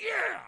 Yeah!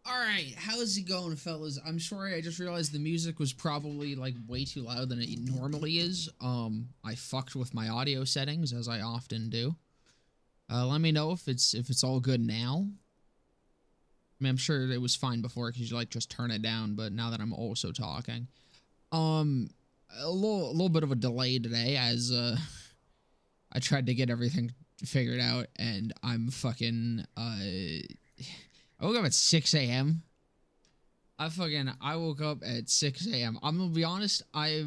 All right, how's it going, fellas? I'm sorry, I just realized the music was probably like way too loud than it normally is. I fucked with my audio settings as I often do. Let me know if it's all good now. I mean, I'm sure it was fine before because you like just turn it down, but now that I'm also talking, um, a little bit of a delay today as I tried to get everything figured out and I'm fucking I woke up at 6 a.m. I woke up at 6 a.m. I'm gonna be honest, I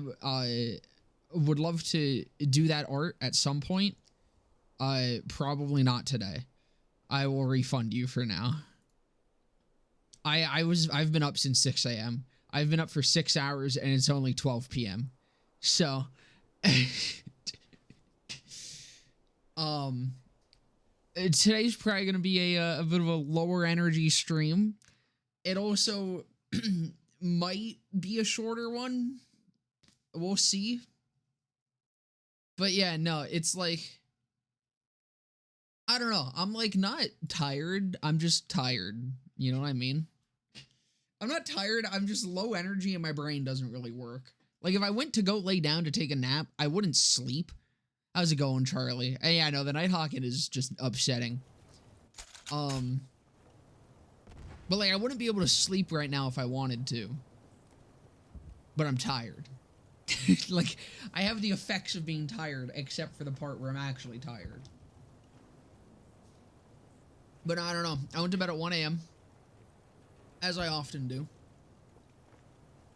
would love to do that art at some point. Probably not today. I will refund you for now. I've been up since 6 a.m. I've been up for 6 hours and it's only 12 p.m. So um today's probably gonna be a bit of a lower energy stream. It also might be a shorter one. We'll see. But yeah, no, it's like I don't know. I'm like not tired. I'm just tired. You know what I mean? I'm not tired. I'm just low energy and my brain doesn't really work. Like if I went to go lay down to take a nap, I wouldn't sleep. How's it going, Charlie? Hey, I know the night hawking is just upsetting. Um but like I wouldn't be able to sleep right now if I wanted to. But I'm tired. Like I have the effects of being tired except for the part where I'm actually tired. But I don't know. I went to bed at 1 a.m. as I often do.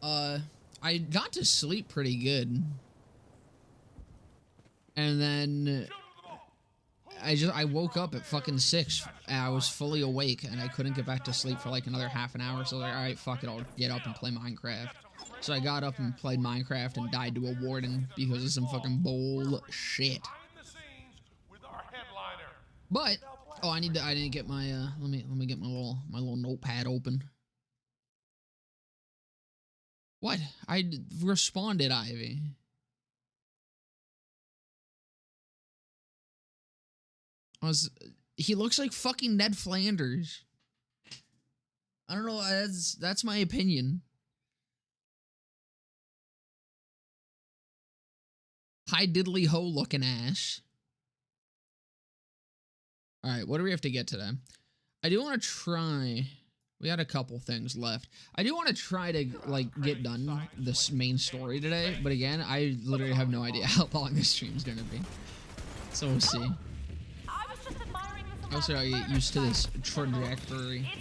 I got to sleep pretty good. And then I woke up at fucking 6 and I was fully awake and I couldn't get back to sleep for like another half an hour. So I was like, alright, fuck it, I'll get up and play Minecraft. So I got up and played Minecraft and died to a warden because of some fucking bullshit. But oh, I didn't get my let me get my little notepad open. What? I responded, Ivy. He looks like fucking Ned Flanders. I don't know, that's my opinion. Hi diddly ho looking ass. Alright, what do we have to get today? I do want to try... We had a couple things left. I do want to try to, like, get done this main story today, but again, I literally have no idea how long this stream's gonna be. So we'll see. I also gotta get used to this trajectory.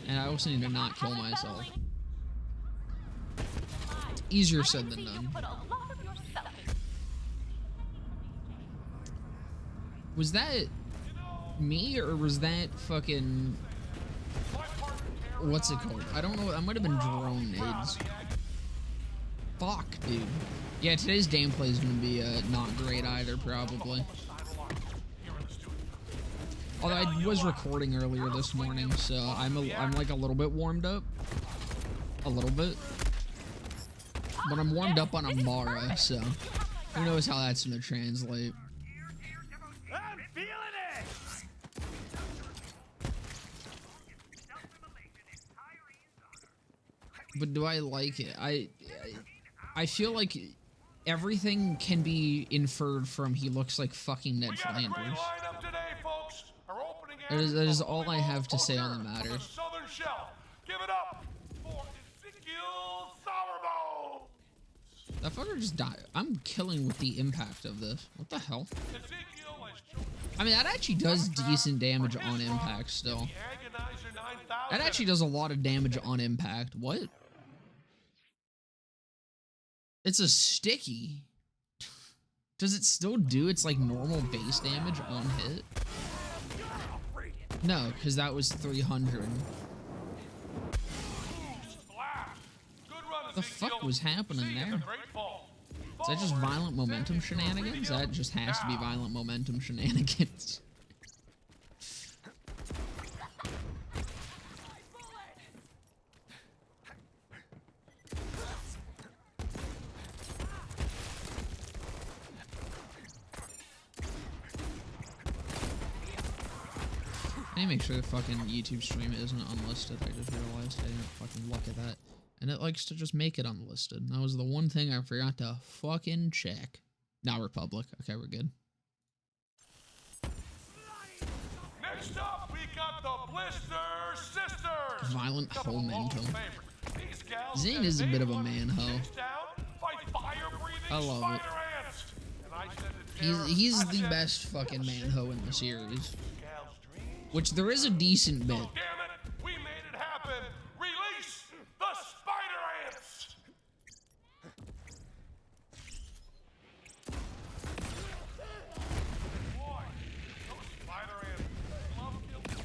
And I also need to not kill myself. Easier said than done. Was that me, or was that fucking... What's it called? I don't know. That might have been drone nades. Fuck, dude. Yeah, today's gameplay is gonna be not great either, probably. Although I was recording earlier this morning, so I'm like a little bit warmed up. A little bit. But I'm warmed up on Amara, so who knows how that's gonna translate. I'm feeling it. But do I like it? I feel like everything can be inferred from he looks like fucking Ned Flanders. That is all I have to say on the matter. Give it up for Ezekiel Sourbones. That fucker just died. I'm killing with the impact of this. What the hell? I mean, that actually does decent damage on impact still. That actually does a lot of damage on impact. What? It's a sticky. Does it still do its like normal base damage on hit? No, because that was 300. What the fuck was happening there? Is that just violent momentum shenanigans? That just has to be violent momentum shenanigans. I need to make sure the fucking YouTube stream isn't unlisted. I just realized I didn't fucking look at that. And it likes to just make it unlisted. That was the one thing I forgot to fucking check. Now we're public. Okay, we're good. Next up, we got the Blister Sisters. Violent momentum. Zane is a bit of a man-ho. I love it. He's the best fucking man-ho in the series. Which there is a decent bit. Damn it, we made it happen. Release the spider ants. Boy, those spider ants love killing.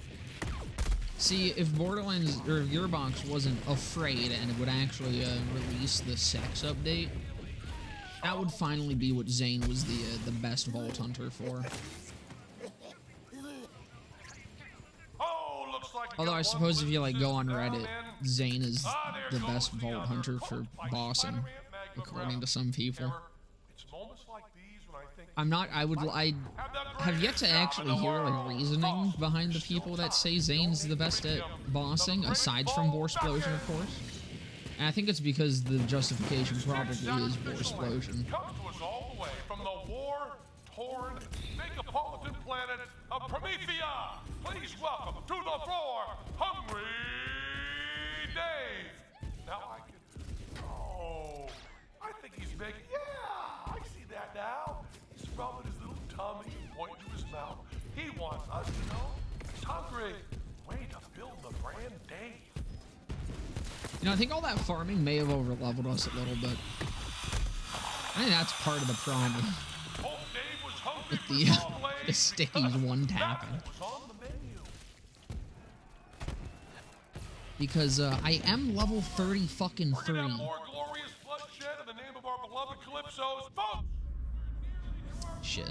See, if Borderlands or if Gearbox wasn't afraid and it would actually release the sex update, that would finally be what Zane was the best Vault Hunter for. Although I suppose if you like go on Reddit, Zane is the best Vault Hunter for bossing, according to some people. I have yet to actually hear like reasoning behind the people that say Zane's the best at bossing, aside from Borsplosion, of course. And I think it's because the justification probably is Borsplosion. Comes to us all the way from the war-torn megapolitan planet of Promethea. Please welcome to the floor, Hungry Dave. Now I can... Oh, I think he's making... Yeah, I see that now. He's rubbing his little tummy and pointing to his mouth. He wants us to know he's hungry. Way to build the brand You know, I think all that farming may have over-leveled us a little bit. I think that's part of the problem with the stickies one-tapping. Because I am level 30 fucking 3. More glorious bloodshed in the name of our beloved Calypsos. Folks! Shit.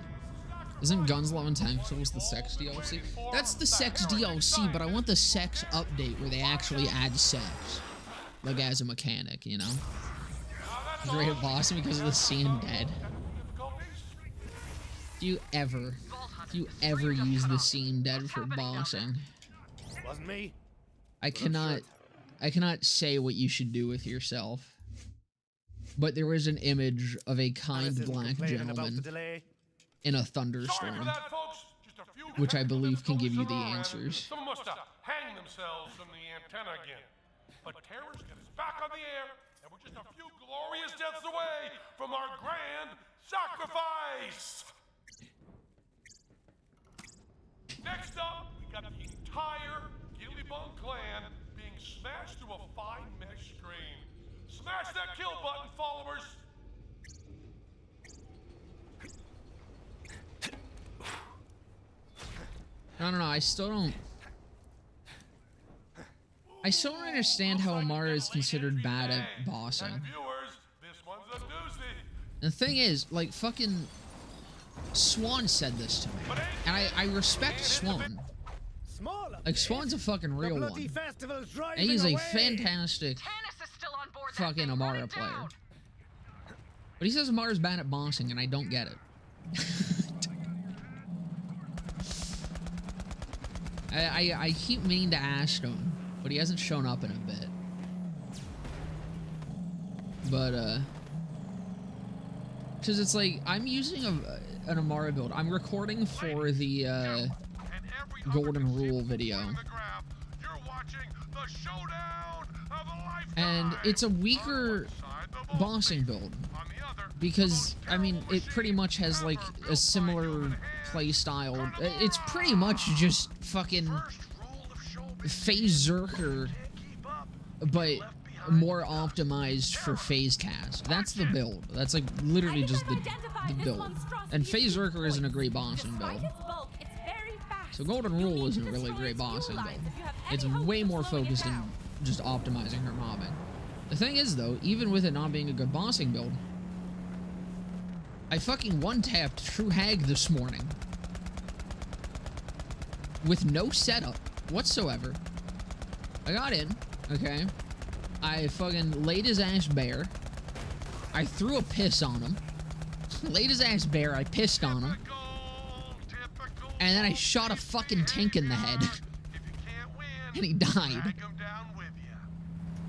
Isn't Guns, Love, and Tentacles the sex DLC? That's the sex DLC, but I want the sex update where they actually add sex. Like as a mechanic, you know? Great boss because of the scene dead. Do you ever use the scene dead for bossing? Wasn't me. I cannot say what you should do with yourself. But there is an image of a kind black gentleman in a thunderstorm, which I believe can give you the answers. Someone must have hanged themselves from the antenna again. But terrorists get us back on the air, and we're just a few glorious deaths away from our grand sacrifice. Next up, we got the entire Gillybug clan being smashed to a fine mesh screen. Smash that kill button, followers! I don't know, I still don't understand how Amara is considered bad at bossing. The thing is, like, fucking Swan said this to me, and I respect Swan. Like, Swan's a fucking real one. And he's a fantastic fucking Amara player. But he says Amara's bad at bossing, and I don't get it. I keep meaning to ask him, but he hasn't shown up in a bit. But, because it's like, I'm using an Amara build. I'm recording for the, Golden Rule video. And it's a weaker bossing build. Because, I mean, it pretty much has, like, a similar play style. It's pretty much just fucking Phase Zerker, but more optimized for phase cast. That's the build. That's, like, literally just the build. And Phase Zerker isn't a great bossing build. So Golden Rule isn't really a great bossing build. It's way more focused in just optimizing her mobbing. The thing is, though, even with it not being a good bossing build, I fucking one-tapped True Hag this morning with no setup whatsoever. I got in, okay? I fucking laid his ass bare. I threw a piss on him. Laid his ass bare, I pissed on him. And then I shot a fucking tank in the head. And he died. I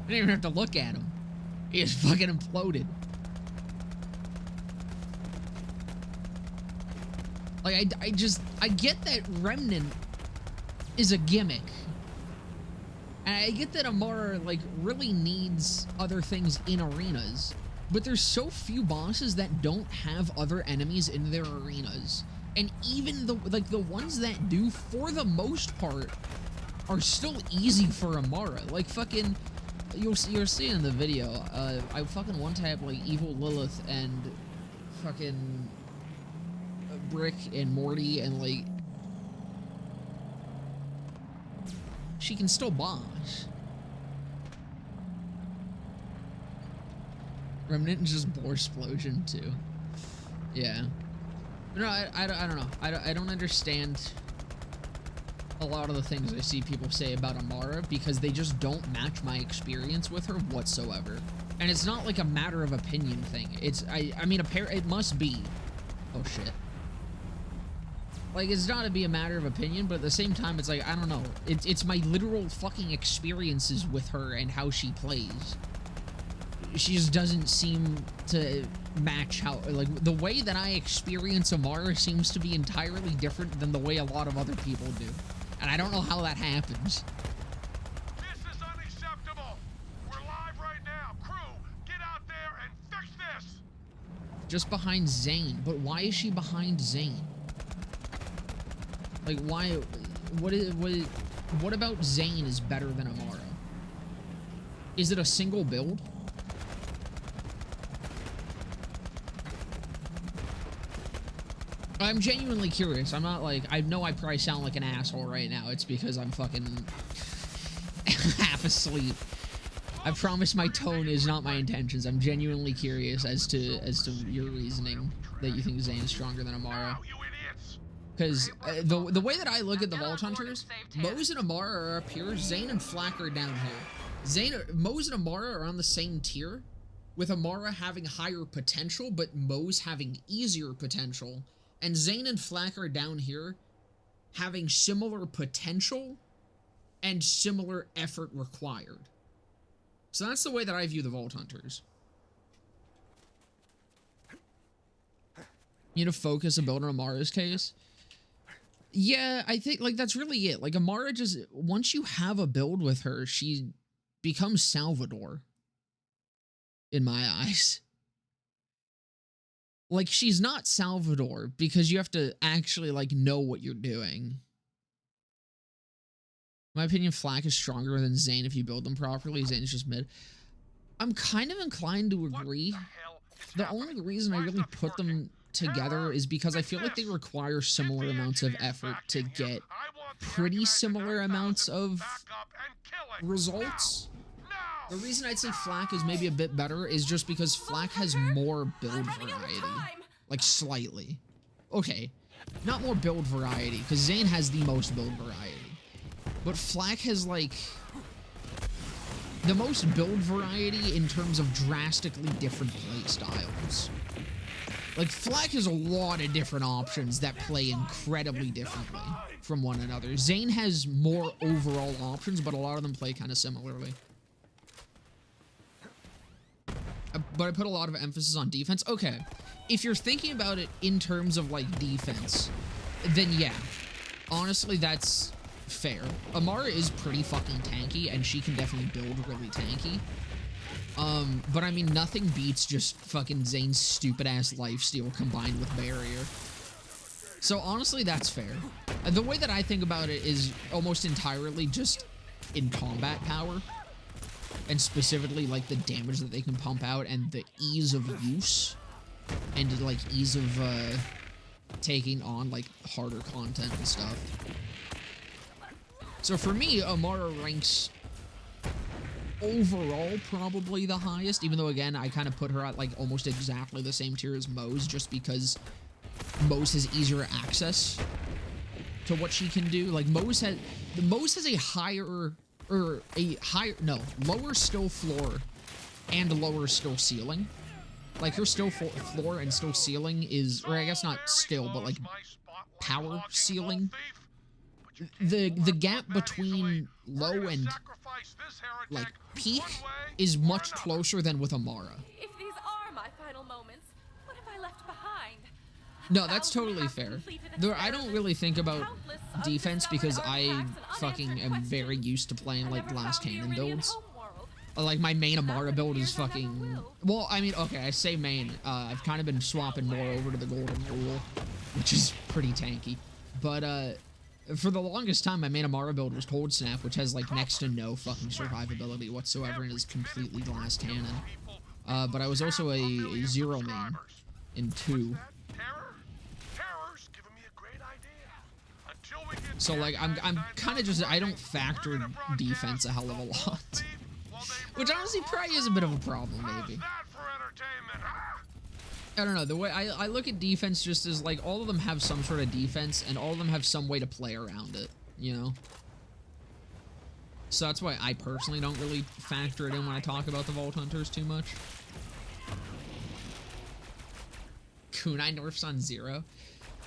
didn't even have to look at him. He just fucking imploded. Like, I get that Remnant is a gimmick. And I get that Amara, like, really needs other things in arenas. But there's so few bosses that don't have other enemies in their arenas. And even the ones that do, for the most part, are still easy for Amara. Like, fucking, you'll see in the video, I fucking one-tap, like, Evil Lilith and fucking Brick and Morty, and, like, she can still boss. Remnant and just Bore Explosion, too. Yeah. No, I don't know. I don't understand a lot of the things I see people say about Amara, because they just don't match my experience with her whatsoever. And it's not like a matter of opinion thing. It's, I mean, it must be. Oh, shit. Like, it's not to be a matter of opinion, but at the same time, it's like, I don't know. It's my literal fucking experiences with her and how she plays. She just doesn't seem to match how, like, the way that I experience Amara seems to be entirely different than the way a lot of other people do. And I don't know how that happens. This is unacceptable. We're live right now. Crew, get out there and fix this. Just behind Zane. But why is she behind Zane? Like, why? What about Zane is better than Amara? Is it a single build? I'm genuinely curious. I'm not like, I know I probably sound like an asshole right now. It's because I'm fucking half asleep. I promise my tone is not my intentions. I'm genuinely curious as to your reasoning that you think Zane is stronger than Amara. Because the way that I look at the Vault Hunters, Mose and Amara are up here, Zane and Flak are down here. Mose and Amara are on the same tier, with Amara having higher potential, but Mose having easier potential. And Zane and Flak are down here, having similar potential and similar effort required. So that's the way that I view the Vault Hunters. You know, focus a build on Amara's case. Yeah, I think, like, that's really it. Like, Amara just, once you have a build with her, she becomes Salvador. In my eyes. Like, she's not Salvador, because you have to actually, like, know what you're doing. In my opinion, Flak is stronger than Zane if you build them properly. Zane is just mid. I'm kind of inclined to agree. The only reason I really put them together is because I feel like they require similar amounts of effort to get pretty similar amounts of results. The reason I'd say Flak is maybe a bit better is just because Flak has more build variety. Like, slightly. Okay, not more build variety, because Zane has the most build variety. But Flak has, like, the most build variety in terms of drastically different play styles. Like, Flak has a lot of different options that play incredibly differently from one another. Zane has more overall options, but a lot of them play kind of similarly. But I put a lot of emphasis on defense. Okay, if you're thinking about it in terms of, like, defense, then yeah. Honestly, that's fair. Amara is pretty fucking tanky, and she can definitely build really tanky. But I mean, nothing beats just fucking Zane's stupid-ass lifesteal combined with barrier. So honestly, that's fair. The way that I think about it is almost entirely just in combat power. And specifically, like, the damage that they can pump out and the ease of use. And, like, ease of, taking on, like, harder content and stuff. So for me, Amara ranks overall probably the highest, even though, again, I kind of put her at, like, almost exactly the same tier as Mose, just because Mose has easier access to what she can do. Like, Mose has a higher, lower still floor and lower still ceiling. Like, her still floor and still ceiling is, or I guess not still, but, like, power ceiling. The gap between low and, like, peak is much closer than with Amara. If these are my final moments, what have I left behind? No, that's totally fair. Though I don't really think about defense because I fucking am very used to playing, like, glass cannon builds. Like, my main Amara build is fucking... Well, I mean, okay, I say main. I've kind of been swapping more over to the golden rule, which is pretty tanky. But, for the longest time, my main Amara build was Cold Snap, which has, like, next to no fucking survivability whatsoever and is completely glass cannon. But I was also a zero main in 2. So, like, I'm kind of just... I don't factor defense a hell of a lot. Which honestly probably is a bit of a problem, maybe. I don't know, the way I look at defense just as, like, all of them have some sort of defense, and all of them have some way to play around it, you know? So that's why I personally don't really factor it in when I talk about the Vault Hunters too much. Kunai nerfs on 0?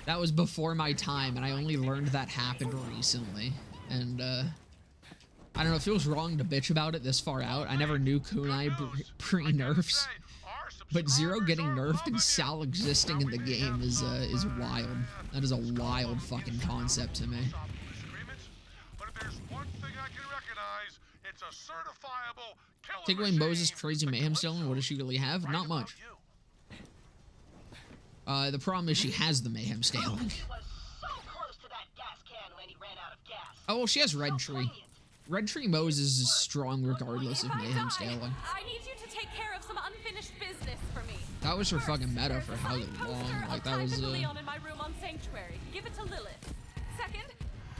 That was before my time, and I only learned that happened recently. And, I don't know, it feels wrong to bitch about it this far out. I never knew Kunai pre-nerfs. But 0 getting nerfed and Sal existing in the game is wild. That is a wild fucking concept to me. Take away Moses' crazy mayhem stealing, what does she really have? Not much. The problem is she has the mayhem stealing. Oh, well, she has Red Tree. Red Tree Mose is strong regardless of Mayhem scaling. I need you to take care of some unfinished business for me. That was her fucking meta for how long. Like, that was, Leon in my room on Sanctuary. Give it to Lilith. Second,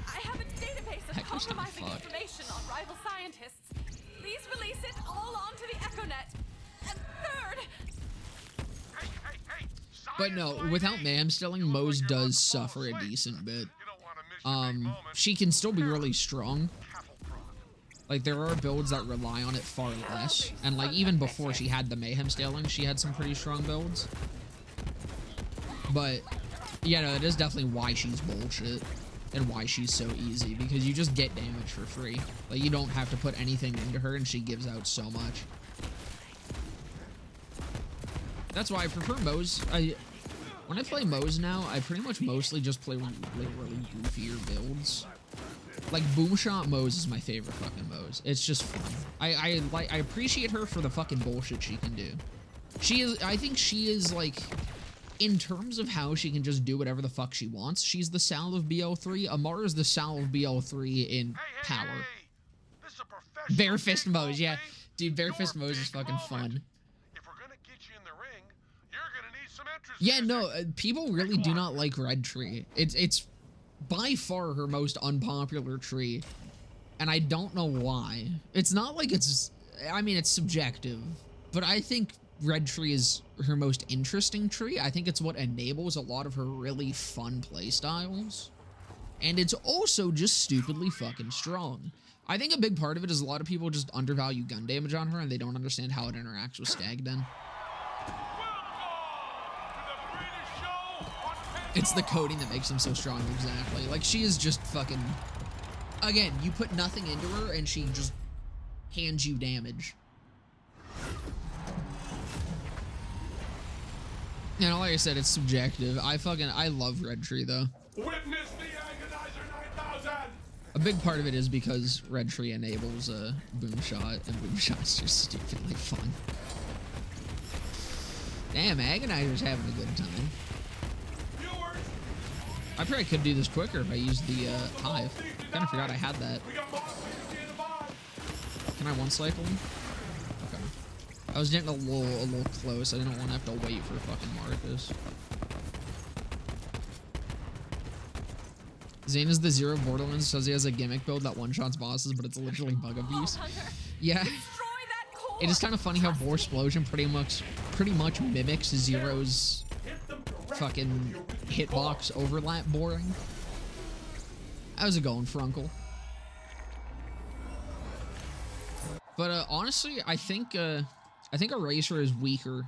I have a database of Heck, who's gonna compromising fuck? information on rival scientists. Please release it all onto the EchoNet. And third, But no, without Mayhem scaling, Mose does suffer a decent bit. She can still be really strong. Like, there are builds that rely on it far less. And, like, even before she had the Mayhem scaling, she had some pretty strong builds. But, yeah, no, it is definitely why she's bullshit. And why she's so easy. Because you just get damage for free. Like, you don't have to put anything into her, and she gives out so much. That's why I prefer Mose. When I play Mose now, I pretty much mostly just play really goofier builds. Like, Boomshot Mose is my favorite fucking Mose. It's just fun. I appreciate her for the fucking bullshit she can do. I think she is, like, in terms of how she can just do whatever the fuck she wants, she's the Sal of BO3. Amara's the Sal of BO3 in power. This is a professional Bare Fist kickball, Mose, yeah. Zane. Dude, Bare Your Fist Mose is big fucking moment. fun. If we're gonna get you in the ring, you're gonna need some entrance Yeah, music. no, people really do not like Red Tree. It's by far her most unpopular tree, and I don't know why. It's not like it's, I mean, it's subjective, but I think Red Tree is her most interesting tree. I think it's what enables a lot of her really fun playstyles, and it's also just stupidly fucking strong. I think a big part of it is a lot of people just undervalue gun damage on her, and they don't understand how it interacts with Skagden. It's the coding that makes him so strong, exactly. Like, she is just fucking... Again, you put nothing into her, and she just hands you damage. You know, like I said, it's subjective. I love Red Tree, though. Witness the Agonizer 9000! A big part of it is because Red Tree enables a Boomshot, and Boomshot's just stupidly fun. Damn, Agonizer's having a good time. I probably could do this quicker if I used the Hive. Kind of forgot I had that. Can I one-cycle him? Okay. I was getting a little close. I didn't want to have to wait for fucking Marcus. Zane is the Zero of Borderlands, says he has a gimmick build that one-shots bosses, but it's literally bug abuse. Yeah. It is kind of funny how Borsplosion pretty much mimics Zero's fucking hitbox overlap boring. How's it going, Frunkle? But honestly, I think Eraser is weaker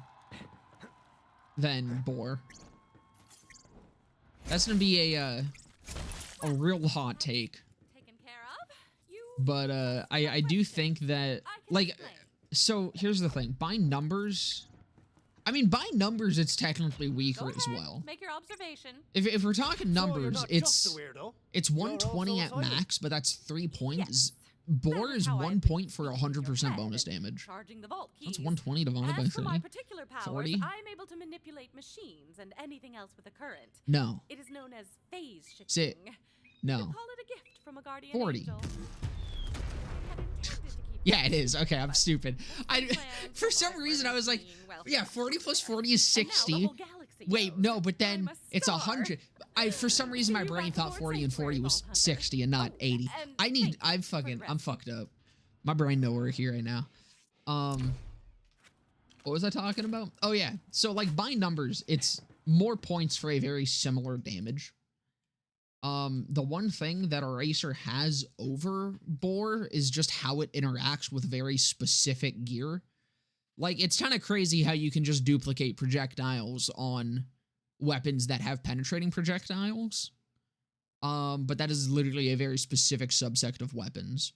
than Boar. That's gonna be a real hot take. But I do think that, like, so here's the thing. By numbers, I mean, by numbers, it's technically weaker as well. Make your observation. If we're talking numbers, it's 120 You're at also max, but that's 3 points. Yes. Boar That is how I 1 point for predicted your 100% red bonus and damage. Charging the vault That's keys. 120 divided by As for my 3. particular powers, 40? I'm able to manipulate machines and anything else with a current. No. It is known as phase shifting. Sit. You No. could call it a gift from a guardian 40. angel. I had intended to keep Yeah, it is. Okay, I'm but stupid. planned For some for reason, I was like, being well yeah, 40 plus 40 is And now the 60. whole galaxy Wait, knows no, but I'm then a it's star. 100. For some reason, my You brain got thought more 40 and 40 sanctuary was vault hunter. 60 and not 80. and I need, thank you for the I'm rest. fucked up. My brain nowhere here right now. What was I talking about? Oh yeah, so like by numbers, it's more points for a very similar damage. The one thing that Eraser has over Boar is just how it interacts with very specific gear. Like, it's kind of crazy how you can just duplicate projectiles on weapons that have penetrating projectiles. But that is literally a very specific subset of weapons.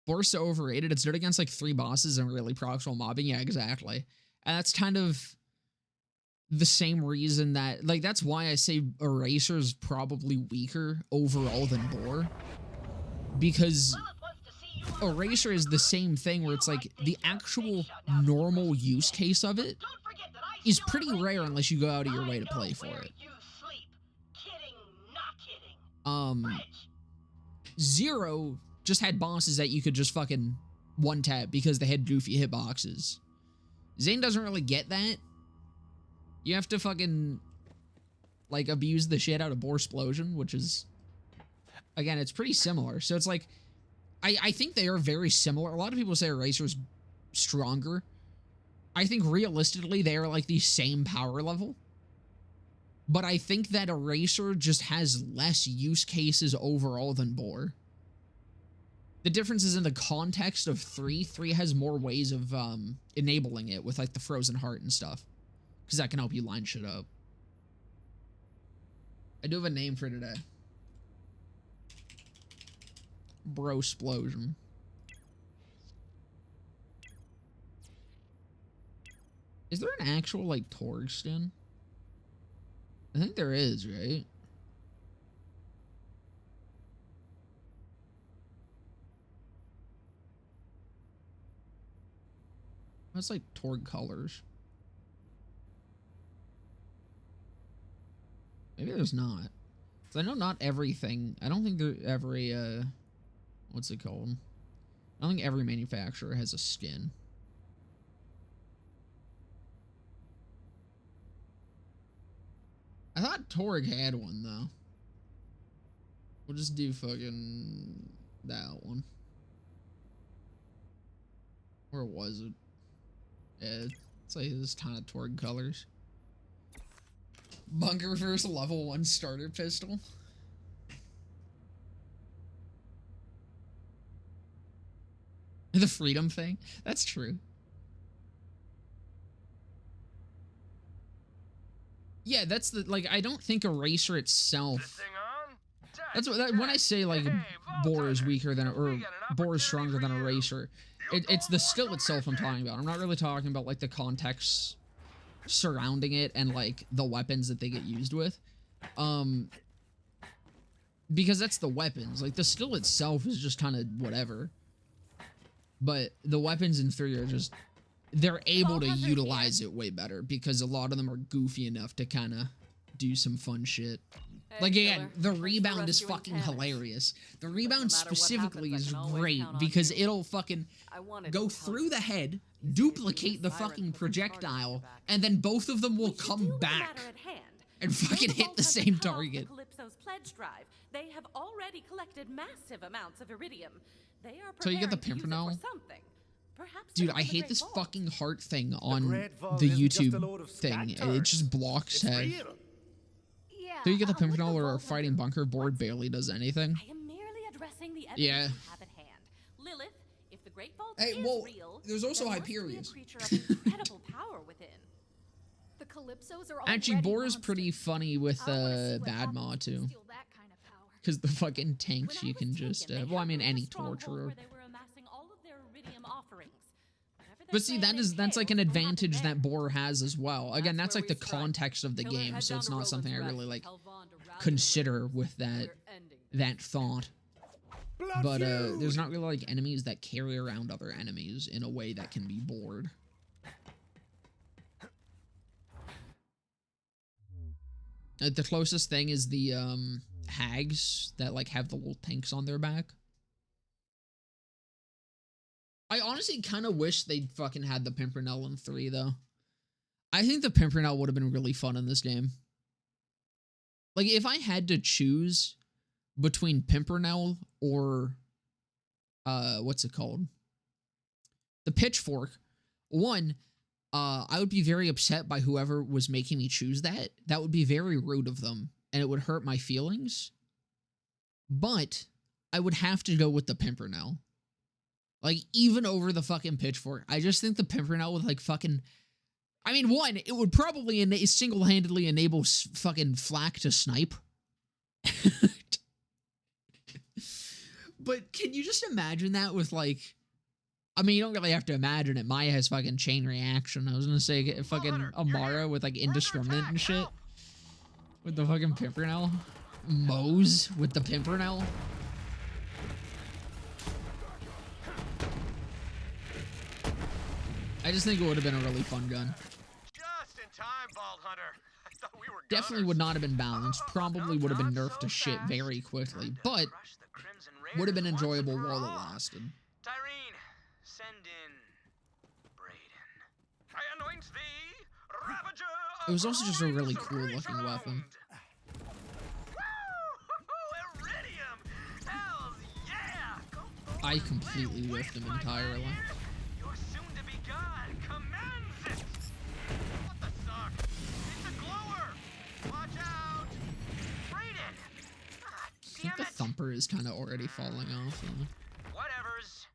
Boar's so overrated. It's good against like 3 bosses and really proximal mobbing. Yeah, exactly. And that's kind of the same reason that, like, that's why I say Eraser is probably weaker overall than Boar. Because Eraser is the same thing where it's like the actual normal use case of it is pretty rare unless you go out of your way to play for it. 0 just had bosses that you could just fucking one-tap because they had goofy hitboxes. Zane doesn't really get that. You have to fucking, like, abuse the shit out of Boar Splosion, which is, again, it's pretty similar. So it's like, I think they are very similar. A lot of people say Eraser's stronger. I think realistically they are like the same power level. But I think that Eraser just has less use cases overall than Boar. The difference is in the context of 3. 3 has more ways of enabling it with like the Frozen Heart and stuff. Because that can help you line shit up. I do have a name for today. Bro Splosion. Is there an actual, like, Torgue skin? I think there is, right? That's like Torgue colors. Maybe there's not. Because I know not everything. I don't think there every, what's it called? I don't think every manufacturer has a skin. I thought Torgue had one, though. We'll just do fucking that one. Where was it? Yeah, it's like this ton of Torgue colors. Bunker versus level 1 starter pistol. The freedom thing? That's true. Yeah, that's the, like, I don't think Eraser itself. That's what, when I say, like, Boar is weaker than, or Boar is stronger than Eraser, it's the skill itself I'm talking about. I'm not really talking about, like, the context surrounding it and, like, the weapons that they get used with. Because that's the weapons. Like, the skill itself is just kind of whatever. But the weapons in 3 are just, they're able to utilize it way better because a lot of them are goofy enough to kind of do some fun shit. Like, again, the rebound is fucking hilarious. The rebound specifically is great because it'll fucking go through the head, duplicate the fucking projectile, and then both of them will come back and fucking hit the same target. Calypso's pledge drive. They have already collected massive amounts of iridium. They are so you get the Pimpernel? Dude, I hate this fucking heart thing on the YouTube thing. It just blocks head. So you get the Pimpernel where our fighting bunker board barely does anything. I am merely addressing the evidence yeah. you have at hand. Lilith, if the Great Vault hey, is well, real, there's also there Hyperions. must be a creature of incredible power within. The Calypsos are actually, Boar is pretty funny with Bad Maw too. Because the fucking tanks you can just, well, I mean, any torturer. But see, that's like an advantage that Boar has as well. Again, that's like the context of the game, so it's not something I really like consider with that thought. But there's not really like enemies that carry around other enemies in a way that can be bored. The closest thing is the hags that like have the little tanks on their back. I honestly kind of wish they'd fucking had the Pimpernel in 3, though. I think the Pimpernel would have been really fun in this game. Like, if I had to choose between Pimpernel or, what's it called? The Pitchfork. One, I would be very upset by whoever was making me choose that. That would be very rude of them, and it would hurt my feelings. But I would have to go with the Pimpernel. Like, even over the fucking Pitchfork. I just think the Pimpernel would, like, fucking... I mean, one, it would probably single-handedly enable fucking Flak to snipe. But can you just imagine that with, like... I mean, you don't really have to imagine it. Maya has fucking chain reaction. I was gonna say fucking Amara with, like, indiscriminate and shit. With the fucking Pimpernel. Mose with the Pimpernel. I just think it would have been a really fun gun. Just in time, Bald Hunter. I thought we were definitely would not have been balanced. Probably would have been nerfed to shit very quickly. But Would have been Raiders once and enjoyable for while it all. lasted. Tyreen, send in Brayden. I anoint thee, Ravager of It was also just a really Rings cool reach looking around. weapon. Woo! Iridium! Hells yeah! Go forward, I completely lay whiffed him waste, my entirely. gladiator. Your soon-to-be god commands it! What the suck? It's a glower! Watch out! Brayden! Ah, I think damn the it! thumper is kind of already falling off. Whatevers.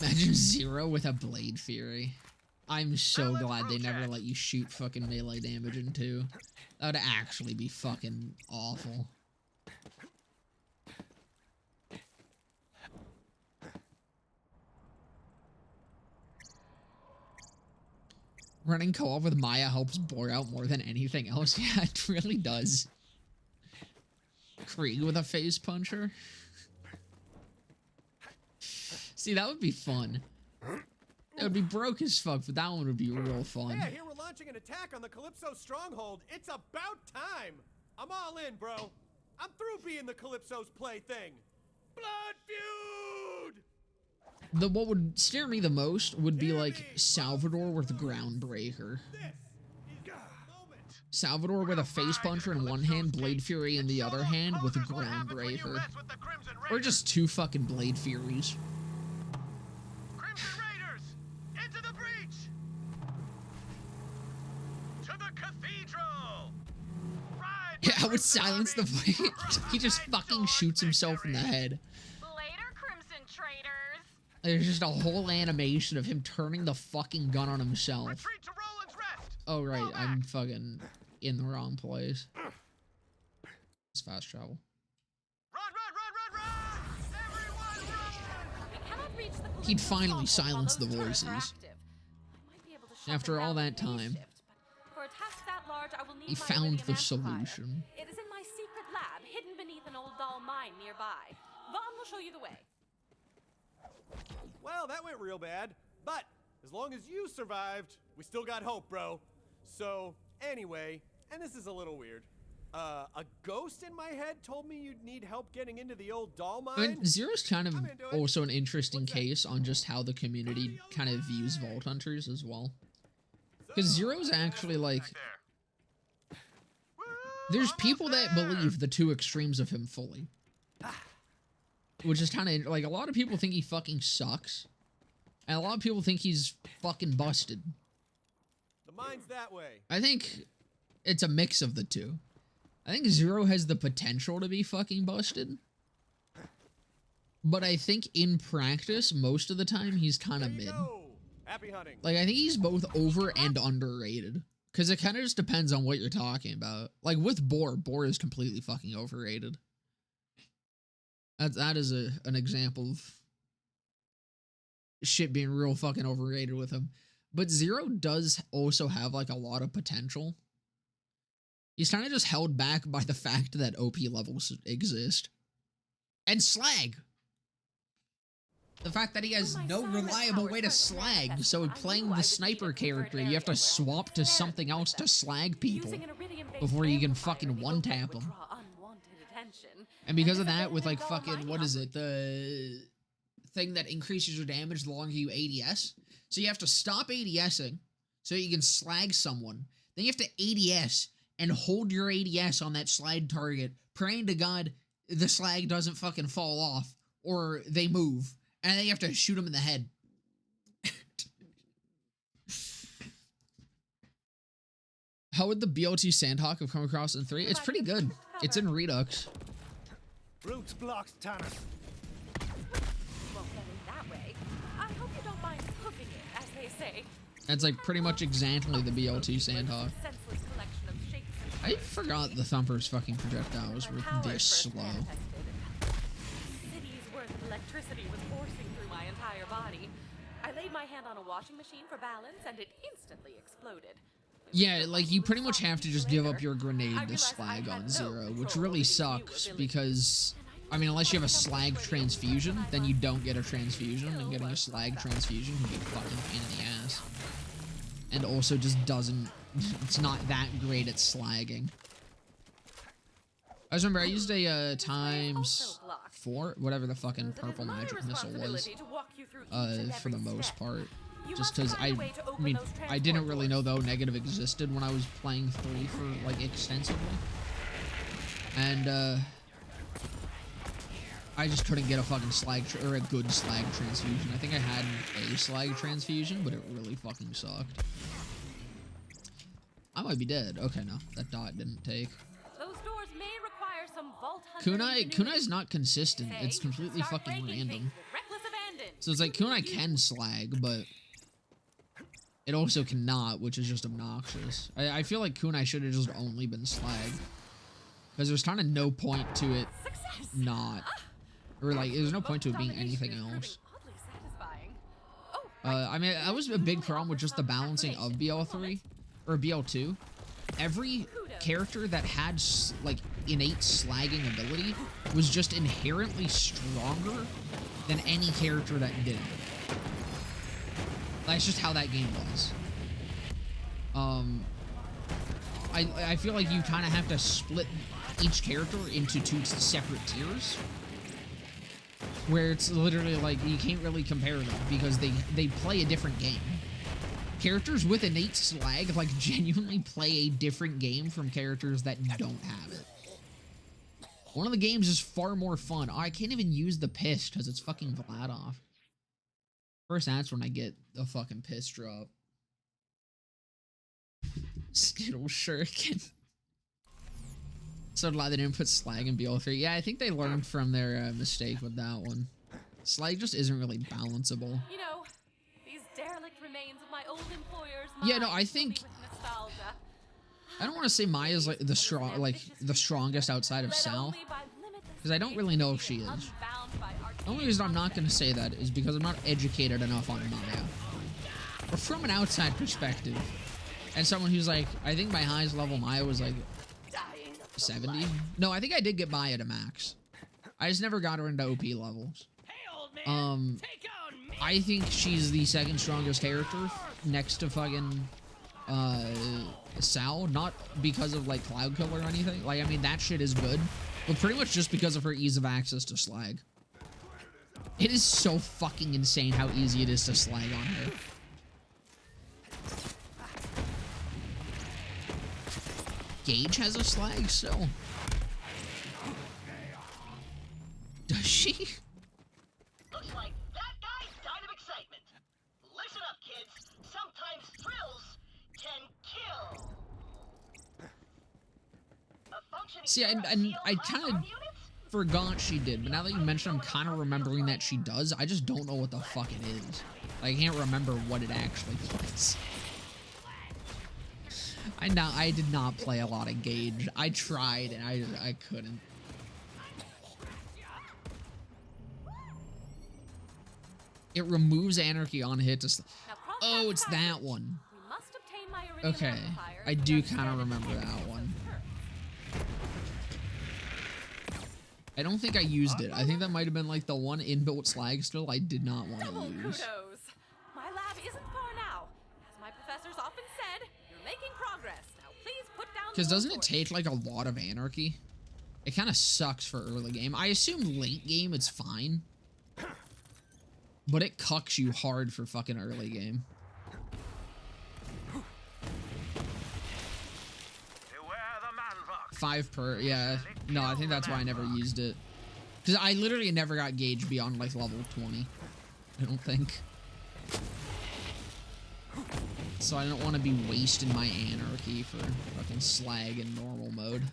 Imagine Zero with a Blade Fury. I'm so let's glad they prove never that. let you shoot fucking melee damage in 2. That would actually be fucking awful. Running co-op with Maya helps bore out more than anything else. Yeah, it really does. Krieg with a face puncher. See, that would be fun. It would be broke as fuck, but that one would be real fun. Hey, I hear we're launching an attack on the Calypso stronghold. It's about time. I'm all in, bro. I'm through being the Calypso's plaything. Blood feud! What would scare me the most would be Hear like me, Salvador with Roses. Groundbreaker. This is the moment. Salvador with a face puncher in one hand, Blade Fury in the other hand with a Groundbreaker. Or just 2 fucking Blade Furies. Crimson Raiders! Into the breach! To the cathedral! Ride Yeah, I would Crimson silence the Army! voice. He just Ride fucking toward shoots himself in the victory! head. Later, Crimson Traitors. There's just a whole animation of him turning the fucking gun on himself. Retreat to Roland's Rest! Oh, right, Fall I'm back! fucking in the wrong place. It's fast travel. Run! Everyone run! We cannot reach the He'd Calypso finally stronghold silence while the those turrets are voices. active. I might be able to shut After them all down that with phase time, shift, but for a task that large, I will need he my found iridium the amplifier. solution. It is in my secret lab, hidden beneath an old doll mine nearby. Vaughn will show you the way. Well, that went real bad. But as long as you survived, we still got hope, bro. So, anyway, and this is a little weird. A ghost in my head told me you'd need help getting into the old doll mine. I mean, Zero's kind of I'm into it. also an interesting What's that? case on just how the community kind of views Vault Hunters as well. Because Zero's actually like, Back there. Woo! there's Almost people that there! believe the 2 extremes of him fully. Which is kind of, like, a lot of people think he fucking sucks. And a lot of people think he's fucking busted. The mine's that way. I think it's a mix of the 2. I think Zero has the potential to be fucking busted. But I think in practice, most of the time, he's kind There of you mid. go. Happy hunting. Like, I think he's both over and underrated. Because it kind of just depends on what you're talking about. Like, with Boar is completely fucking overrated. That is an example of shit being real fucking overrated with him. But Zero does also have, like, a lot of potential. He's kind of just held back by the fact that OP levels exist. And slag! The fact that he has no reliable way to slag, so playing the sniper character, you have to swap to something else to slag people Using an iridium-based before you can amplifier fucking in the one-tap open would them. draw unwanted attention. And because of this that, with like abandoned doll fucking, mining what is it, operation- the thing that increases your damage the longer you ADS? So you have to stop ADSing so you can slag someone. Then you have to ADS and hold your ADS on that slag target, praying to God the slag doesn't fucking fall off or they move. And then you have to shoot them in the head. How would the BLT Sandhawk have come across in 3? It's pretty good. It's in Redux. Roots blocks Tannis. Won't get in that way. I hope you don't mind hoofing it, as they say. That's like pretty much exactly the BLT Sandhawk. Senseless collection of shapes and I forgot the Thumper's fucking projectiles were this slow. Cities worth of electricity was coursing through my entire body. I laid my hand on a washing machine for balance, and it instantly exploded. Yeah, like you pretty much have to just give up your grenade to slag on Zero, which really sucks because, I mean, unless you have a slag transfusion, then you don't get a transfusion, and getting a slag transfusion can be a fucking pain in the ass. And also just doesn't, it's not that great at slagging. I just remember I used a times 4, whatever the fucking It is purple my magic missile was, responsibility to walk you through each and for the every most step. part. You Just must because find a way to open mean, those I didn't transport really know doors. though negative existed when I was playing 3 for like extensively, and I just couldn't get a fucking or a good slag transfusion. I think I had a slag transfusion, but it really fucking sucked. I might be dead. Okay, no, that dot didn't take. Those doors may require some vault hunter Kunai's not consistent. Say, It's completely start fucking breaking random. things with reckless abandon. So it's like Kunai can slag, but it also cannot, which is just obnoxious. I feel like Kunai should have just only been slag, because there's kind of no point to it Success. not, or like there's no point to it being Domination anything is proving else. oddly satisfying. Oh, I mean, that was a big problem with just the balancing of BL3 or BL2. Every character that had like innate slagging ability was just inherently stronger than any character that didn't. That's just how that game was. I feel like you kind of have to split each character into 2 separate tiers, where it's literally like you can't really compare them because they play a different game. Characters with innate slag like genuinely play a different game from characters that don't have it. One of the games is far more fun. Oh, I can't even use the piss because it's fucking Vladoff. First, that's when I get the fucking piss drop. Skittle Shuriken. So glad they didn't put slag in BL3. Yeah, I think they learned from their mistake with that one. Slag just isn't really balanceable. you know, these derelict remains of my old employer's Yeah, no, mind I fill me think- with nostalgia. I don't want to say Maya's like the strongest outside of Led Sal, only by limitless because I don't really know if she is. unbound by The only reason I'm not going to say that is because I'm not educated enough on Maya. Or from an outside perspective, and someone who's like, I think my highest level Maya was like 70. No, I think I did get Maya to max. I just never got her into OP levels. I think she's the second strongest character next to fucking Sal, not because of like Cloud Kill or anything. Like, I mean, that shit is good, but pretty much just because of her ease of access to slag. It is so fucking insane how easy it is to slag on her. Gage has a slag still. Does she? Looks like that guy died of excitement. Listen up, kids. Sometimes thrills can kill. A functioning See, and I kind of forgot she did, but now that you mention, I'm kind of remembering that she does. I just don't know what the fuck it is. I can't remember what it actually was. I did not play a lot of Gage. I tried and I couldn't. It removes anarchy on hit to. Oh, it's that one. We must obtain my iridium Okay, amplifier I to do understand kind of its remember that technical one. first. I don't think I used it. I think that might have been like the one inbuilt slag still I did not want Double to use. kudos. My lab isn't far now. As my professors often said, you're making progress. Now please put down the Because doesn't it torch. take like a lot of anarchy? It kind of sucks for early game. I assume late game it's fine. But it cucks you hard for fucking early game. Beware the manvox. 5 per, yeah. No, I think that's why I never used it. Because I literally never got Gage beyond like level 20. I don't think. So I don't want to be wasting my anarchy for fucking slag in normal mode.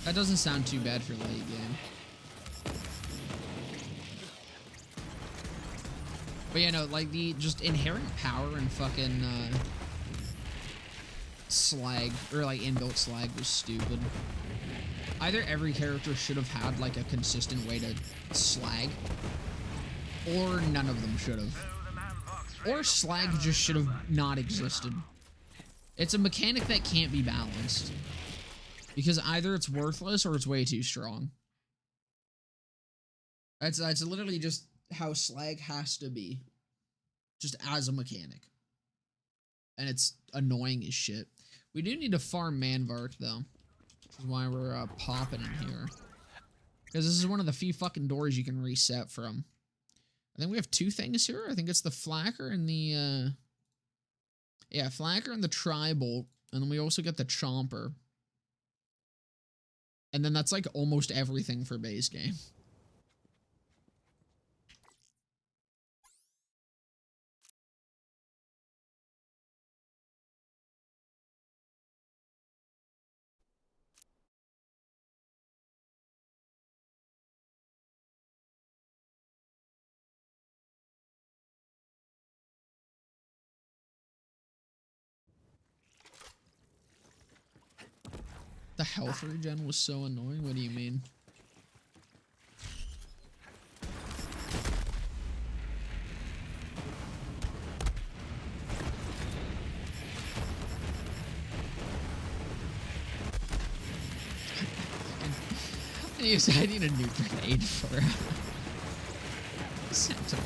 That doesn't sound too bad for late game. But yeah, no, like the just inherent power and fucking slag, or like inbuilt slag was stupid. Either every character should have had like a consistent way to slag, or none of them should have. Or slag just should have not existed. It's a mechanic that can't be balanced. Because either it's worthless or it's way too strong. That's literally just how slag has to be. Just as a mechanic. and it's annoying as shit. We do need to farm Manvark, though. This is why we're popping in here. Because this is one of the few fucking doors you can reset from. I think we have 2 things here. I think it's the Flacker and the... yeah, Flacker and the Tri-Bolt. And then we also get the Chomper. And then that's like almost everything for base game. The health regen was so annoying. What do you mean? I need a new grenade for Sentinel.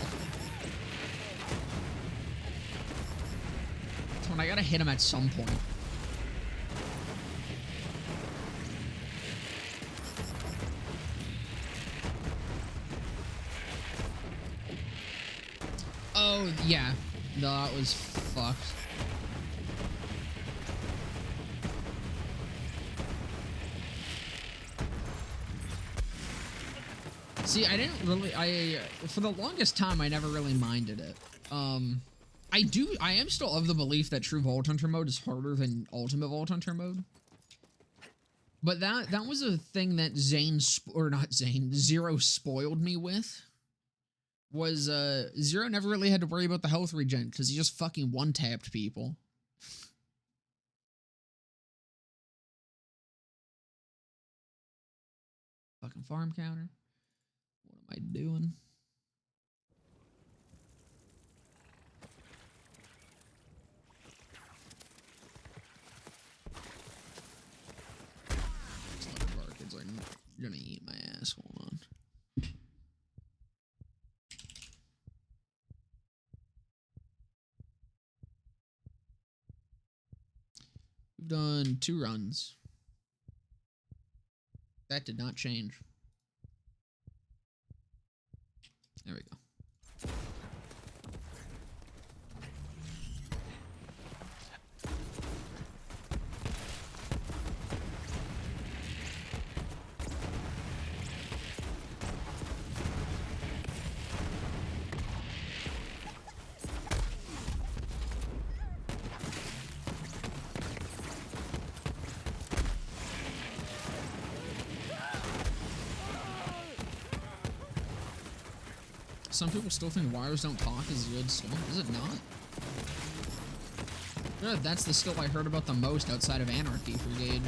Come on, I gotta hit him at some point. Oh, yeah. No, that was fucked. See, I didn't really, for the longest time, I never really minded it. I am still of the belief that True Vault Hunter mode is harder than Ultimate Vault Hunter mode. But that was a thing that Zero spoiled me with. Was, Zero never really had to worry about the health regen, because he just fucking one-tapped people. Fucking farm counter. What am I doing? Kids are gonna eat my ass. Hold on. We've done 2 runs. That did not change. There we go. Some people still think wires don't talk is a good skill. Is it not? Yeah, that's the skill I heard about the most outside of Anarchy for Gage.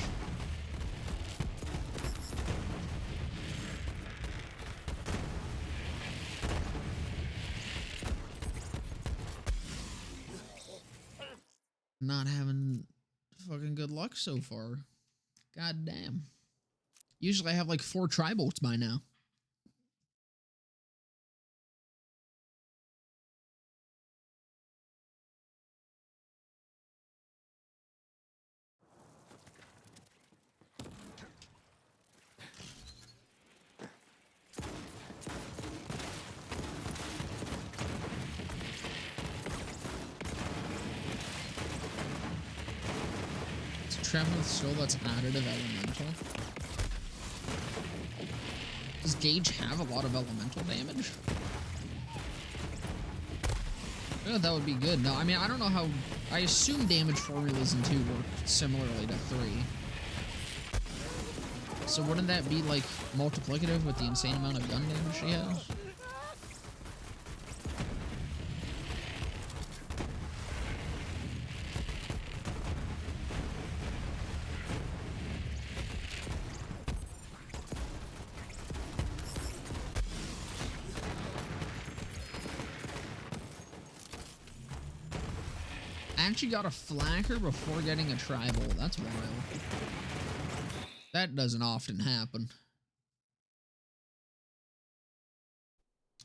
Not having fucking good luck so far. God damn. Usually I have like 4 tri-bolts by now. Traveling with skill that's additive elemental. Does Gage have a lot of elemental damage? Yeah, that would be good. No, I mean, I don't know how... I assume damage formulas in 2 work similarly to 3. So wouldn't that be, like, multiplicative with the insane amount of gun damage she has? I actually got a flacker before getting a tri-bolt. That's wild. That doesn't often happen.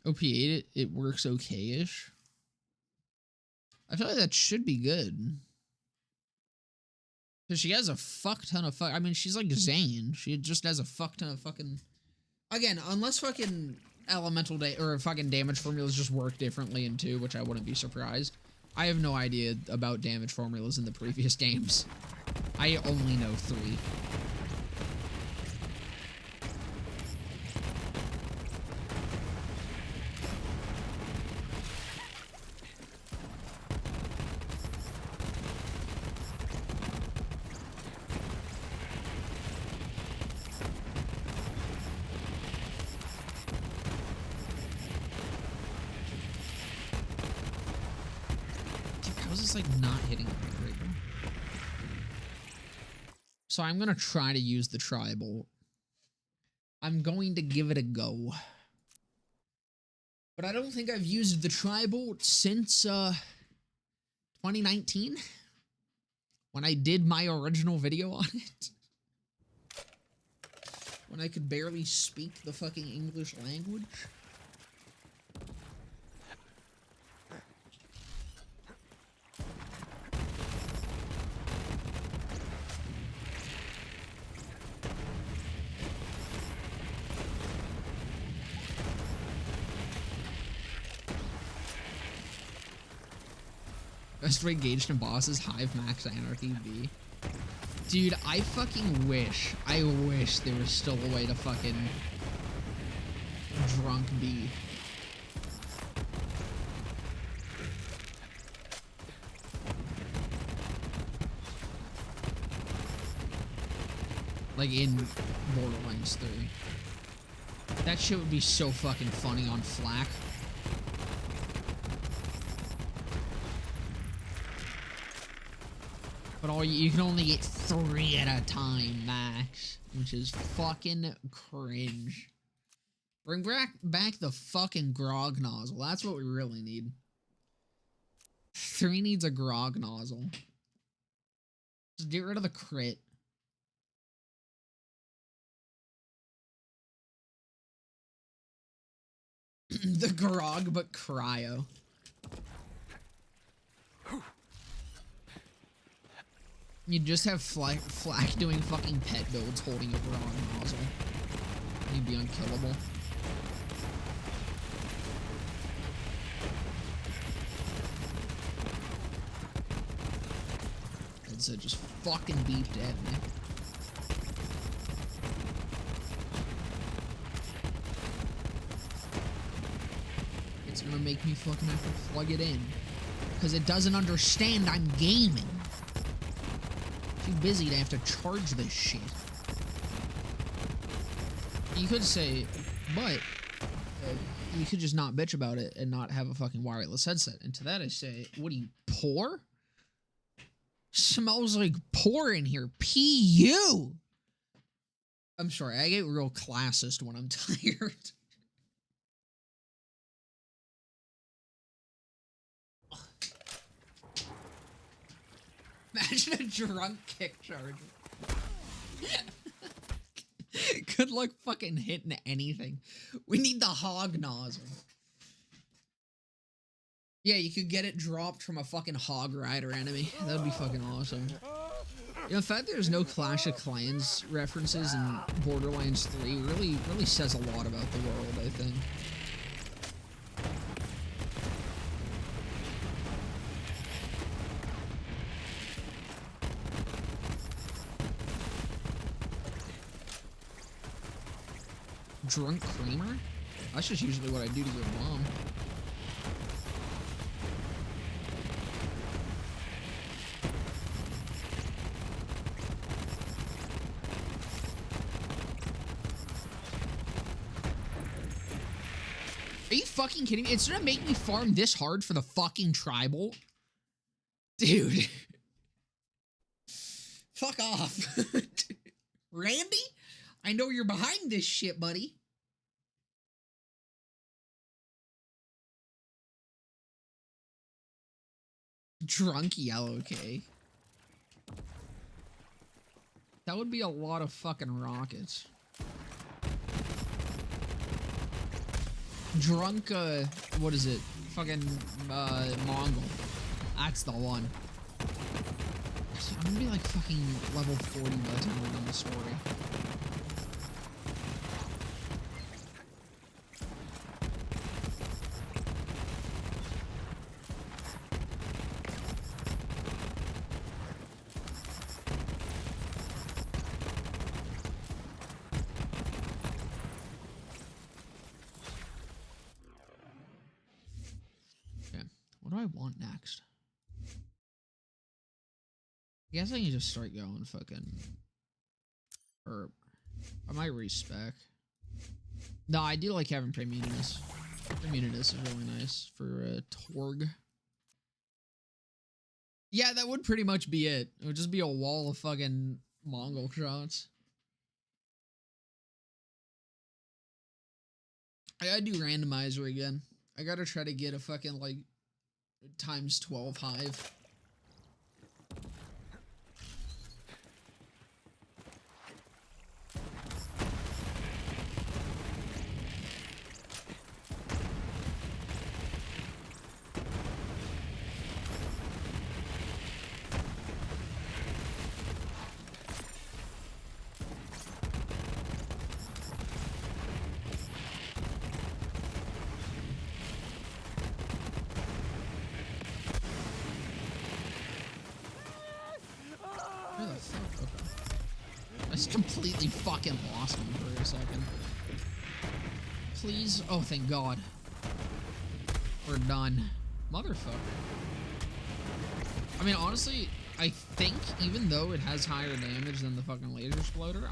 OP8, it works okay-ish. I feel like that should be good. Because she has a fuck ton of I mean, she's like Zane. She just has a fuck ton of fucking... Again, unless fucking elemental or fucking damage formulas just work differently in 2, which I wouldn't be surprised. I have no idea about damage formulas in the previous games. I only know 3. How's this like not hitting it right now? So I'm gonna try to use the tri-bolt. I'm going to give it a go. But I don't think I've used the tri-bolt since 2019 when I did my original video on it. When I could barely speak the fucking English language. Best way engaged in bosses, Hive Max Anarchy B. Dude, I fucking wish there was still a way to fucking drunk B. Like in Borderlands 3. That shit would be so fucking funny on Flak. But you can only get 3 at a time, max. Which is fucking cringe. Bring back the fucking grog nozzle. That's what we really need. 3 needs a grog nozzle. Just get rid of the crit. The grog, but cryo. You just have Flak doing fucking pet builds holding a grog nozzle. You'd be unkillable. And so just fucking beeped at me. It's gonna make me fucking have to plug it in. Because it doesn't understand I'm gaming. Too busy to have to charge this shit. You could say, but you could just not bitch about it and not have a fucking wireless headset. And to that I say, what are you, poor? Smells like poor in here. P.U. I'm sorry, I get real classist when I'm tired. Imagine a drunk kick charger. Good luck fucking hitting anything. We need the hog nozzle. Yeah, you could get it dropped from a fucking hog rider enemy. That would be fucking awesome. You know, the fact there's no Clash of Clans references in Borderlands 3 really says a lot about the world, I think. Drunk creamer? That's just usually what I do to your mom. Are you fucking kidding me? It's gonna make me farm this hard for the fucking tribal? Dude. Fuck off. Randy? I know you're behind this shit, buddy. Drunk yellow cake. That would be a lot of fucking rockets. Drunk, what is it? Fucking, Mongol. That's the one. I'm gonna be like fucking level 40 by the time we're done the story. Okay, what do I want next? I guess I can just start going fucking... Or... I might respec. No, I do like having Premunitus. Premunitus is really nice for Torgue. Yeah, that would pretty much be it. It would just be a wall of fucking Mongol shots. I gotta do randomizer again. I gotta try to get a fucking like times 12 hive. Where the fuck? Okay. I just completely fucking lost him for a second. Please. Oh, thank God. We're done. Motherfucker. I mean, honestly, I think even though it has higher damage than the fucking laser exploder,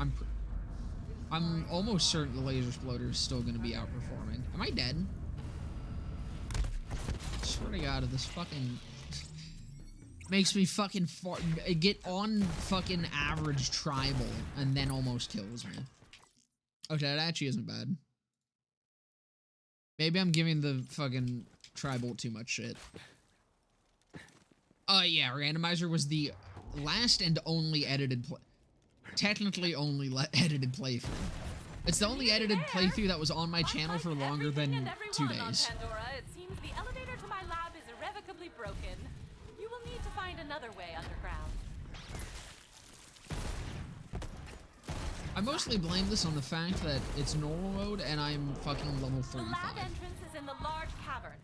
I'm almost certain the laser exploder is still gonna be outperforming. Am I dead? I swear to God, if this fucking makes me fucking get on fucking average tribal and then almost kills me. Okay, that actually isn't bad. Maybe I'm giving the fucking tribal too much shit. Yeah, randomizer was the last and only edited technically only edited playthrough. It's the only edited playthrough that was on my channel for longer than 2 days. Pandora, it seems the elevator to my lab is irrevocably broken. You will need to find another way underground. I mostly blame this on the fact that it's normal mode and I'm fucking level 35. The lab entrance is in the large cavern.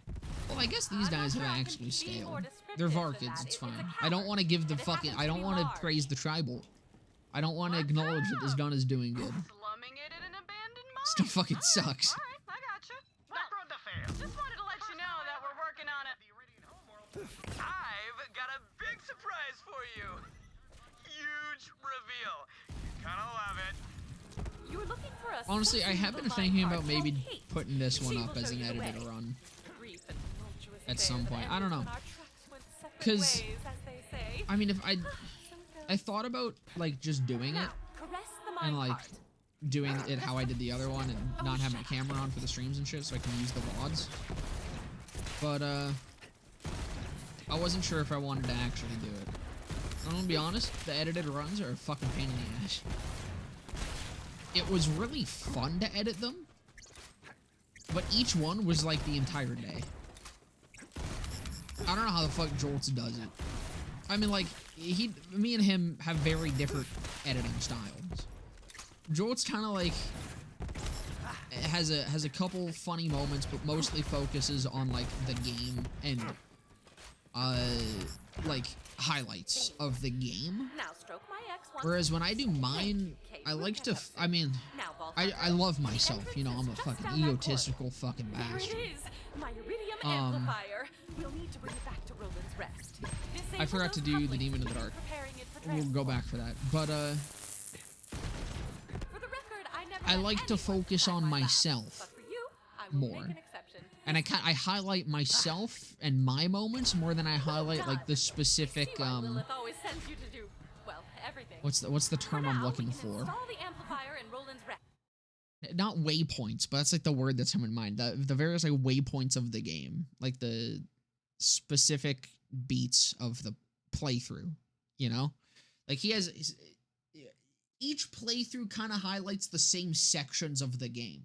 Well, I guess these guys have actually scaled. They're Varkids, it's fine. I don't want to give the fucking... I don't want to praise the tribal. I don't want to acknowledge that this gun is doing good. Slumming it in an abandoned mine. Still fucking sucks. All right, I gotcha. Well, just wanted to let you know that we're working on it. I've got a big surprise for you. Huge reveal. You're gonna love it. You were looking for us. Honestly, I have been thinking about maybe putting this one up as an edited run at some point. I don't know. Because, I mean, if I thought about, like, just doing it and, like, doing it how I did the other one and not having a camera on for the streams and shit so I can use the VODs. But, I wasn't sure if I wanted to actually do it. I'm gonna be honest, the edited runs are a fucking pain in the ass. It was really fun to edit them, but each one was like the entire day. I don't know how the fuck Jolts does it. I mean, like, me and him have very different editing styles. Jolts kind of like has a couple funny moments, but mostly focuses on like the game and like highlights of the game. Now stroke my X once. Whereas when I do mine, I like to, I mean, I love myself, you know, I'm a fucking egotistical fucking bastard. There it is, my iridium amplifier. We'll need to bring it back to Roland's Rest. I forgot to do the Demon in the Dark. We'll go back for that. But, for the record, I like to focus on myself more. And I highlight myself and my moments more than I highlight like the specific what's the term I'm looking for? Not waypoints, but that's like the word that's come in mind. The various like waypoints of the game, like the specific beats of the playthrough, you know? Like he has each playthrough kind of highlights the same sections of the game.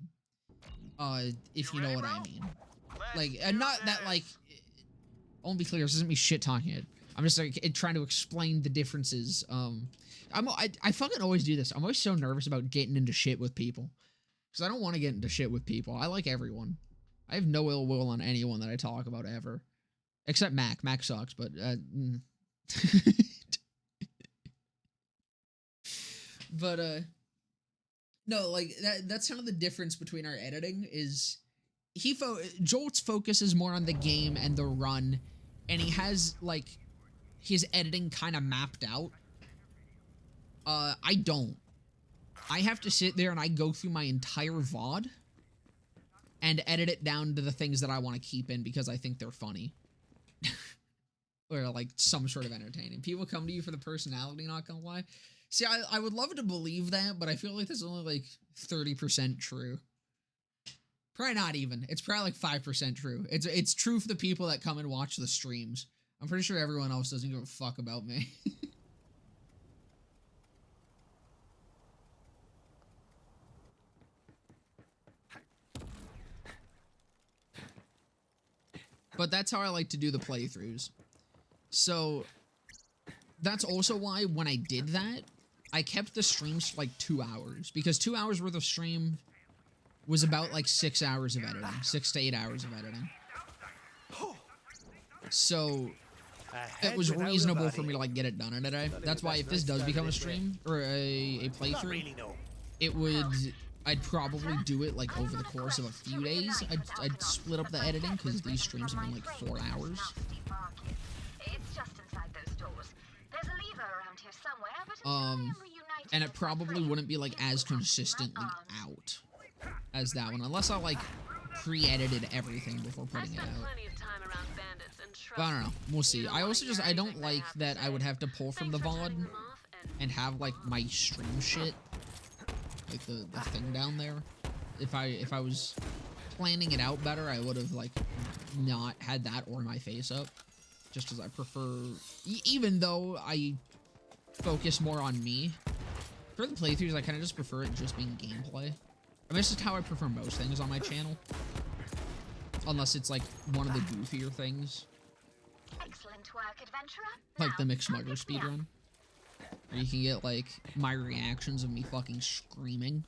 If you know what I mean. Like, and not that, like, I won't be clear, this isn't me shit-talking it. I'm just like trying to explain the differences. I fucking always do this. I'm always so nervous about getting into shit with people. Because I don't want to get into shit with people. I like everyone. I have no ill will on anyone that I talk about ever. Except Mac. Mac sucks, but... But, no, like, that's kind of the difference between our editing is... Jolt's focus is more on the game and the run, and he has, like, his editing kind of mapped out. I don't. I have to sit there and I go through my entire VOD and edit it down to the things that I want to keep in because I think they're funny. Or, like, some sort of entertaining. People come to you for the personality, not gonna lie. See, I would love to believe that, but I feel like that's only, like, 30% true. Probably not even. It's probably, like, 5% true. It's true for the people that come and watch the streams. I'm pretty sure everyone else doesn't give a fuck about me. But that's how I like to do the playthroughs. So, that's also why when I did that, I kept the streams for like 2 hours. Because 2 hours worth of stream was about like 6 hours of editing. 6 to 8 hours of editing. So, it was reasonable for me to like get it done in a day. That's why if this does become a stream, or a playthrough, it would... I'd probably do it like over the course of a few days. I'd split up the editing because these streams have been like 4 hours. And it probably wouldn't be like as consistently out as that one, unless I like pre-edited everything before putting it out. But I don't know. We'll see. I also I don't like that I would have to pull from the VOD and have like my stream shit. Like the thing down there. If I was planning it out better, I would have like not had that or my face up. Just because I prefer, even though I focus more on me. For the playthroughs, I kind of just prefer it just being gameplay. I mean, this is how I prefer most things on my channel. Unless it's like one of the goofier things. Excellent work, adventurer. Like the McSmuggler speedrun. Or you can get like my reactions of me fucking screaming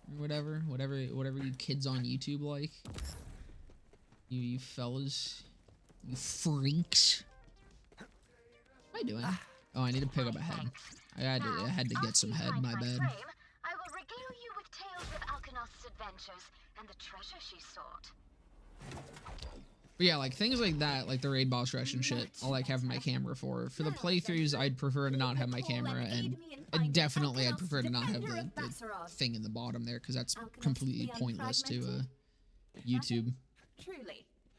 or whatever you kids on YouTube like. You fellas, you freaks. What am I doing? Oh, I need to pick up a head. I had to get some head. My bad. I will regale you with tales of Alkanost's adventures and the treasure she sought. But yeah, like things like that, like the raid boss rush and shit, I like having my camera for. For the playthroughs, I'd prefer to not have my camera, and definitely I'd prefer to not have the thing in the bottom there, because that's completely pointless to YouTube.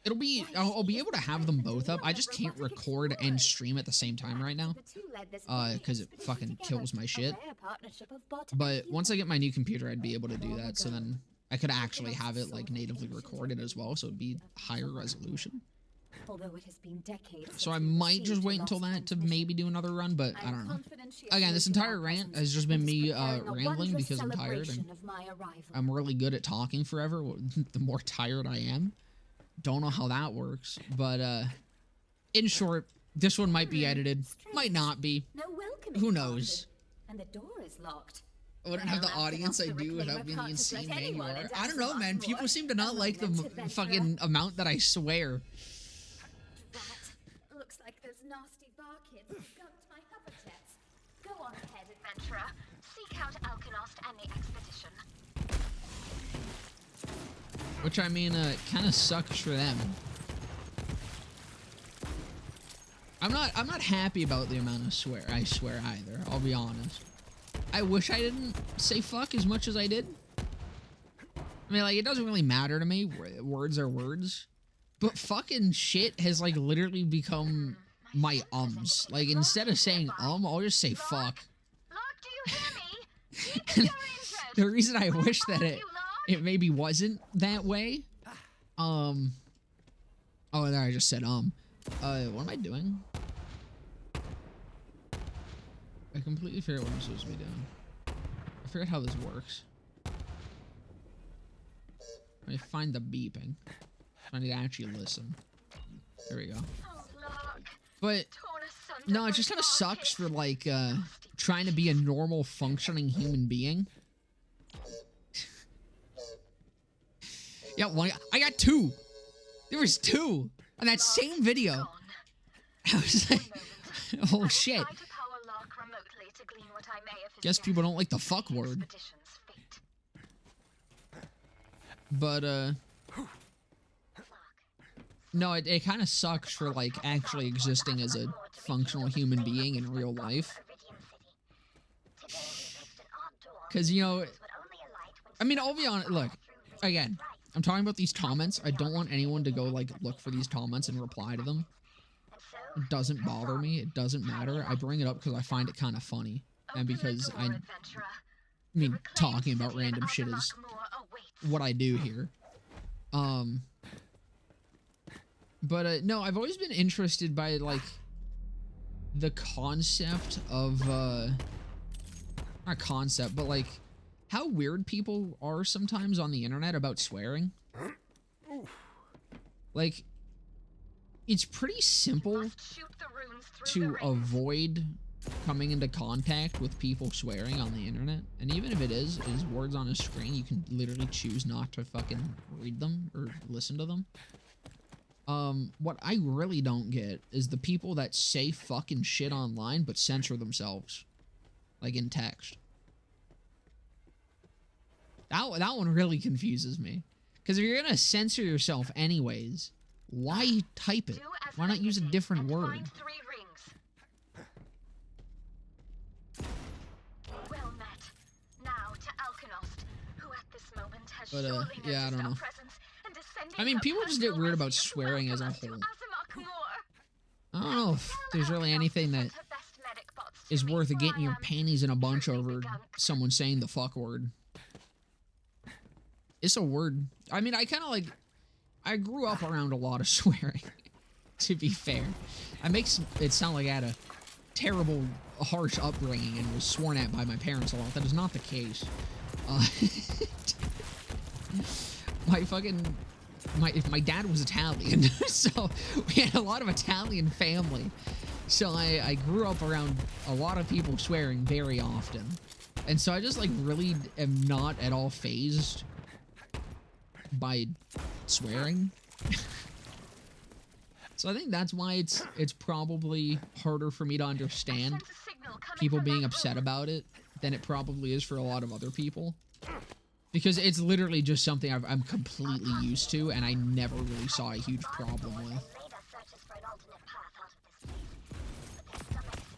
It'll be, I'll be able to have them both up. I just can't record and stream at the same time right now, because it fucking kills my shit. But once I get my new computer, I'd be able to do that, so then I could actually have it like natively recorded as well, so it'd be higher resolution. So I might just wait until that to maybe do anher run, but I don't know. Again, this entire rant has just been me rambling because I'm tired, and I'm really good at talking forever. The more tired I am. Don't know how that works, but in short, this one might be edited, might not be. Who knows? And the door is locked. I wouldn't have the audience I do without being the insane man you are. I don't know, man. People seem to not like the fucking amount that I swear. That looks like those nasty bar kids skunked my hover jets. Go on ahead, adventurer. Seek out Alkanost and the expedition. Which, I mean, kind of sucks for them. I'm not happy about the amount of I swear either, I'll be honest. I wish I didn't say fuck as much as I did. I mean, like, it doesn't really matter to me. Words are words. But fucking shit has, like, literally become my ums. Like, instead of saying I'll just say fuck. Look, do you hear me? The reason I wish that it maybe wasn't that way. Oh, there I just said what am I doing? I completely forget what I'm supposed to be doing. I forget how this works. Let me find the beeping. I need to actually listen. There we go. Oh, look. But Torn No, it just kind of sucks for, like, trying to be a normal, functioning human being. Yeah, one, I got 2. There was 2 on that same video. I was like, oh shit. Guess people don't like the fuck word. But, no, it kind of sucks for, like, actually existing as a functional human being in real life. Because, you know, I mean, I'll be honest, look, again, I'm talking about these comments. I don't want anyone to go, like, look for these comments and reply to them. It doesn't bother me. It doesn't matter. I bring it up because I find it kind of funny. And because I mean, talking about random shit is what I do here. But, no, I've always been interested by, like, the concept of, not concept, but, like, how weird people are sometimes on the internet about swearing. Like, it's pretty simple to avoid coming into contact with people swearing on the internet. And even if it is words on a screen, you can literally choose not to fucking read them or listen to them. What I really don't get is the people that say fucking shit online but censor themselves. Like in text. That one really confuses me. Because if you're gonna censor yourself anyways, why type it? Why not use a different word? But, yeah, I don't know. I mean, people just get weird about swearing as a whole. I don't know if there's really anything that is worth getting your panties in a bunch over someone saying the fuck word. It's a word. I mean, I kind of like... I grew up around a lot of swearing, to be fair. It makes it sound like I had a terrible, harsh upbringing and was sworn at by my parents a lot. That is not the case. My dad was Italian, so we had a lot of Italian family. So I grew up around a lot of people swearing very often. And so I just, like, really am not at all fazed by swearing. So I think that's why it's probably harder for me to understand people being upset about it than it probably is for a lot of other people. Because it's literally just something I'm completely used to, and I never really saw a huge problem with.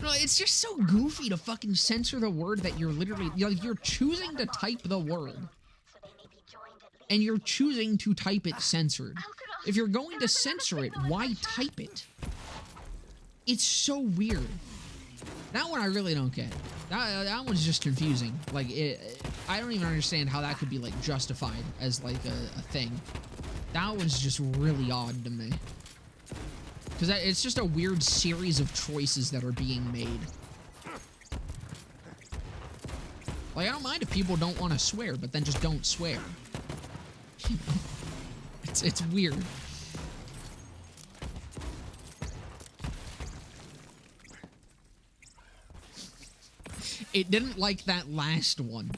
No, it's just so goofy to fucking censor the word that you're literally... You're choosing to type the word. And you're choosing to type it censored. If you're going to censor it, why type it? It's so weird. That one I really don't get. That one's just confusing. Like, I don't even understand how that could be, like, justified as, like, a thing. That one's just really odd to me. Because it's just a weird series of choices that are being made. Like, I don't mind if people don't want to swear, but then just don't swear. You know? It's weird. It didn't like that last one.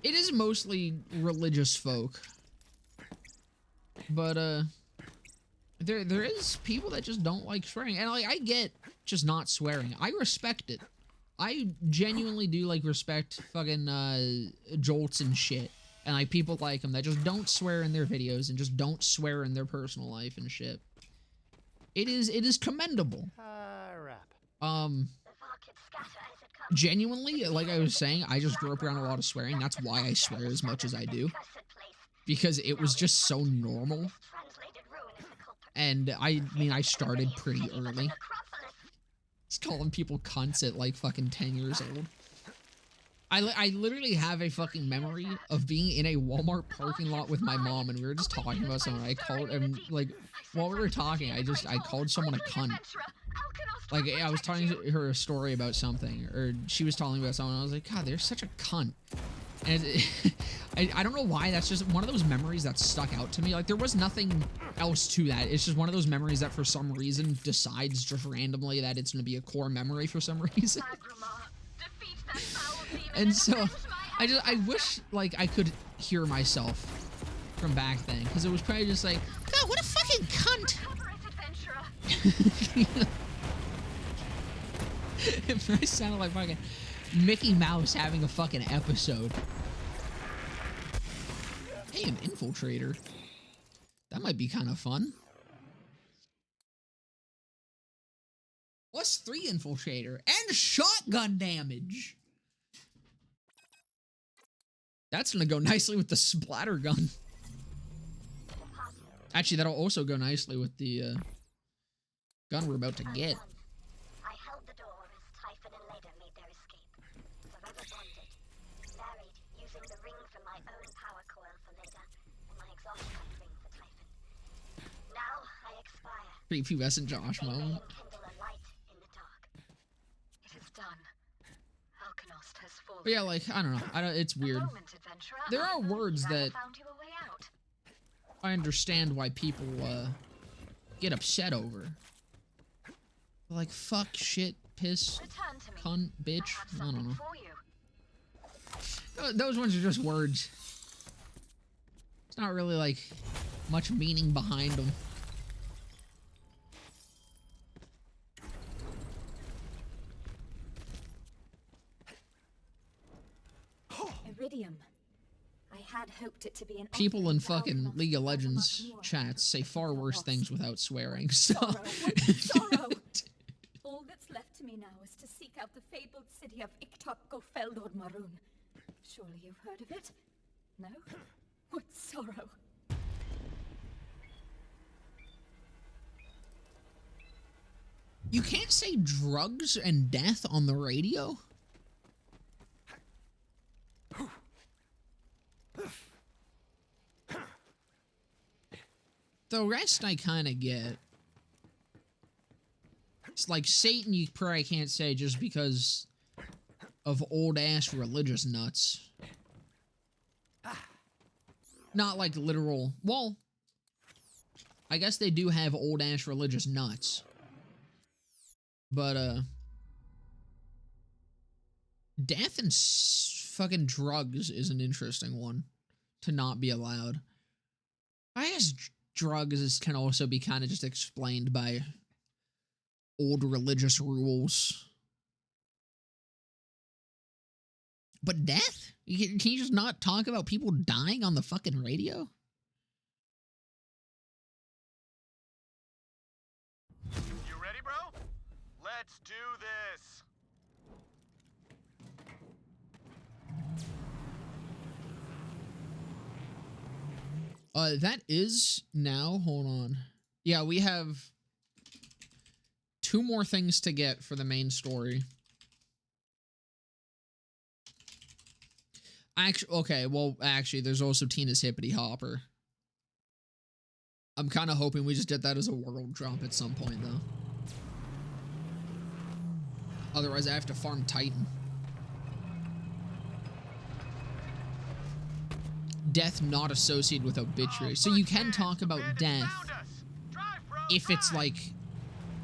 It is mostly religious folk. But, there is people that just don't like swearing. And, like, I get just not swearing. I respect it. I genuinely do, like, respect fucking, jolts and shit. And, like, people like them that just don't swear in their videos and just don't swear in their personal life and shit. It is commendable. Genuinely, like I was saying, I just grew up around a lot of swearing. That's why I swear as much as I do. Because it was just so normal. And, I mean, I started pretty early. Just calling people cunts at, like, fucking 10 years old. I literally have a fucking memory of being in a Walmart parking lot with my mom, and we were just talking about someone. I called, and, like, while we were talking, I called someone a cunt. Like, I was telling her a story about something, or she was telling me about someone, and I was like, God, they're such a cunt. And I don't know why, that's just one of those memories that stuck out to me. Like, there was nothing else to that. It's just one of those memories that for some reason decides just randomly that it's going to be a core memory for some reason. And so I wish like I could hear myself from back then, because it was probably just like, God, what a fucking cunt. It probably sounded like fucking Mickey Mouse having a fucking episode. Hey, an infiltrator. That might be kind of fun. +3 infiltrator and shotgun damage. That's gonna go nicely with the splatter gun. Actually, that'll also go nicely with the gun we're about to get. I held the door as Typhon and Leda made their escape. Forever bonded, married, using the ring from my own power coil for Leda and my exhaust-type ring for Typhon. Now I expire. Prepubescent Josh They may moment. enkindle a light in the dark. It is done. Alkanost has fallen. But yeah, like, I don't know. It's weird. There are words that Found you a way out. I understand why people get upset over. Like fuck, shit, piss, Return to me. cunt, bitch. I I have don't know. something for you. Those ones are just words. It's not really like much meaning behind them. Iridium. I had hoped it to be an People in offering to fucking Alkanost League of over Legends much more. chats say far worse Lost. things without swearing, so. Sorrow, what sorrow! All that's left to me now is to seek out the fabled city of Iktok Gofeldor Maroon. Surely you've heard of it? No? What sorrow! You can't say drugs and death on the radio? The rest I kind of get. It's like Satan you probably can't say just because of old-ass religious nuts. Not like literal... Well, I guess they do have old-ass religious nuts. But, death and fucking drugs is an interesting one to not be allowed. I guess drugs can also be kind of just explained by old religious rules. But death? Can you just not talk about people dying on the fucking radio? You ready, bro? Let's do this. That is now, hold on. Yeah, we have 2 more things to get for the main story. Actually, there's also Tina's Hippity Hopper. I'm kind of hoping we just get that as a world drop at some point, though. Otherwise, I have to farm Titan. Death not associated with obituary. So you can talk about death if it's like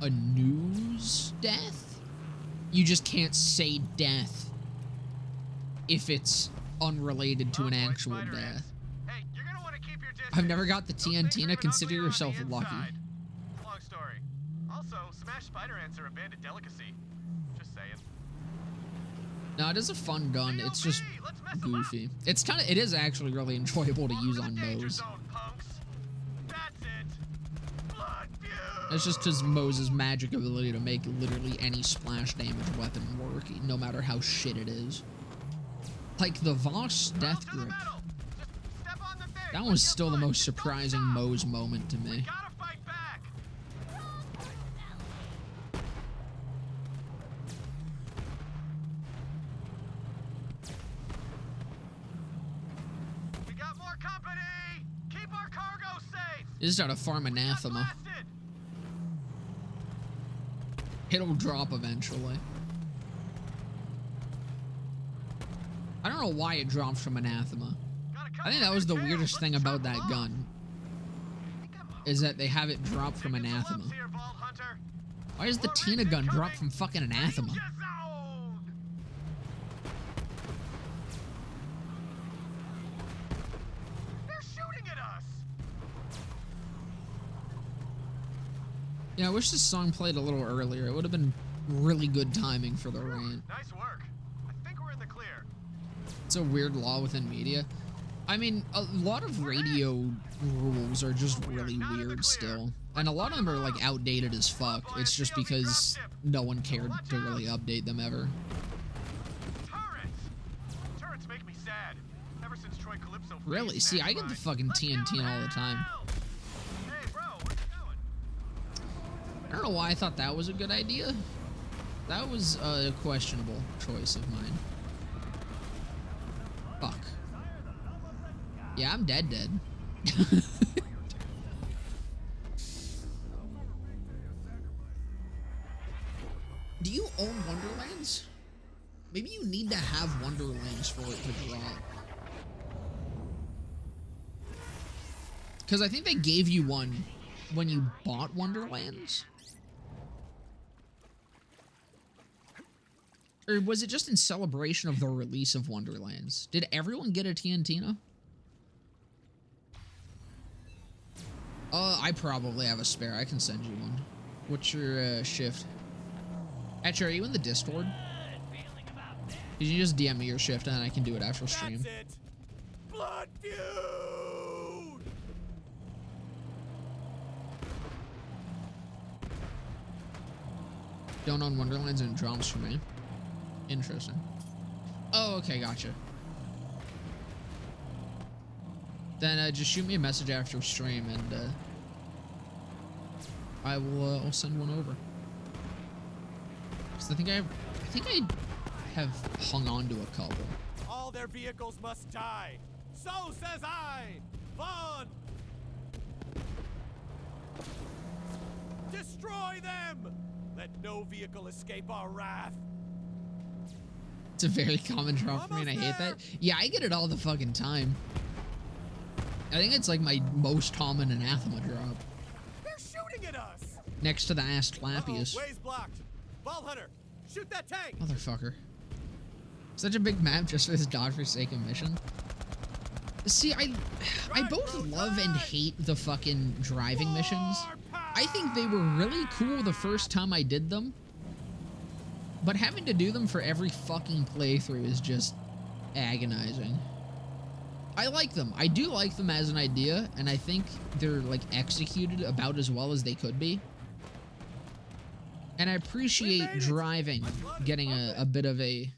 a news death. You just can't say death if it's unrelated to an actual death. Hey, you're gonna want to keep your distance. I've never got the Those things TNT. rip Consider ugly on the yourself lucky. inside. Long story. Also, smashed spider ants are a bandit delicacy. Just saying. No, it is a fun gun. It's just Let's mess 'em up. goofy. It is actually really enjoyable to use on Danger Moe's. zone, punks. That's it. Blood feud. It's just because Moe's magic ability to make literally any splash damage weapon work, no matter how shit it is. Like the Voss Death Grip. That was still the most surprising Moe's moment to me. Gotta fight back. We got more company. Keep our cargo safe. You just gotta farm Anathema. Blasted. It'll drop eventually. I don't know why it drops from Anathema. I think that was the weirdest thing about that gun. Is that they have it drop from Anathema. Why does the Tina gun drop from fucking Anathema? They're shooting at us. Yeah, I wish this song played a little earlier. It would have been really good timing for the rant. Nice work. I think we're in the clear. It's a weird law within media. I mean, a lot of radio rules are just really weird still. And a lot of them are, like, outdated as fuck. It's just because no one cared to really update them ever. Turrets make me sad. Ever since Troy Calypso. Really? See, I get the fucking TNT all the time. Hey, bro, where you going? I don't know why I thought that was a good idea. That was a questionable choice of mine. Fuck. Yeah, I'm dead. Do you own Wonderlands? Maybe you need to have Wonderlands for it to drop. Because I think they gave you one when you bought Wonderlands. Or was it just in celebration of the release of Wonderlands? Did everyone get a TNT? I probably have a spare. I can send you one. What's your shift? Actually, are you in the Discord? Could you just DM me your shift and I can do it after stream? That's it. Blood feud. Don't own Wonderlands and it drops for me. Interesting. Oh, okay, gotcha. Then just shoot me a message after stream and I will I'll send one over. So I think I have hung on to a couple. All their vehicles must die. So says I, Vaughn. Destroy them. Let no vehicle escape our wrath. It's a very common drop for me and I hate that. Yeah, I get it all the fucking time. I think it's like my most common Anathema drop. They're shooting at us. Next to the ass Clappius. Way's blocked. Ball hunter, shoot that tank. Motherfucker. Such a big map just for this godforsaken mission. See, I both love and hate the fucking driving missions. I think they were really cool the first time I did them. But having to do them for every fucking playthrough is just agonizing. I like them. I do like them as an idea, and I think they're, like, executed about as well as they could be. And I appreciate driving getting a bit of a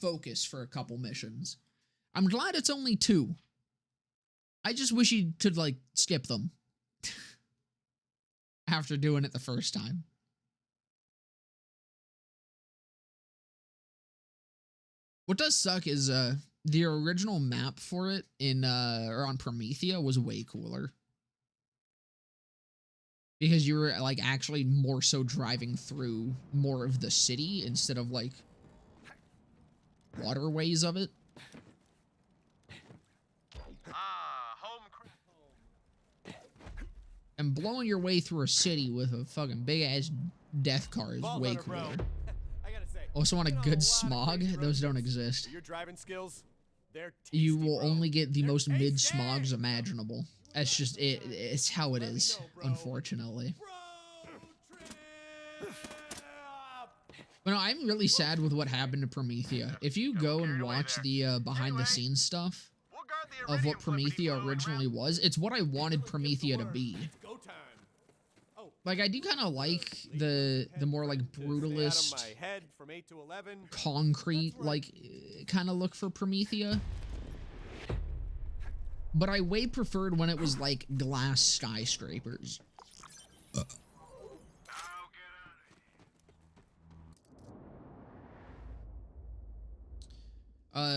focus for a couple missions. I'm glad it's only 2. I just wish you could, like, skip them. After doing it the first time. What does suck is, the original map for it in, or on Promethea was way cooler. Because you were, like, actually more so driving through more of the city instead of, like, waterways of it. And blowing your way through a city with a fucking big-ass death car is way cooler. I gotta say, Also want a good smog? Those don't exist. your driving skills, they're tasty, You will bro. only get the most tasty. mid-smogs imaginable. That's just it. It's how it is, unfortunately. Road trip. But no, I'm really sad with what happened to Promethea. If you go and watch the behind-the-scenes stuff of what Promethea originally was, it's what I wanted Promethea to be. Go time. Oh, Like, I do kind of like the more, like, stay out of brutalist, my head from 8 to 11. concrete, like, kind of look for Promethea. But I way preferred when it was, like, glass skyscrapers.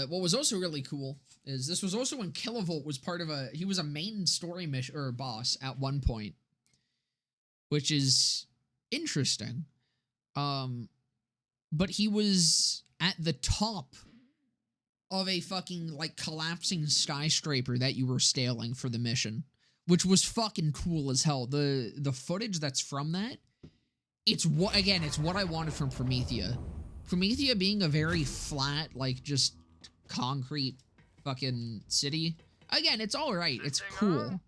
What was also really cool is this was also when Kilovolt was part of he was a main story mission, or boss at one point. Which is interesting. But he was at the top of a fucking, like, collapsing skyscraper that you were scaling for the mission, which was fucking cool as hell. The footage that's from that, it's what I wanted from Promethea. Promethea being a very flat, like, just concrete fucking city. Again, it's alright, it's cool.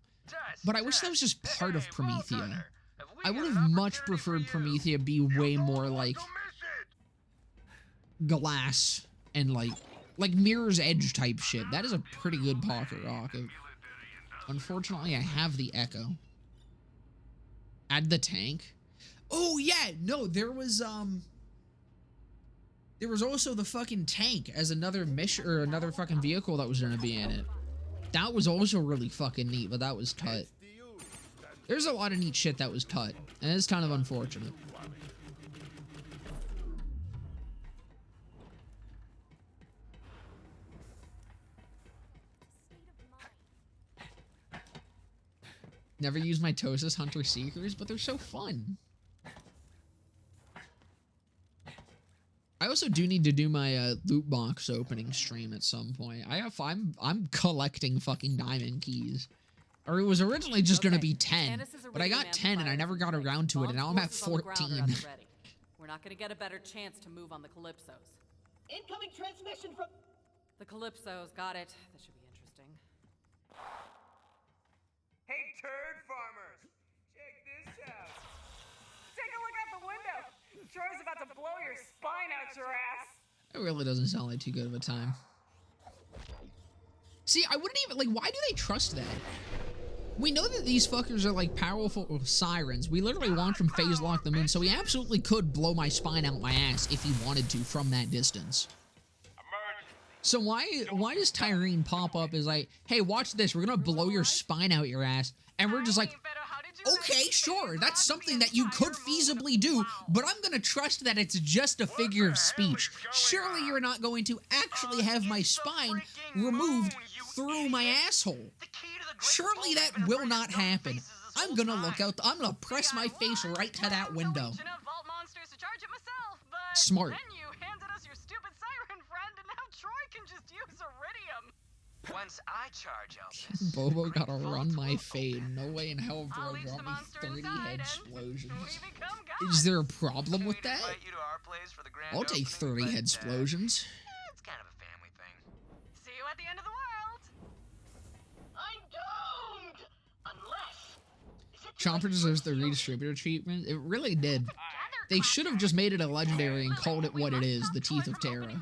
But I wish that was just part of Promethea. I would have much preferred Promethea be way more like glass and like Mirror's Edge type shit. That is a pretty good pocket rocket. Unfortunately, I have the Echo. Add the tank. Oh yeah, no, there was also the fucking tank as another mission or another fucking vehicle that was gonna be in it. That was also really fucking neat, but that was cut. There's a lot of neat shit that was cut, and it's kind of unfortunate. Never use mitosis hunter seekers, but they're so fun. I also do need to do my loot box opening stream at some point. I'm collecting fucking diamond keys. Or it was originally just gonna be 10, but I got 10 and I never got around to it, and now I'm at 14. We're not gonna get a better chance to move on the Calypsos. Incoming transmission from... The Calypsos, got it. This should be interesting. Hey, turd farmers! Check this out! Take a look out the window! Troy's about to blow your spine out your ass! It really doesn't sound like too good of a time. See, I wouldn't even, like, why do they trust that? We know that these fuckers are, like, powerful sirens. We literally launched from phase lock them in, so he absolutely could blow my spine out my ass if he wanted to from that distance. So why does Tyrene pop up as like, hey, watch this, we're gonna blow your spine out your ass, and we're just like, okay, sure, that's something that you could feasibly do, but I'm gonna trust that it's just a figure of speech. Surely you're not going to actually have my spine removed through my asshole. Surely that will not happen. I'm gonna look out, I'm gonna press my face right to that window. Smart. Then you handed us your stupid siren friend, and now Troy can just use iridium. Once I charge Elvis, Bobo gotta run my fade. No way in hell, bro. Brought me 30 head explosions. Is there a problem with that? I'll take 30 head explosions. It's kind of a family thing. See you at the end of the world. I'm doomed! Unless... Chomper deserves the redistributor treatment. It really did. They should have just made it a legendary and called it what it is, the Teeth of Terra.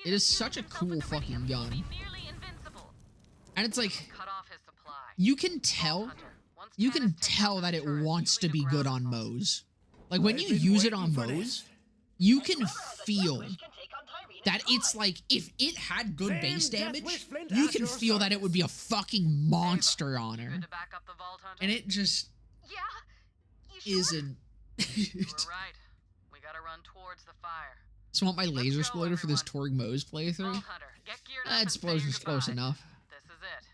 It is such a cool fucking gun. And it's like, you can tell that it wants to be good on Moes. Like, when you use it on Moes, you can feel that it's like, if it had good base damage, you can feel that it would be a fucking monster on her. And it just isn't. You were right. We gotta run towards the fire. So want my laser exploder for this Torgue Moes playthrough? Explosion's close enough. This is it.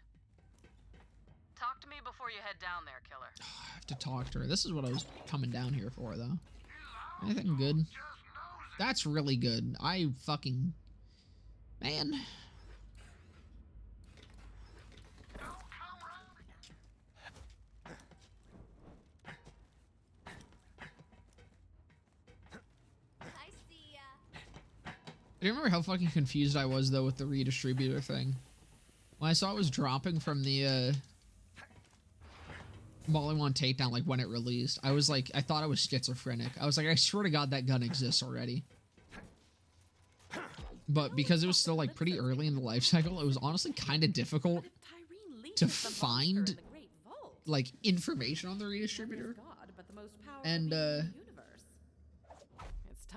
Talk to me before you head down there, killer. I have to talk to her. This is what I was coming down here for, though. Anything good? That's really good. I fucking... Man. I remember how fucking confused I was, though, with the redistributor thing. When I saw it was dropping from the, Molly 1 takedown, like, when it released, I was like, I thought I was schizophrenic. I was like, I swear to God that gun exists already. But because it was still, like, pretty early in the life cycle, it was honestly kind of difficult to find, like, information on the redistributor. And,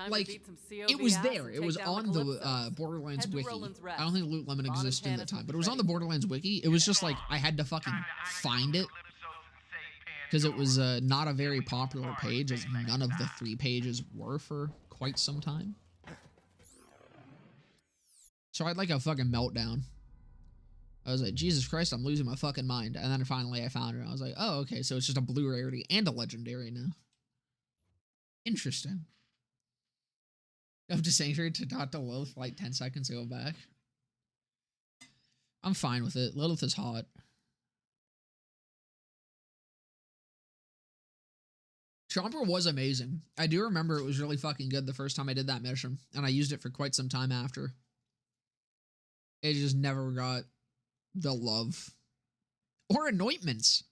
like, it was there. It was on the Borderlands wiki. I don't think Loot Lemon existed at the time, but it was on the Borderlands wiki. It was just like I had to fucking find it because it was not a very popular page, as none of the 3 pages were for quite some time. So I had like a fucking meltdown. I was like, Jesus Christ, I'm losing my fucking mind. And then finally I found it. And I was like, oh, okay, so it's just a blue rarity and a legendary now. Interesting. Up to Sanctuary to not to Lilith for like 10 seconds to go back. I'm fine with it. Lilith is hot. Chomper was amazing. I do remember it was really fucking good the first time I did that mission, and I used it for quite some time after. It just never got the love. Or anointments.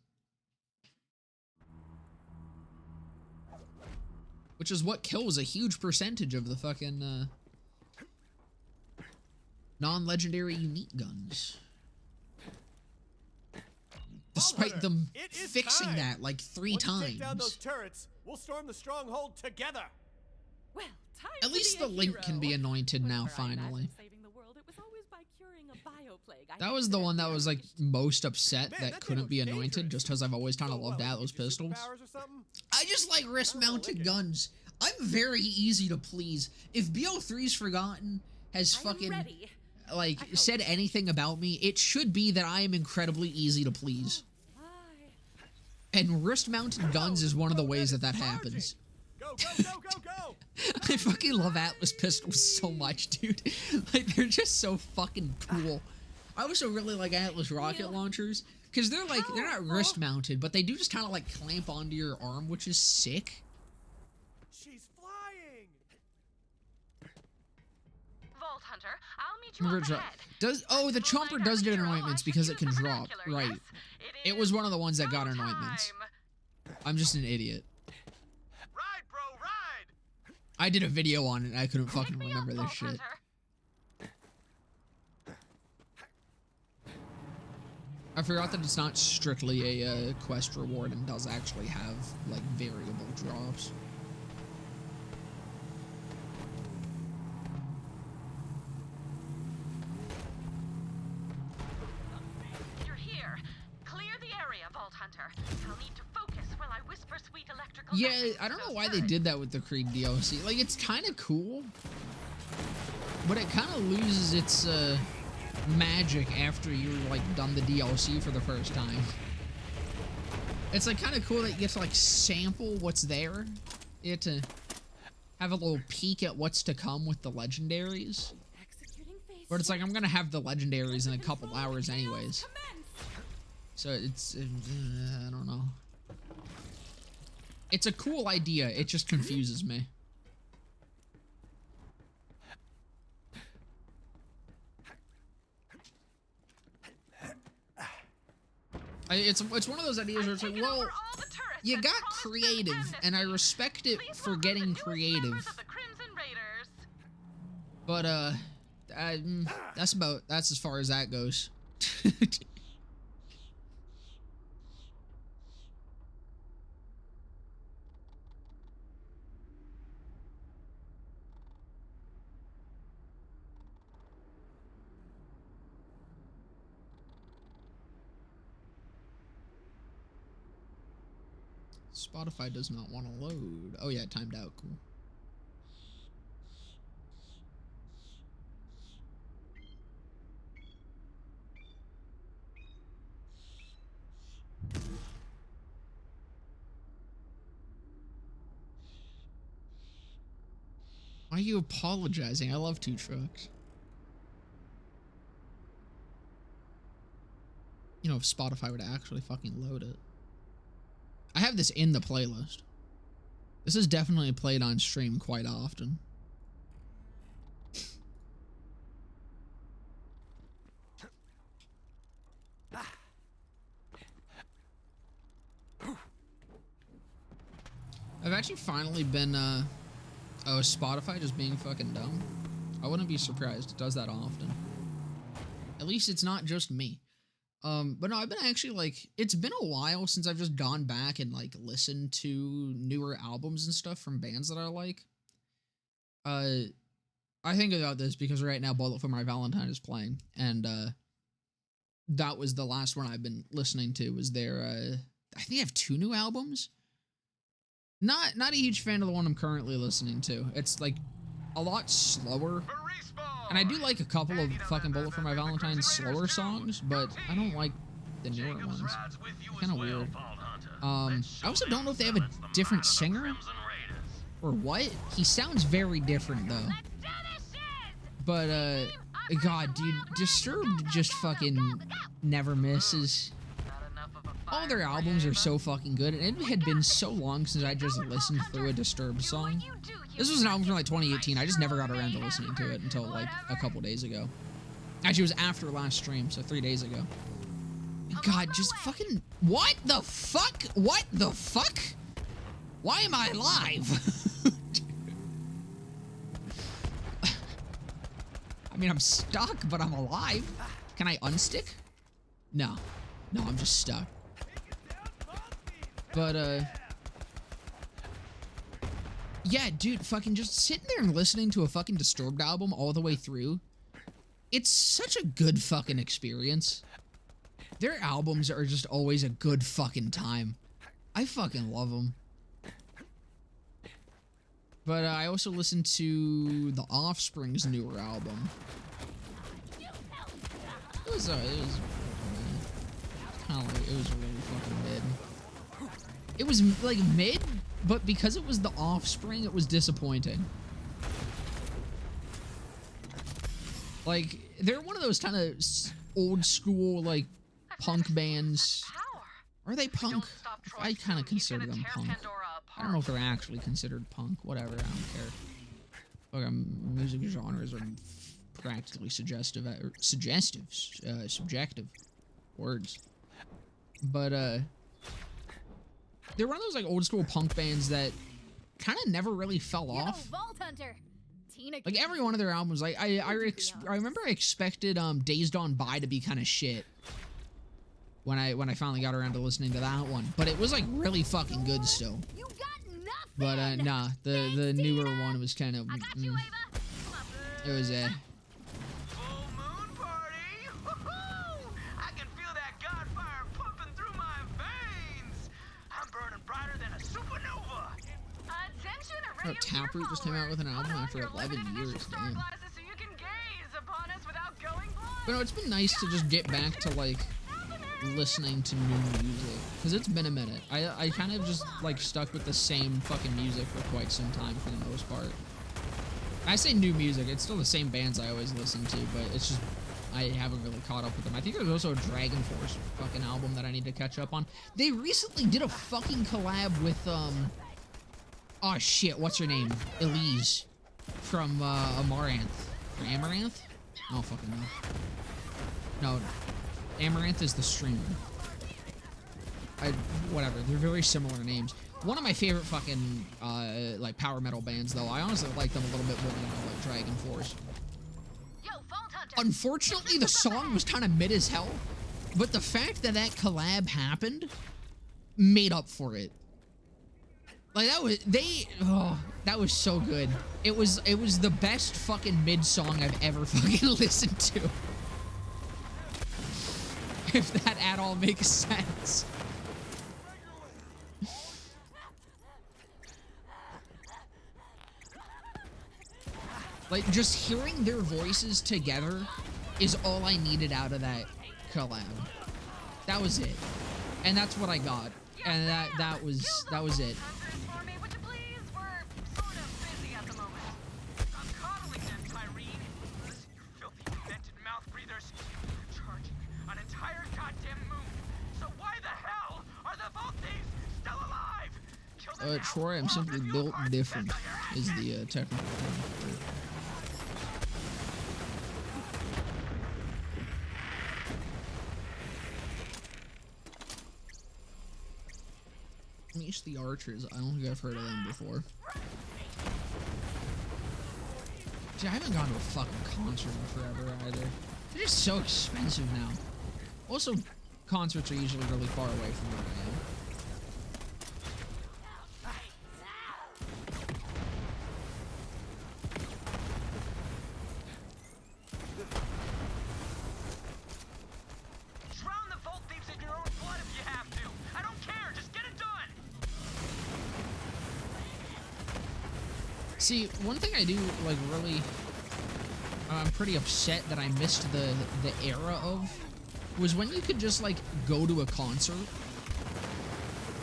Which is what kills a huge percentage of the fucking non-legendary unique guns. Despite them fixing that like 3 times. Take down those turrets, we'll storm the stronghold together. Well, time At to least be the a Link hero. can be anointed now, Whenever I imagined finally. saving the world, it was always by curing a bioplague I That was the considered one that was like deranged. most upset Man, that that couldn't thing be looks anointed, dangerous. just because I've always kind of So loved what, Atlas like your pistols. superpowers or something? I just like wrist-mounted Lick it. guns. I'm very easy to please. If BO3's Forgotten has I am fucking ready. like I hope. said anything about me, it should be that I am incredibly easy to please. And wrist-mounted guns is one of the ways that that happens. Go, go, go, go, go! I fucking love Atlas pistols so much, dude. Like, they're just so fucking cool. I also really like Atlas rocket launchers, because they're like, they're not wrist-mounted, but they do just kind of like clamp onto your arm, which is sick. She's flying! Vault Hunter, I'll meet you Remember, up ahead. the chomper does get anointments because it can drop, right. It was one of the ones that got anointments. I'm just an idiot. Ride, bro, ride! I did a video on it and I couldn't fucking remember this shit. I forgot that it's not strictly a quest reward and does actually have, like, variable drops. You're here. Clear the area, Vault Hunter. I'll need to focus while I whisper sweet electrical Yeah, nothings I don't to know those why they birds. did that with the Creed DLC. Like, it's kind of cool, but it kind of loses its magic after you're like done the DLC for the first time. It's like kind of cool that you get to like sample what's there. You get to have a little peek at what's to come with the legendaries. But it's like I'm gonna have the legendaries in a couple hours anyways. So it's I don't know. It's a cool idea. It just confuses me. It's one of those ideas where it's like, well, you got creative, and I respect it for getting creative. But that's as far as that goes. Spotify does not want to load. Oh yeah, it timed out. Cool. Why are you apologizing? I love Two Trucks. You know, if Spotify would actually fucking load it. I have this in the playlist. This is definitely played on stream quite often. I've actually finally been, oh, Spotify just being fucking dumb? I wouldn't be surprised. It does that often. At least it's not just me. But no, I've been actually, like, it's been a while since I've just gone back and, like, listened to newer albums and stuff from bands that I like. I think about this because right now Bullet for My Valentine is playing, and, that was the last one I've been listening to, was their, I think they have 2 new albums? Not a huge fan of the one I'm currently listening to. It's, like, a lot slower. And I do like a couple of fucking Bullet for My Valentine's slower songs, but I don't like the newer ones. Kind of weird. I also don't know if they have a different singer. Or what? He sounds very different though. But God, dude, Disturbed just fucking never misses. All their albums are so fucking good, and it had been so long since I just listened through a Disturbed song. This was an album from like 2018. I just never got around to listening to it until like a couple days ago. Actually, it was after last stream, so 3 days ago. God, just fucking... What the fuck? What the fuck? Why am I alive? I mean, I'm stuck, but I'm alive. Can I unstick? No. No, I'm just stuck. But, yeah, dude, fucking just sitting there and listening to a fucking Disturbed album all the way through. It's such a good fucking experience. Their albums are just always a good fucking time. I fucking love them. But I also listened to The Offspring's newer album. It was kind of like, it was really fucking mid. It was like mid, but because it was The Offspring, it was disappointing. Like, they're one of those kind of old school, like, punk bands. Are they punk? I kind of consider them punk. I don't know if they're actually considered punk. Whatever, I don't care. Like, music genres are practically subjective words. But, they're one of those, like, old school punk bands that kind of never really fell off. Vault Hunter. Like, every one of their albums, like, I remember I expected, Days Gone By to be kind of shit. When I finally got around to listening to that one. But it was, like, really fucking good still. But, nah, the newer one was kind of, it was, Full moon party! Woohoo! I can feel that god fire pumping through my veins! I'm burning brighter than a supernova! Attention, a radio Taproot just came out with an album after 11 years, damn. so you can gaze upon us without going blind. But no, it's been nice to just get back to, like, listening to new music. Because it's been a minute. I kind of just, like, stuck with the same fucking music for quite some time for the most part. I say new music, it's still the same bands I always listen to, but it's just, I haven't really caught up with them. I think there's also a Dragon Force fucking album that I need to catch up on. They recently did a fucking collab with, oh shit, what's her name? Elise. From, Amaranth. Or Amaranth? I don't fucking know. No, Amaranth is the streamer. Whatever, they're very similar names. One of my favorite fucking, like, power metal bands, though. I honestly like them a little bit more than I like Dragon Force. Unfortunately, the song was kind of mid as hell, but the fact that that collab happened made up for it. Like, that was so good. It was the best fucking mid song I've ever fucking listened to. If that at all makes sense. Like, just hearing their voices together is all I needed out of that collab. That was it. And that's what I got. And that was it. Troy, I'm simply built different, is the technical term for it. Unleash the Archers. I don't think I've heard of them before. See, I haven't gone to a fucking concert in forever either. They're just so expensive now. Also, concerts are usually really far away from where I am. See, one thing I do, like, really, I'm pretty upset that I missed the era of, was when you could just, like, go to a concert,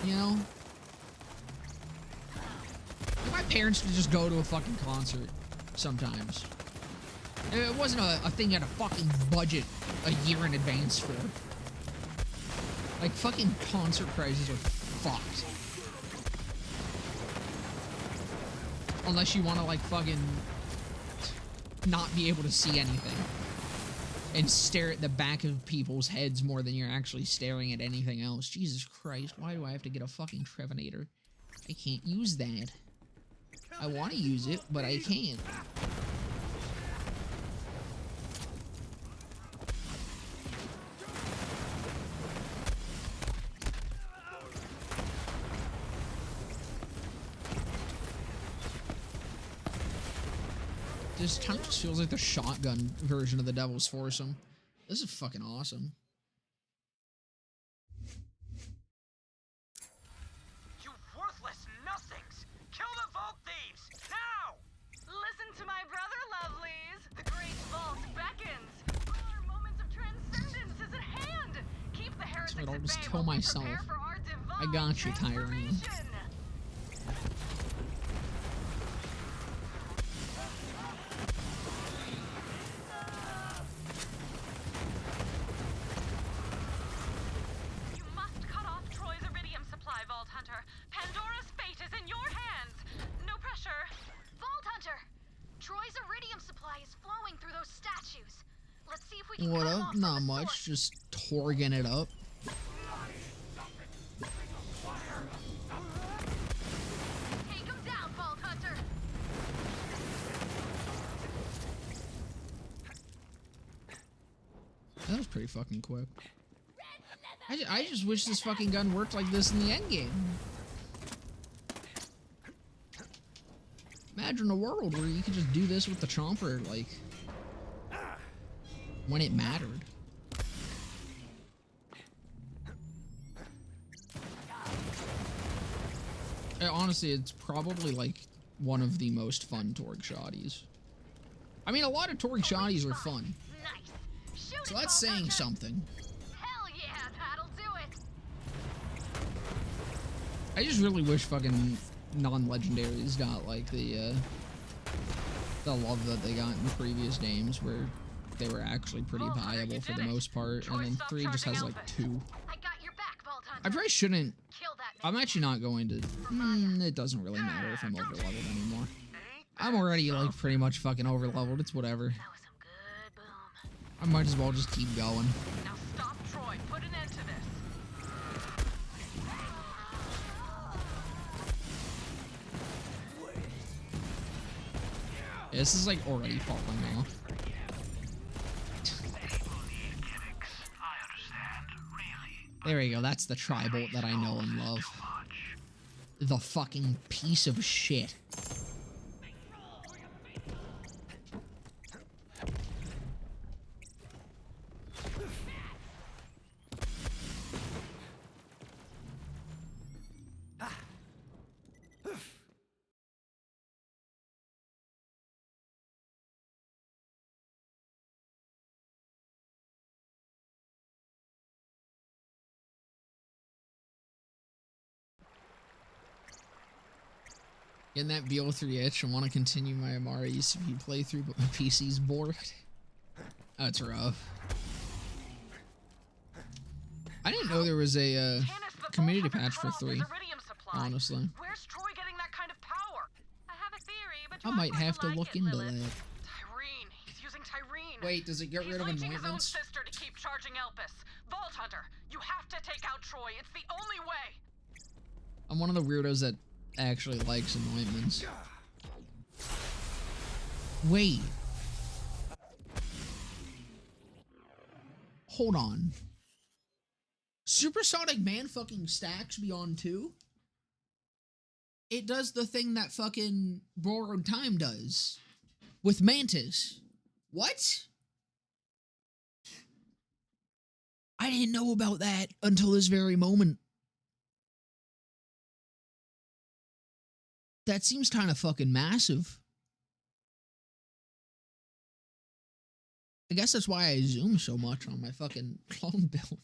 you know? Like, my parents to just go to a fucking concert sometimes. It wasn't a thing you had a fucking budget a year in advance for. Like, fucking concert prices are fucked. Unless you want to, like, fucking not be able to see anything. And stare at the back of people's heads more than you're actually staring at anything else. Jesus Christ, why do I have to get a fucking Trevinator? I can't use that. I want to use it, but I can't. This kind of just feels like the shotgun version of the Devil's Foursome. This is fucking awesome. You worthless nothings! Kill the vault thieves! Now! Listen to my brother, lovelies. The great vault beckons. Our moment of transcendence is at hand. Keep the heretics That's right, I'll at just bay kill while we myself. prepare for our I divine got you, Tyrone. transformation. You must cut off Troy's iridium supply, Vault Hunter. Pandora's fate is in your hands. No pressure. Vault Hunter! Troy's iridium supply is flowing through those statues. Let's see if we can What cut 'em up? off from Not the much, source. just torguing it up. Take him down, Vault Hunter! That was pretty fucking quick. I just wish this fucking gun worked like this in the endgame. Imagine a world where you could just do this with the chomper, like, when it mattered. Honestly, it's probably, like, one of the most fun Torgue shotties. I mean, a lot of Torgue shotties are fun. Nice. Shoot So it, that's Vault saying Hunter. something. Hell yeah, that'll do it. I just really wish fucking non-legendaries got, like, the love that they got in the previous games, where they were actually pretty Vault Hunter, viable you for did the it. most part, Troy and then stopped 3 just has, charging like, Elvis. 2. I got your back, Vault Hunter. I probably shouldn't. Kill that I'm man. actually not going to. It doesn't really matter if I'm over-leveled anymore. I'm already, like, pretty much fucking over-leveled. It's whatever. That was some good boom. I might as well just keep going. Now stop, Troy. Put an end to this. Yeah, this is, like, already falling off. There we go. That's the tri-bolt that I know and love. The fucking piece of shit. Getting that BO3 itch and want to continue my Amara ECP playthrough, but my PC's borked. That's rough. I didn't know there was a Tannis, the community Vault Hunter patch for cut off his 3, iridium supply. honestly. Where's Troy getting that kind of power? I have a theory, but I you might act have to like look it, into Lilith. that. Tyrene. He's using Tyrene. Wait, does it get He's rid of lynching his own anointments? sister to keep charging Elpis. Vault Hunter, you have to take out Troy. It's the only way. I'm one of the weirdos that actually likes anointments. Wait. Hold on. Supersonic Man fucking stacks beyond 2? It does the thing that fucking Borrowed Time does. With Mantis. What? I didn't know about that until this very moment. That seems kind of fucking massive. I guess that's why I zoom so much on my fucking clone build.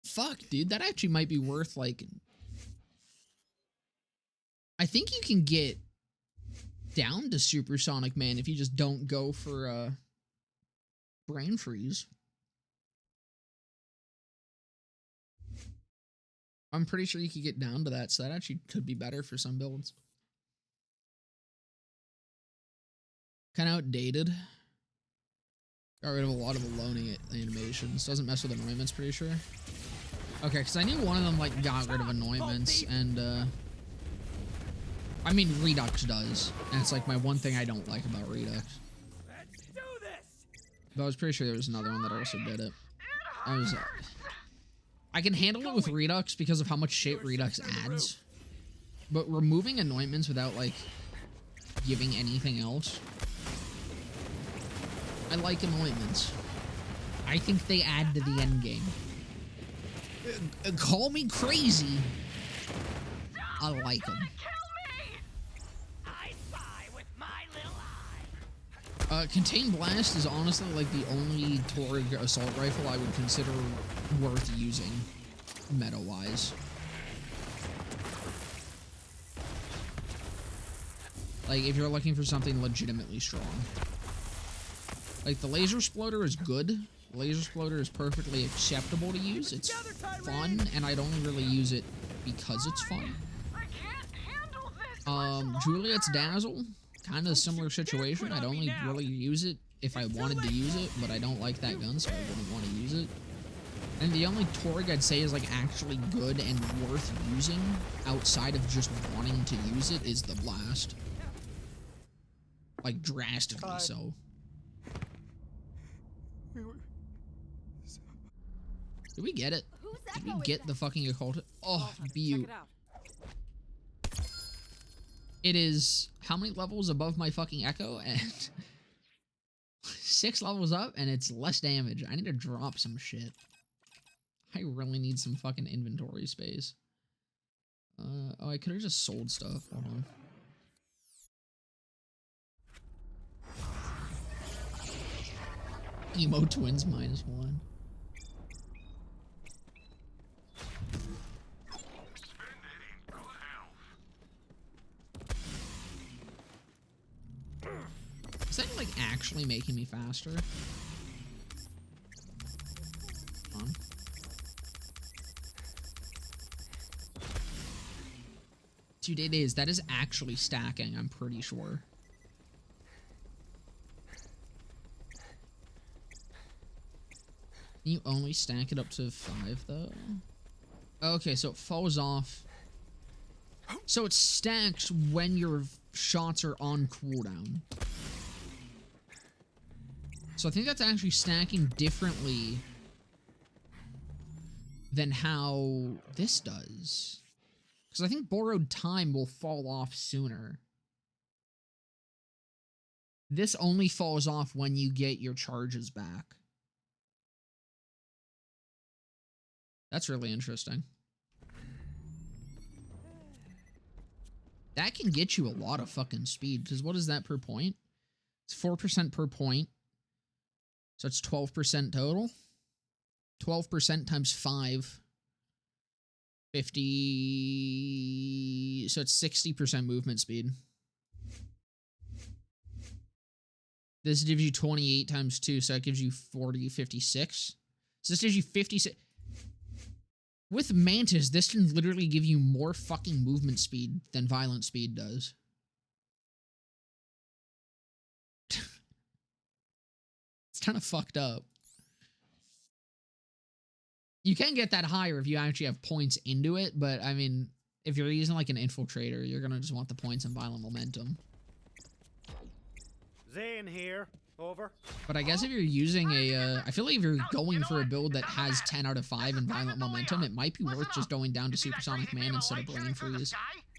Fuck, dude, that actually might be worth, like, I think you can get down to supersonic, man, if you just don't go for brain freeze. I'm pretty sure you could get down to that, so that actually could be better for some builds. Kind of outdated. Got rid of a lot of the loaning animations. Doesn't mess with anointments, pretty sure. Okay, because I knew one of them, like, got rid of anointments, and, I mean, Redux does. And it's, like, my one thing I don't like about Redux. But I was pretty sure there was another one that also did it. I can handle it with Redux because of how much shit Redux adds. But removing anointments without, like, giving anything else... I like anointments. I think they add to the end game. Call me crazy. I like them. Contain Blast is honestly like the only Torgue assault rifle I would consider worth using, meta-wise. Like, if you're looking for something legitimately strong. Like, the Laser Exploder is good. The Laser Exploder is perfectly acceptable to use. It's fun, and I'd only really use it because it's fun. Juliet's Dazzle, kind of a similar situation. I'd only really use it if I wanted to use it, but I don't like that gun, so I wouldn't want to use it. And the only Torgue I'd say is, like, actually good and worth using outside of just wanting to use it is the Blast. Like, drastically so. Did we get it? Did we get the fucking occult? Oh, beaut. It is how many levels above my fucking Echo? And 6 levels up, and it's less damage. I need to drop some shit. I really need some fucking inventory space. Oh, I could have just sold stuff. Hold on. Emo Twins -1. Is that, like, actually making me faster? Come on. Dude, it is. That is actually stacking, I'm pretty sure. Can you only stack it up to 5, though? Okay, so it falls off. So it stacks when your shots are on cooldown. So I think that's actually stacking differently than how this does. Because I think borrowed time will fall off sooner. This only falls off when you get your charges back. That's really interesting. That can get you a lot of fucking speed, because what is that per point? It's 4% per point. So it's 12% total. 12% times 5. 50... So it's 60% movement speed. This gives you 28 times 2, so that gives you 40, 56. So this gives you 56... With Mantis, this can literally give you more fucking movement speed than violent speed does. It's kind of fucked up. You can get that higher if you actually have points into it, but, I mean, if you're using, like, an infiltrator, you're gonna just want the points and violent momentum. Zane here. Over. But I guess if you're using a, I feel like if you're going for a build that has 10 out of 5 in violent momentum, it might be worth just going down to Supersonic Man instead of Brain Freeze,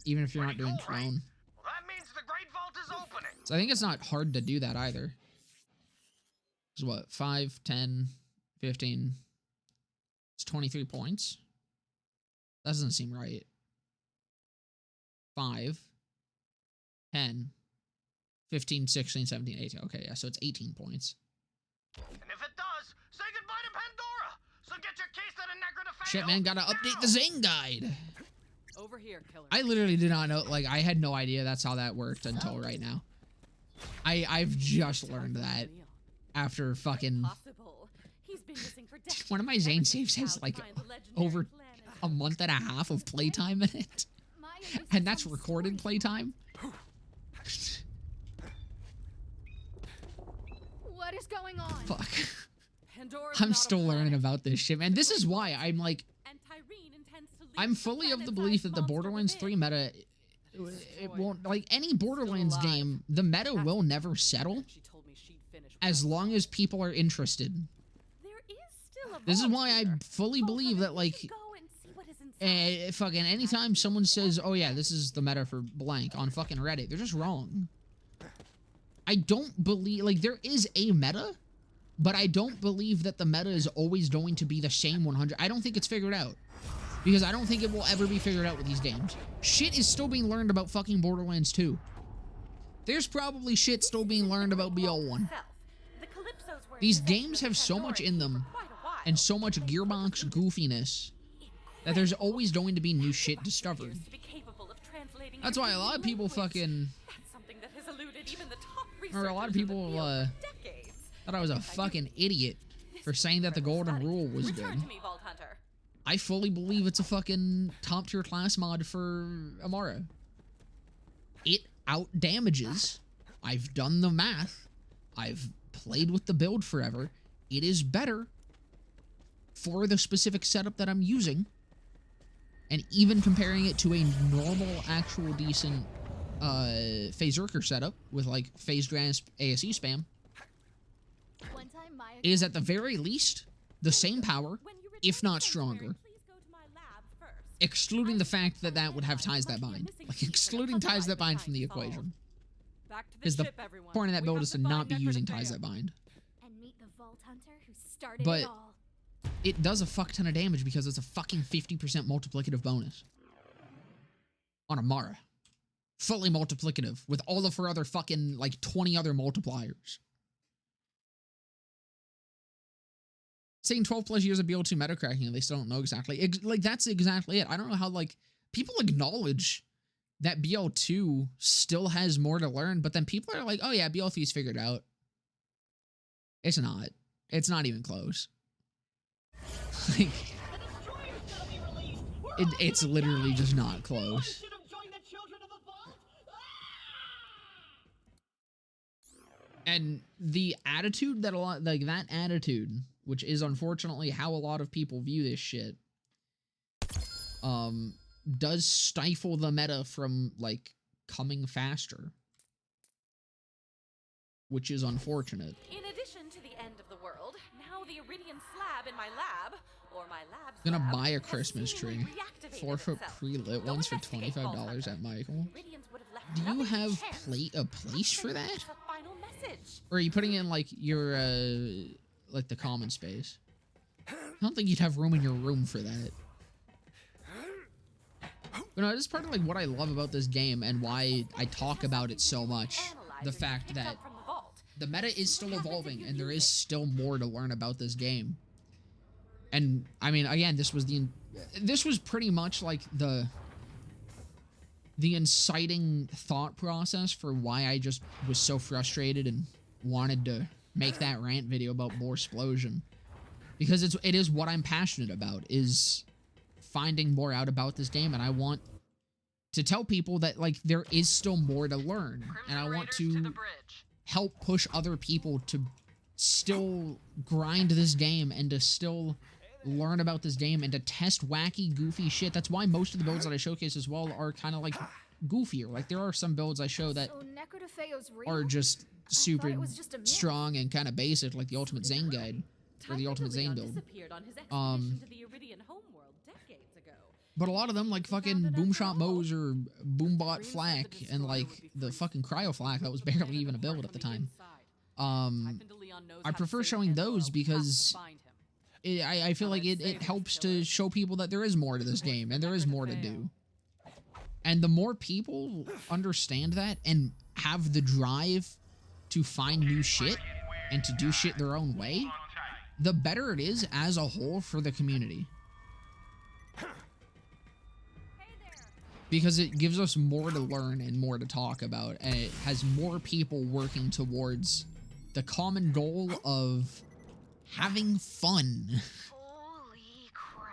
even if you're not doing Clone. So I think it's not hard to do that either. It's what, 5, 10, 15, it's 23 points? That doesn't seem right. 5, 10, 15, 16, 17, 18. Okay, yeah, so it's 18 points. And if it does, say goodbye to Pandora. So get your case at a Negra to fail. Shit, man, gotta update the Zane guide. Over here, killer. I literally did not know, like, I had no idea that's how that worked until right now. I've just learned that after fucking... Possible. He's been missing for decades. One of my Zane saves has, like, over a month and a half of playtime in it. And that's recorded playtime. What is going on? Fuck. Pandora's I'm not a still learning planet. about this shit, man. This is why I'm like... And Tyreen intends to leave I'm the fully of the planet-sized belief that the monster Borderlands within. 3 meta... It won't... Like, any Borderlands game, the meta will never settle She told me she'd finish as with long as people are interested. There is still a This is vault why I here. fully believe that, like... Go and see what is inside. Fucking anytime someone says, oh yeah, this is the meta for blank on fucking Reddit, they're just wrong. I don't believe, like, there is a meta, but I don't believe that the meta is always going to be the same 100. I don't think it's figured out. Because I don't think it will ever be figured out with these games. Shit is still being learned about fucking Borderlands 2. There's probably shit still being learned about BL1. The Calypsos were These in games have so much in them, and so much Gearbox goofiness, that there's always going to be new shit discovered. to be capable of translating That's why a lot of people language. fucking... That's something that has eluded even the top Or a lot of researchers in the people, field for decades. thought I was a fucking idiot for saying that the Golden Rule was good. Return to me, Vault Hunter. I fully believe it's a fucking top tier class mod for Amara. It out damages. I've done the math. I've played with the build forever. It is better for the specific setup that I'm using. And even comparing it to a normal, actual decent Phazerker setup with like Phase Grasp ASE spam, One time Maya it is at the very least the same power, if not stronger. Excluding the fact that that would have ties that bind. Like, excluding ties that bind from the equation. Back to the Because the ship, everyone. point of that We build have is to find not be using Necrophage. ties that bind. and meet the Vault Hunter who started But- it all. It does a fuck ton of damage because it's a fucking 50% multiplicative bonus. On Amara. Fully multiplicative, with all of her other fucking, like, 20 other multipliers. Saying 12 plus years of BL2 meta cracking and they still don't know exactly. Like, that's exactly it. I don't know how, like, people acknowledge that BL2 still has more to learn, but then people are like, oh yeah, BL3's figured out. It's not. It's not even close. Like, it's literally just not close. And the attitude that a lot, like that attitude, which is unfortunately how a lot of people view this shit, does stifle the meta from, like, coming faster. Which is unfortunate. In addition to the end of the world, now the Iridian slab in my lab, or my lab Gonna slab, buy a has Christmas seemingly tree. reactivated 4-foot itself. pre-lit Go ones for investigate, Vault $25 Hunter. at Michael. The Iridians would have left Do you nothing to have chance. a place for that? It's a final message. Or are you putting in, like, your, like, the common space? I don't think you'd have room in your room for that. But no, this is part of, like, what I love about this game and why I talk about it so much. The fact that From the vault. the meta is still evolving and there is still more to learn about this game. And, I mean, again, this was pretty much, like, the inciting thought process for why I just was so frustrated and wanted to make that rant video about Borsplosion. Because it is what I'm passionate about, is finding more out about this game, and I want to tell people that, like, there is still more to learn, and I want to help push other people to still grind this game and to still learn about this game and to test wacky, goofy shit. That's why most of the builds that I showcase as well are kind of, like, goofier. Like, there are some builds I show that So Necrodefeo's real? are just super it was just a myth. strong and kind of basic, like the Ultimate Zane guide, or the Ultimate Zane build. Disappeared on his expedition to the Iridian homeworld decades ago. But a lot of them, like fucking Boomshot Moe's or Boombot Flak, and like the fucking Cryo Flak that was barely even a build at the time. I prefer showing those because I feel like it helps to show people that there is more to this game and there is more to do. And the more people understand that and have the drive to find new shit and to do shit their own way, the better it is as a whole for the community. because it gives us more to learn and more to talk about, and it has more people working towards the common goal of having fun. Holy crap.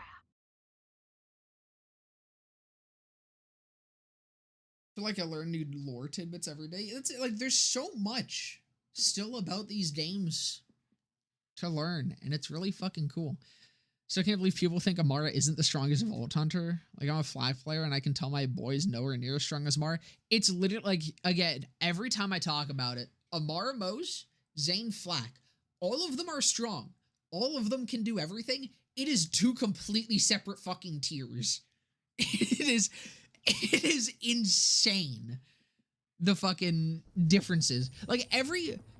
I feel like I learn new lore tidbits every day. It's like there's so much still about these games to learn, and it's really fucking cool. So I can't believe people think Amara isn't the strongest Vault Hunter. Like, I'm a flag player, and I can tell my boys nowhere near as strong as Amara. It's literally, like, again, every time I talk about it, Amara, Mose, Zane, Flak, all of them are strong. All of them can do everything. It is two completely separate fucking tiers. It is insane, the fucking differences. Like,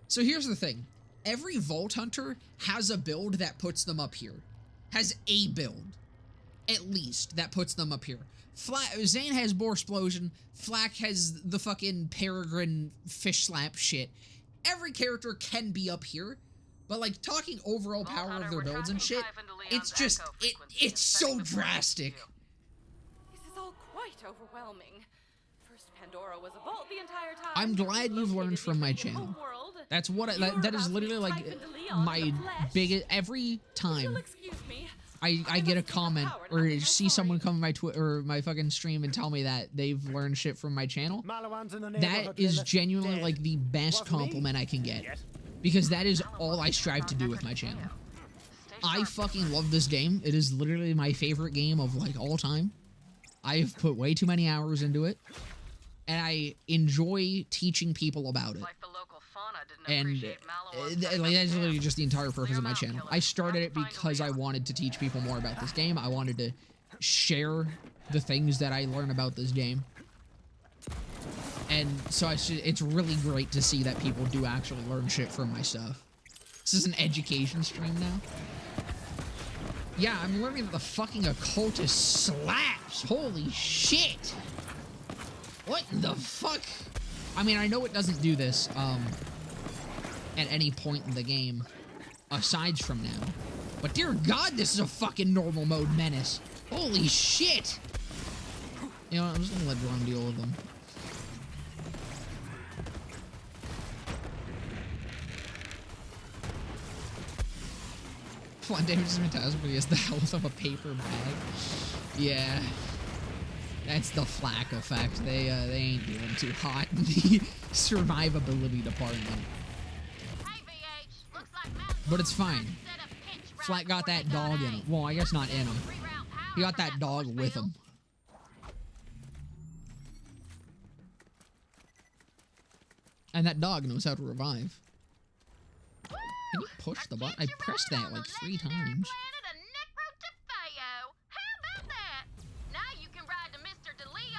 so here's the thing. Every Vault Hunter has a build that puts them up here. Has a build, at least, that puts them up here. Zane has Boar Explosion. Flak has the fucking Peregrine Fish Slap shit. Every character can be up here, but, like, talking overall power of their builds and shit, it's just, it's so drastic. This is all quite overwhelming. First, Pandora was a vault the entire time. I'm glad you've learned from my channel. That's what that is literally like my biggest. Every time I get a comment or see someone come on my Twitter or my fucking stream and tell me that they've learned shit from my channel, that is genuinely like the best compliment I can get, because that is all I strive to do with my channel. I fucking love this game. It is literally my favorite game of like all time. I've put way too many hours into it, and I enjoy teaching people about it. And like, that's literally just the entire purpose of my channel. I started it because I wanted to teach people more about this game. I wanted to share the things that I learn about this game. And so it's really great to see that people do actually learn shit from my stuff. This is an education stream now. Yeah, I'm learning that the fucking occultist slaps. Holy shit. What the fuck? I mean, I know it doesn't do this, at any point in the game, aside from now. But dear God, this is a fucking normal mode menace. Holy shit! You know what, I'm just gonna let Drum deal with them. Flat damage is fantastic, but he has the health of a paper bag. Yeah. That's the Flak effect. They ain't doing too hot in the survivability department. But it's fine. Flak got that dog in him. Well, I guess not in him. He got that dog with him. And that dog knows how to revive. Can you push the button? I pressed that like 3 times.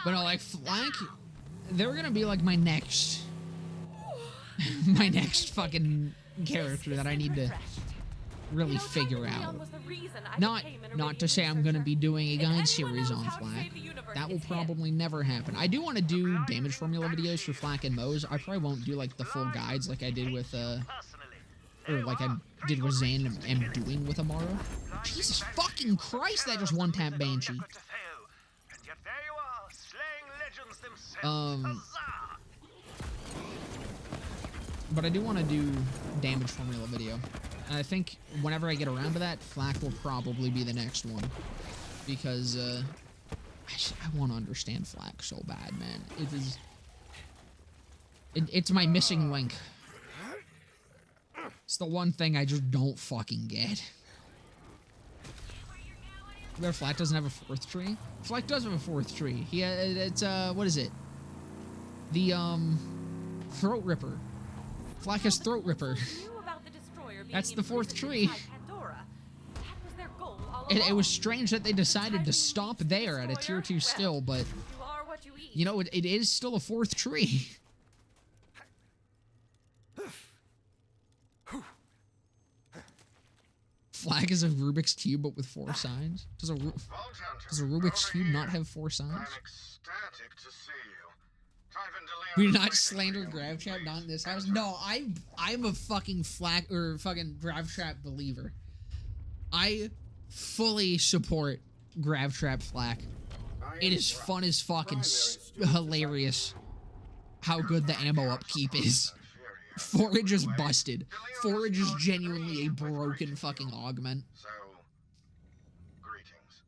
But no, like, Flak, they're gonna be like my next fucking character that I need to really figure out. Not to say I'm gonna be doing a guide series on Flak. That will probably never happen. I do want to do damage formula videos for Flak and Mose. I probably won't do like the full guides like I did with or like I did with Zane and am doing with Amara. Jesus fucking Christ, that just one-tap Banshee. But I do want to do damage formula video. And I think whenever I get around to that, Flak will probably be the next one. Because, I want to understand Flak so bad, man. It is... It's my missing link. It's the one thing I just don't fucking get. Where Flak doesn't have a 4th tree? Flak does have a 4th tree. It's, what is it? The, Throat Ripper. Flak has Throat Ripper. That's the 4th tree. It was strange that they decided to stop there at a tier 2 still, but, you know, it is still a 4th tree. Flak is a Rubik's Cube, but with 4 sides. Does a Rubik's Cube not have 4 sides? We do not slander Grav Trap, not in this house. No, I'm a fucking Flak or fucking Grav Trap believer. I fully support Grav Trap Flak. It is fun as fucking hilarious how good the ammo upkeep is. Forage is busted. Forage is genuinely a broken fucking augment. So, greetings.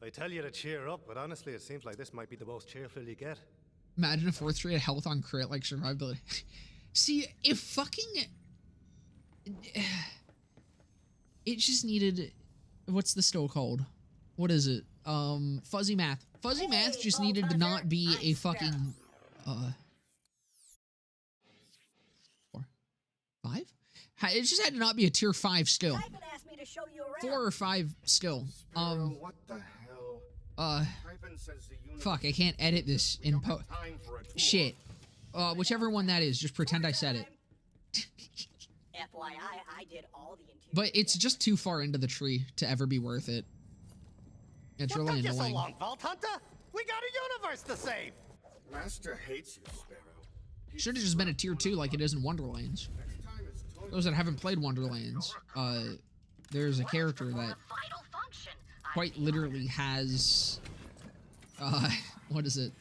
They tell you to cheer up, but honestly, it seems like this might be the most cheerful you get. Imagine if 4-3 had health on crit like survivability. See, if fucking... It just needed... What's the still called? What is it? Fuzzy math. Fuzzy math just needed to not be a fucking... 4, 5? It just had to not be a tier 5 still. 4 or 5 still. What the hell? Fuck, I can't edit this in shit. Whichever one that is, just pretend I said it. FYI, I did all the interior. But it's just too far into the tree to ever be worth it. It's What really took you annoying. so long, Vault Hunter? We got a universe to save. Master hates you, Sparrow. Should have just been a tier 2 like it is in Wonderlands. Those that haven't played Wonderlands, there's a character that quite literally has, what is it?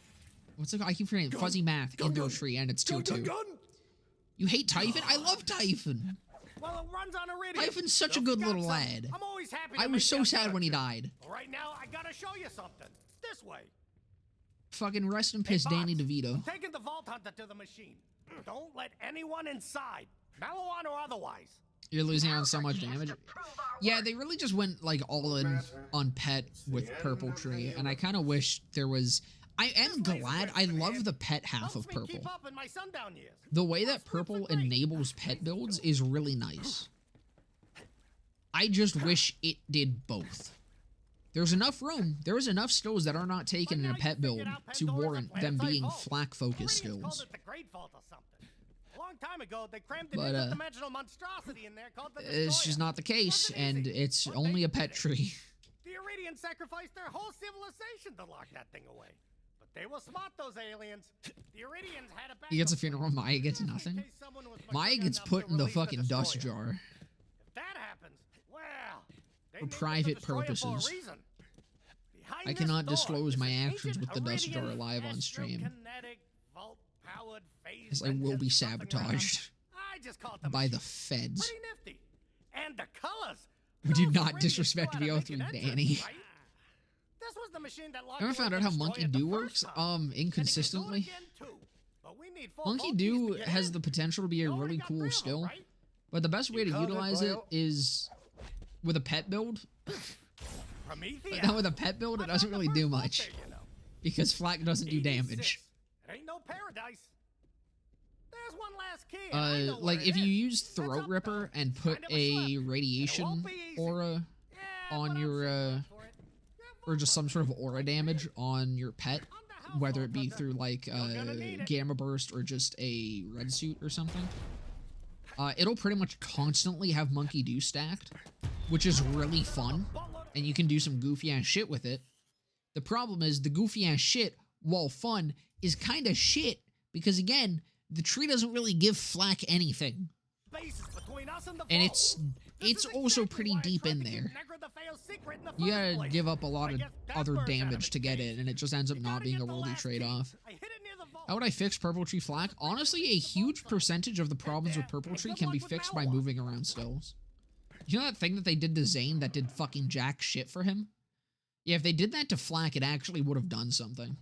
What's it called? I keep forgetting. Fuzzy math in their tree, and it's tier 2. You hate Typhon? I love Typhon. Well, it runs on iridium. Typhon's such a good little lad. I'm always happy. I was so sad when he died. Right now, I gotta show you something. This way. Fucking rest in piss, Danny DeVito. I'm taking the Vault Hunter to the machine. Don't let anyone inside, Malawan or otherwise. You're losing out on so much damage. Yeah, they really just went like all in on pet with Purple Tree, and I kind of wish there was... I am glad. I love the pet half of Purple. The way that Purple enables pet builds is really nice. I just wish it did both. There's enough room. There is enough skills that are not taken in a pet build to warrant them being flak-focused skills. Long time ago, they crammed an But, interdimensional monstrosity in there called the it's just not the case, and it's only a pet tree. The Iridians sacrificed their whole civilization to lock that thing away. But they were smart, those aliens. The Iridians had a He gets a funeral, Maya gets nothing. Maya gets put in the fucking dust jar. If that happens, well, For private purposes. I cannot disclose my actions with the dust jar live on stream, as I will be sabotaged by the feds. And the colors. We do not disrespect VO3 Danny. Ever found out how Monkey Do works? Inconsistently. Monkey Do has the potential to be a really cool skill, but the best way to utilize it is with a pet build. But now with a pet build, it doesn't really do much, because flak doesn't do damage. It ain't no paradise. There's one last key. Like if you use Throat Ripper and put a radiation aura on your, or just some sort of aura damage on your pet, whether it be through like Gamma Burst or just a red suit or something, it'll pretty much constantly have Monkey Do stacked, which is really fun, and you can do some goofy ass shit with it. The problem is the goofy ass shit, while fun, is kind of shit, because again, the tree doesn't really give flak anything. And it's also pretty deep in there. You gotta give up a lot of other damage to get it, and it just ends up not being a worthy trade-off. How would I fix Purple Tree flak? Honestly, a huge percentage of the problems with Purple Tree can be fixed by moving around stills. You know that thing that they did to Zane that did fucking jack shit for him? Yeah, if they did that to flak, it actually would have done something.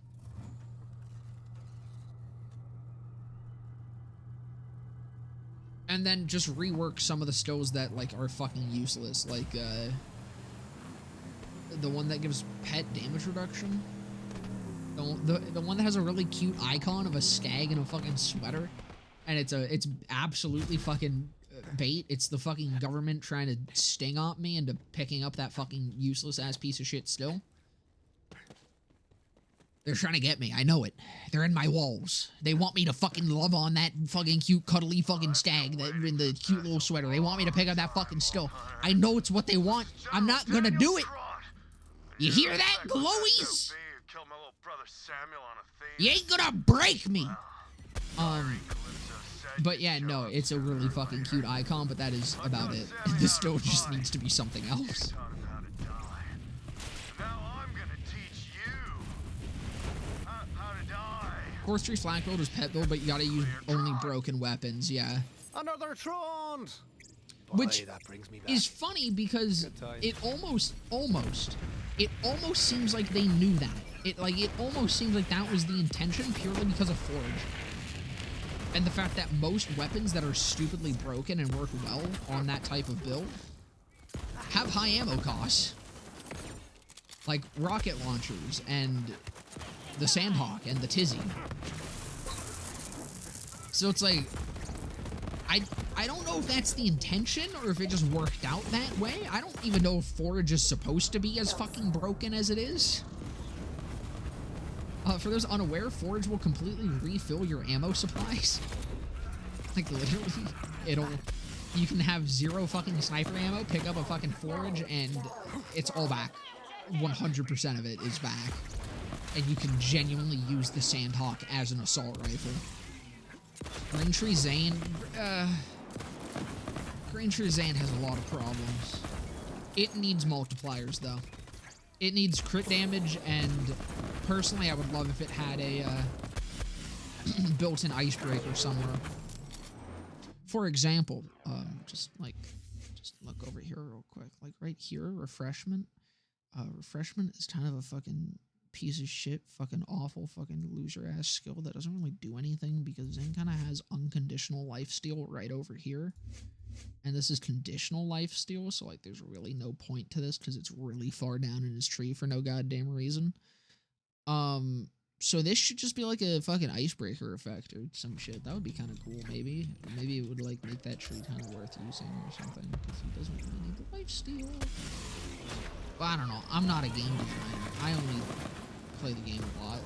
And then just rework some of the stills that, like, are fucking useless. Like, the one that gives pet damage reduction. The one that has a really cute icon of a stag in a fucking sweater. And it's absolutely fucking bait. It's the fucking government trying to sting on me into picking up that fucking useless-ass piece of shit still. They're trying to get me. I know it. They're in my walls. They want me to fucking love on that fucking cute, cuddly fucking stag that in the cute little sweater. They want me to pick up that fucking still. I know it's what they want. I'm not gonna do it. You hear that, glowies? You ain't gonna break me. But yeah, no, it's a really fucking cute icon, but that is about it. This still just needs to be something else. 4th Flak build is pet build, but you gotta use only broken weapons, yeah. Another Tron! Which that brings me back. is funny because it almost seems like they knew that. It almost seems like that was the intention purely because of Forge. And the fact that most weapons that are stupidly broken and work well on that type of build have high ammo costs. Like rocket launchers and the Sandhawk and the Tizzy. So it's like, I don't know if that's the intention or if it just worked out that way. I don't even know if Forge is supposed to be as fucking broken as it is. For those unaware, Forge will completely refill your ammo supplies. Like literally, you can have 0 fucking sniper ammo, pick up a fucking Forge, and it's all back. 100% of it is back. And you can genuinely use the Sandhawk as an assault rifle. Green Tree Zane has a lot of problems. It needs multipliers, though. It needs crit damage, and personally, I would love if it had a built-in icebreaker somewhere. For example, just look over here real quick. Like right here, refreshment. Refreshment is kind of a fucking piece of shit, fucking awful, fucking loser-ass skill that doesn't really do anything because Zane kind of has unconditional lifesteal right over here. And this is conditional lifesteal, so like there's really no point to this because it's really far down in his tree for no goddamn reason. So this should just be like a fucking icebreaker effect or some shit. That would be kind of cool, maybe. Maybe it would like make that tree kind of worth using or something because he doesn't really need the lifesteal. Well, I don't know. I'm not a game designer. I only play the game a lot.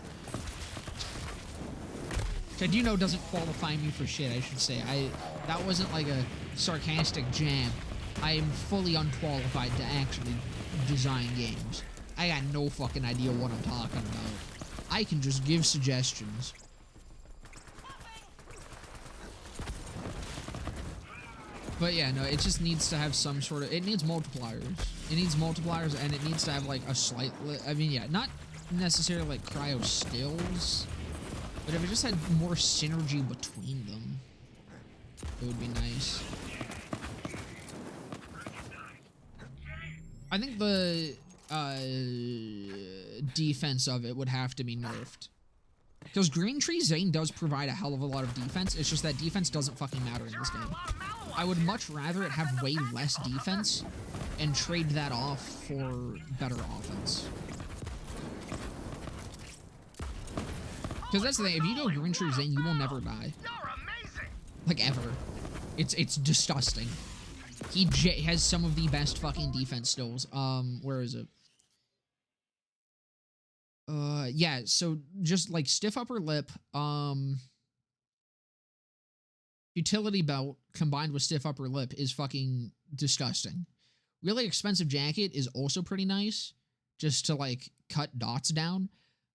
Which I do know doesn't qualify me for shit, I should say. That wasn't like a sarcastic jam. I am fully unqualified to actually design games. I got no fucking idea what I'm talking about. I can just give suggestions. But yeah, no, it just needs to have some sort of... It needs multipliers. It needs multipliers, and it needs to have, like, a slight... I mean, yeah, not necessarily, like, cryo stills. But if it just had more synergy between them, it would be nice. I think the defense of it would have to be nerfed. Because Green Tree Zane does provide a hell of a lot of defense. It's just that defense doesn't fucking matter in this game. I would much rather it have way less defense and trade that off for better offense. Because that's the thing, if you go Green Tree Zane, you will never die. Like, ever. It's disgusting. He has some of the best fucking defense stills. Where is it? Yeah, so just like stiff upper lip, utility belt combined with stiff upper lip is fucking disgusting. Really expensive jacket is also pretty nice, just to like cut dots down.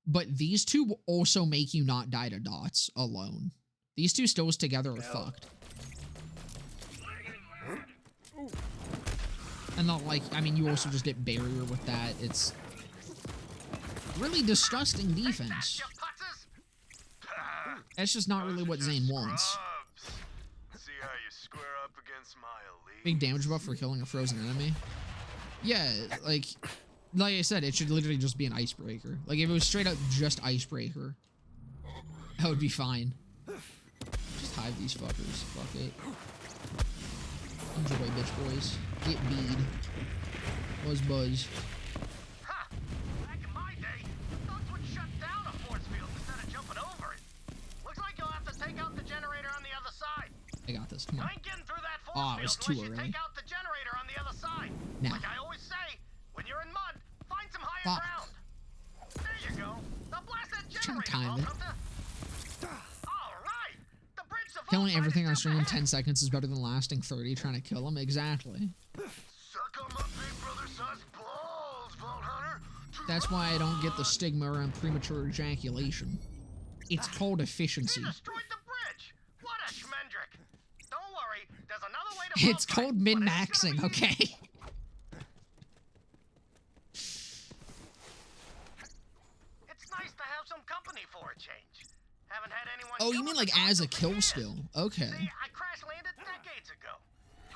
But these two will also make you not die to dots alone. These two stills together are fucked. And then, like, I mean, you also just get barrier with that. It's really disgusting defense. That's just not really what Zane wants. Big damage buff for killing a frozen enemy. Yeah, like I said, it should literally just be an icebreaker. Like, if it was straight up just icebreaker, that would be fine. Just hive these fuckers. Fuck it. Enjoy, bitch boys. Get bead. Buzz buzz. Ha! Back in my day, thugs would shut down a force field instead of jumping over it. Looks like you'll have to take out the generator on the other side. I got this. Come on. I ain't getting through that force Oh, it was field too unless early. you take out the generator on the other side. Nah. Like I always say, when you're in mud, find some higher Fuck. ground. There you go. Now blast that Trying to generator, time it. Volcunta. All right. The bridge to Killing Volcunta everything on is stream in just 10 seconds is better than lasting 30 trying to kill him. Exactly. Suck on my big brother-sized balls, Vault Hunter. That's why I don't get the stigma around premature ejaculation. It's called efficiency. He destroyed the bridge. What a schmendrick. Don't worry, there's another way to It's called min-maxing, okay? It's nice to have some company for a change. Have Oh, you mean like as a kill skill? Okay. I crash landed decades ago.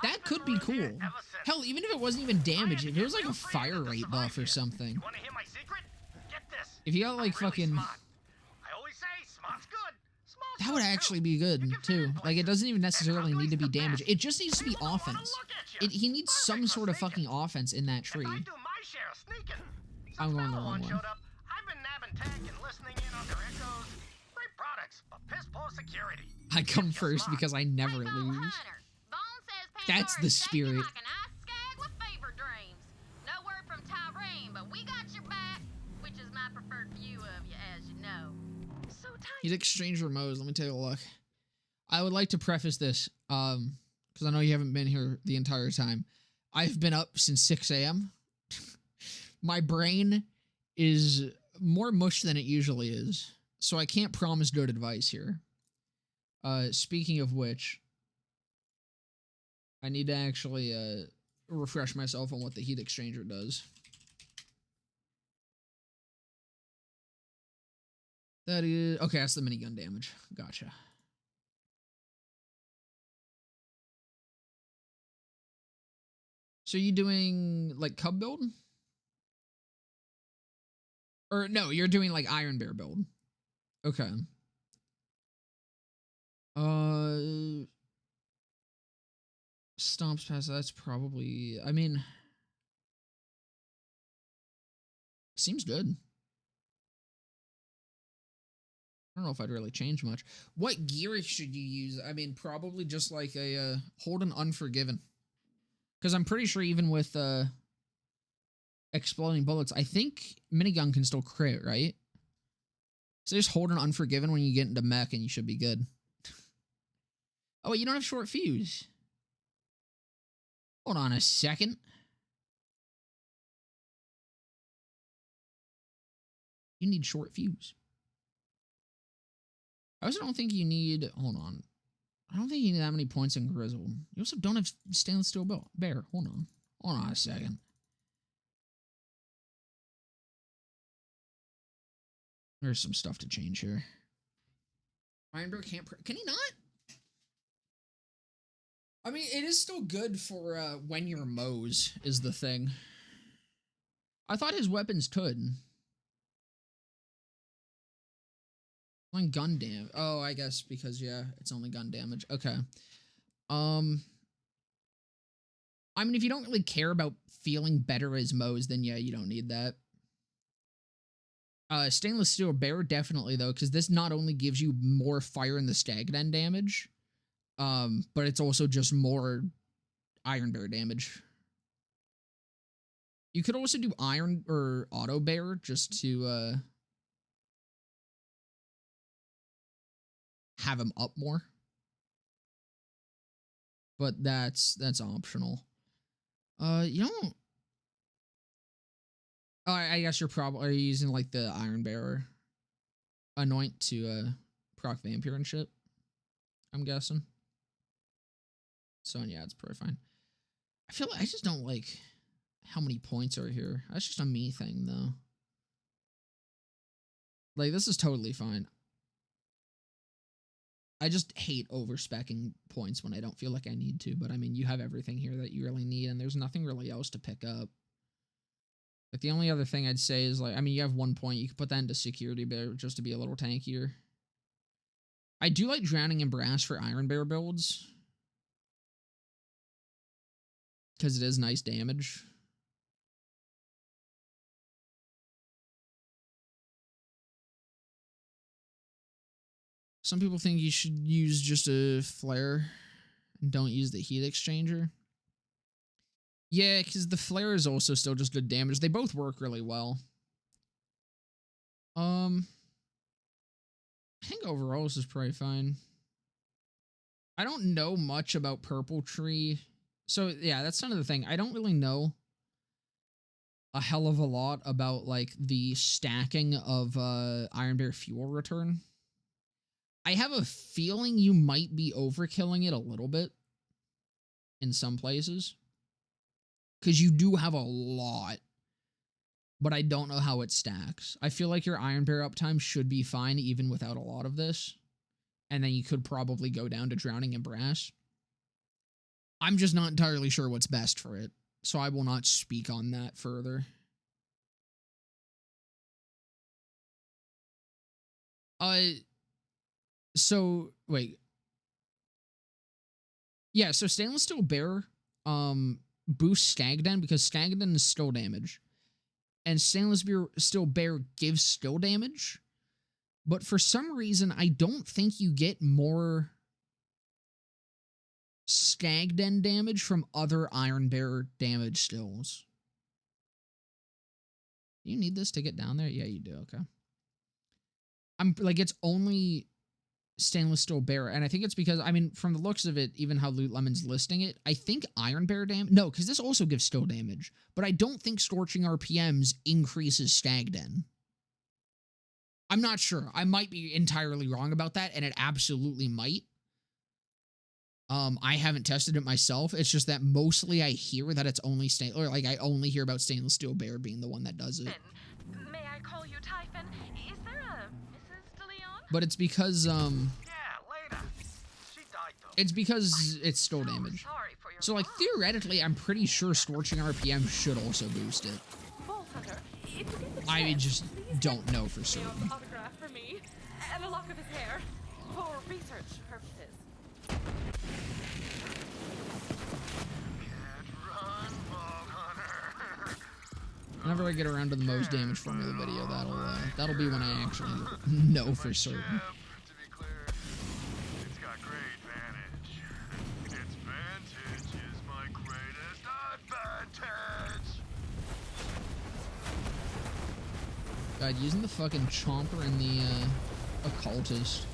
That could be cool. Hell, even if it wasn't even damage, if it was like a fire rate buff or something. You want to hear my secret? Get this. If you got like fucking... I always say smart's good. Small's That would actually be good, too. Like, it doesn't even necessarily need to be damage. It just needs to be offense. He needs some sort of fucking offense in that tree. I'm going the wrong one. I've been nabbing tech and listening in on their echoes. Great products, but piss poor security. I come first because I never lose. That's the spirit. No word from Tyrene, but we got your back, which is my preferred view of you, as you know. So He's Exchanger Mo's. Let me take a look. I would like to preface this, because I know you haven't been here the entire time. I've been up since 6 a.m. My brain is more mush than it usually is, so I can't promise good advice here. Speaking of which, I need to actually refresh myself on what the heat exchanger does. That is... Okay, that's the minigun damage. Gotcha. So you doing, like, Cub build? Or, no, you're doing, like, Iron Bear build. Okay. Stomps past, that's probably... I mean... Seems good. I don't know if I'd really change much. What gear should you use? I mean, probably just like a Hold an Unforgiven. Because I'm pretty sure even with exploding bullets, I think minigun can still crit, right? So just hold an Unforgiven when you get into mech and you should be good. Oh, wait, you don't have short fuse. Hold on a second. You need short fuse. I also don't think you need... Hold on. I don't think you need that many points in Grizzle. You also don't have Stainless Steel Bear. Hold on. Hold on a second. There's some stuff to change here. Ironbear can't... Can he not? I mean, it is still good for when you're Moe's, is the thing. I thought his weapons could. Only gun damage. Oh, I guess because, yeah, it's only gun damage. Okay. I mean, if you don't really care about feeling better as Moe's, then yeah, you don't need that. Stainless Steel Bear, definitely, though, because this not only gives you more fire in the staggered end damage, but it's also just more Iron Bear damage. You could also do Iron or Auto Bear just to have him up more. But that's optional. You don't... Oh, I guess you're probably using like the Iron Bearer anoint to proc Vampire and shit. I'm guessing. So yeah, it's probably fine. I feel like I just don't like how many points are here. That's just a me thing though. Like this is totally fine. I just hate overspeccing points when I don't feel like I need to, but I mean, you have everything here that you really need, and there's nothing really else to pick up. Like, the only other thing I'd say is, like, I mean, you have 1 point. You could put that into Security Bear just to be a little tankier. I do like Drowning in Brass for Iron Bear builds. Because it is nice damage. Some people think you should use just a flare and don't use the heat exchanger. Yeah, because the flare is also still just good damage. They both work really well. I think overall this is probably fine. I don't know much about Purple Tree. So, yeah, that's kind of the thing. I don't really know a hell of a lot about, like, the stacking of Iron Bear fuel return. I have a feeling you might be overkilling it a little bit in some places. Because you do have a lot, but I don't know how it stacks. I feel like your Iron Bear uptime should be fine even without a lot of this. And then you could probably go down to drowning in brass. I'm just not entirely sure what's best for it, so I will not speak on that further. So wait. Yeah, so stainless steel bear boosts Stagden because Stagden is still damage. And stainless steel bear gives still damage. But for some reason, I don't think you get more Stagden damage from other Iron Bear damage stills. Do you need this to get down there? Yeah, you do. Okay. I'm like, it's only stainless steel bear, and I think it's because, I mean, from the looks of it, even how Loot Lemon's listing it, I think Iron Bear damage, no, because this also gives still damage, but I don't think Scorching RPMs increases Stagden. I'm not sure. I might be entirely wrong about that, and it absolutely might. I haven't tested it myself. It's just that mostly I hear that it's only I only hear about stainless steel bear being the one that does it. May I call you Typhon? Is there a Mrs. DeLeon? But it's because Yeah, later. She died though. it's because it's still damage. Sorry for your So like theoretically, I'm pretty sure Scorching RPM should also boost it. Vault Hunter, if you get the I chance, just please don't know for Leon's certain. autograph for me and a lock of his hair for research purposes. Whenever I get around to the most damage formula video, that'll be when I actually know for certain. To be clear, it's got great vantage. Its vantage is my greatest advantage. God, using the fucking Chomper and the Occultist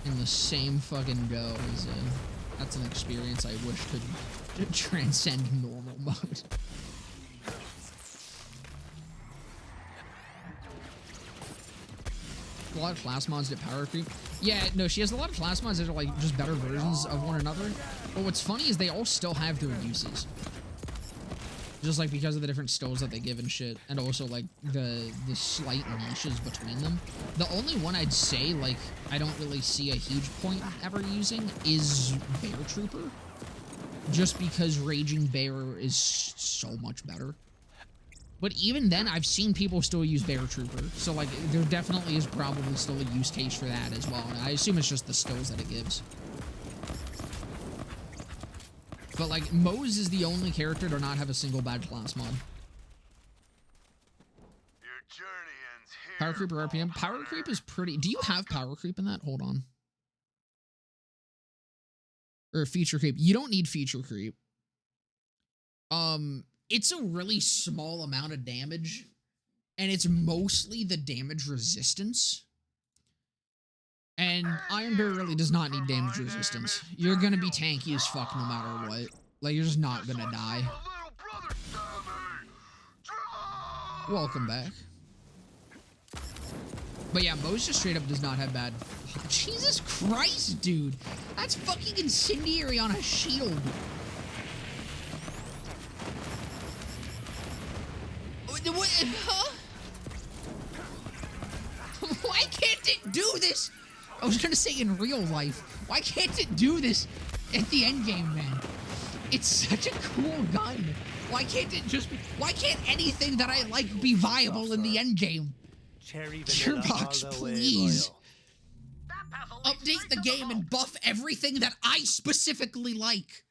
in the same fucking go is that's an experience I wish could transcend normal mode. A lot of class mods that power creep. Yeah, no, she has a lot of class mods that are like just better versions of one another. But what's funny is they all still have their uses. Just like because of the different stills that they give and shit, and also like the slight niches between them. The only one I'd say like I don't really see a huge point ever using is Bear Trooper, just because Raging Bear is so much better. But even then, I've seen people still use Bear Trooper, so like there definitely is probably still a use case for that as well. And I assume it's just the stills that it gives. But like Mose is the only character to not have a single bad class mod. Your journey ends here. Power creep or RPM? Power creep is pretty. Do you have power creep in that? Hold on. Or feature creep. You don't need feature creep. It's a really small amount of damage, and it's mostly the damage resistance. And Iron Bear really does not need damage resistance. You're gonna be tanky as fuck no matter what. Like, you're just not gonna die. Welcome back. But yeah, Mose just straight up does not have bad... Jesus Christ, dude! That's fucking incendiary on a shield! What? Huh? Why can't it do this? I was gonna say in real life. Why can't it do this at the end game, man? It's such a cool gun. Why can't it just be... Why can't anything that I like be viable in the end game? Gearbox, please. Update the game and buff everything that I specifically like.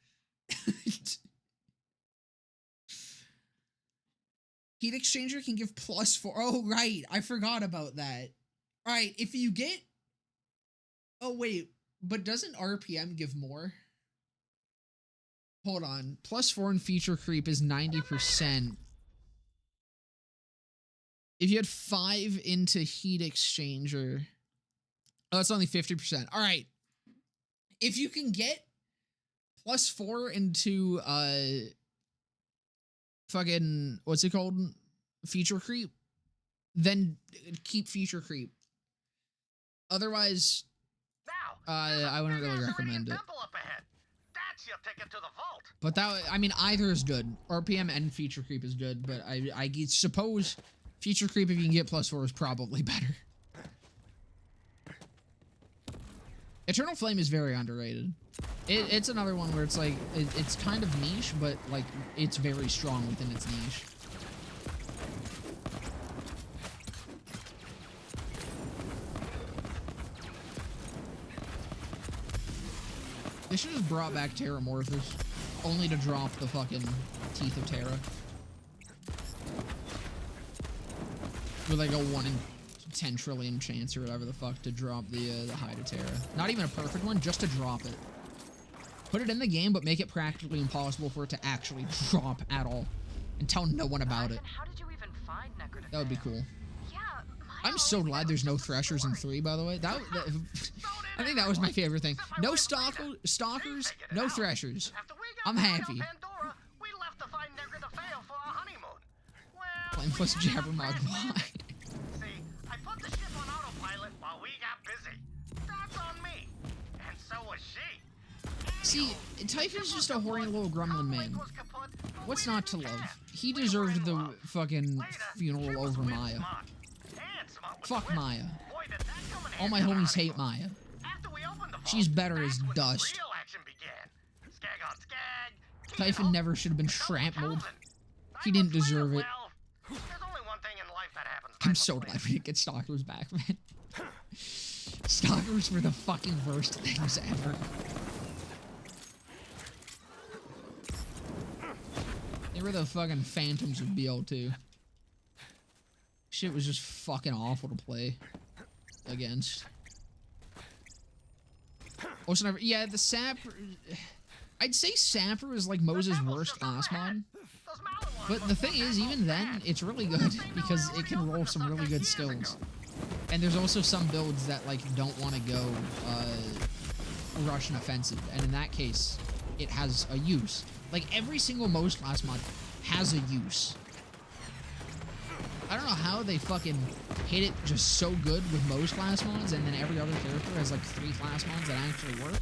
Heat exchanger can give +4. Oh, right. I forgot about that. All right. If you get... Oh, wait. But doesn't RPM give more? Hold on. +4 in feature creep is 90%. If you had 5 into heat exchanger... Oh, it's only 50%. All right. If you can get +4 into... fucking, what's it called? Feature creep? Then keep feature creep. Otherwise, I wouldn't really recommend it. That's your ticket to the vault. But that, I mean, either is good. RPM and feature creep is good, but I suppose feature creep, if you can get +4, is probably better. Eternal Flame is very underrated. It's another one where it's like, it's kind of niche, but like, it's very strong within its niche. They should have brought back Terramorphous, only to drop the fucking Teeth of Terra. With like a 1 in 10 trillion chance or whatever the fuck to drop the Hide of Terra. Not even a perfect one, just to drop it. Put it in the game, but make it practically impossible for it to actually drop at all. And tell no one about it. How did you even find Necrotophail? That would be cool. Yeah, I'm so glad there's no Threshers in 3, by the way. I think that was my favorite thing. No Stalkers, no Threshers. I'm happy. We left to find Necrotophail for our honeymoon. Flame plus Jabbermog. Why? See, I put the ship on autopilot while we got busy. That's on me. And so was she. See, Typhon's just a horny little gremlin man. What's not to love? He deserved the fucking funeral over Maya. Fuck Maya. All my homies hate Maya. She's better as dust. Typhon never should have been shrapnelled. He didn't deserve it. I'm so glad we didn't get Stalkers back, man. Stalkers were the fucking worst things ever. They were the fucking Phantoms of BL2. Shit was just fucking awful to play against. Also, never, yeah, the Sapper. I'd say Sapper is like Moses' worst class mod. But the thing is, even then, it's really good because it can roll some really good skills. And there's also some builds that like don't want to go Russian offensive, and in that case, it has a use. Like every single Moses class mod has a use. I don't know how they fucking hit it just so good with Moses class mods, and then every other character has like 3 class mods that actually work.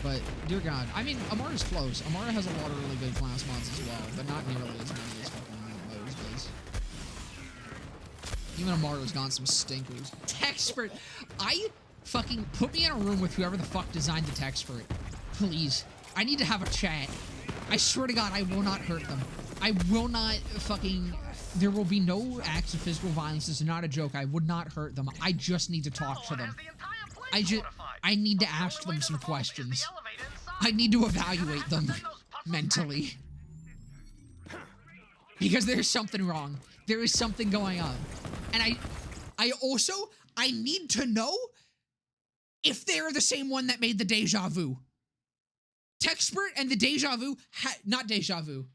But, dear God, I mean, Amara's close. Amara has a lot of really good class mods as well, but not nearly as many as fucking Moses does. Even Amara's got some stinkers. Texpert! I fucking put me in a room with whoever the fuck designed the Texpert. Please. I need to have a chat. I swear to God, I will not hurt them. I will not fucking... There will be no acts of physical violence. This is not a joke. I would not hurt them. I just need to talk to them. I need to ask them some questions. I need to evaluate them mentally. Because there's something wrong. There is something going on. And I need to know if they're the same one that made the Deja Vu. Texpert and the Deja Vu, not Deja Vu.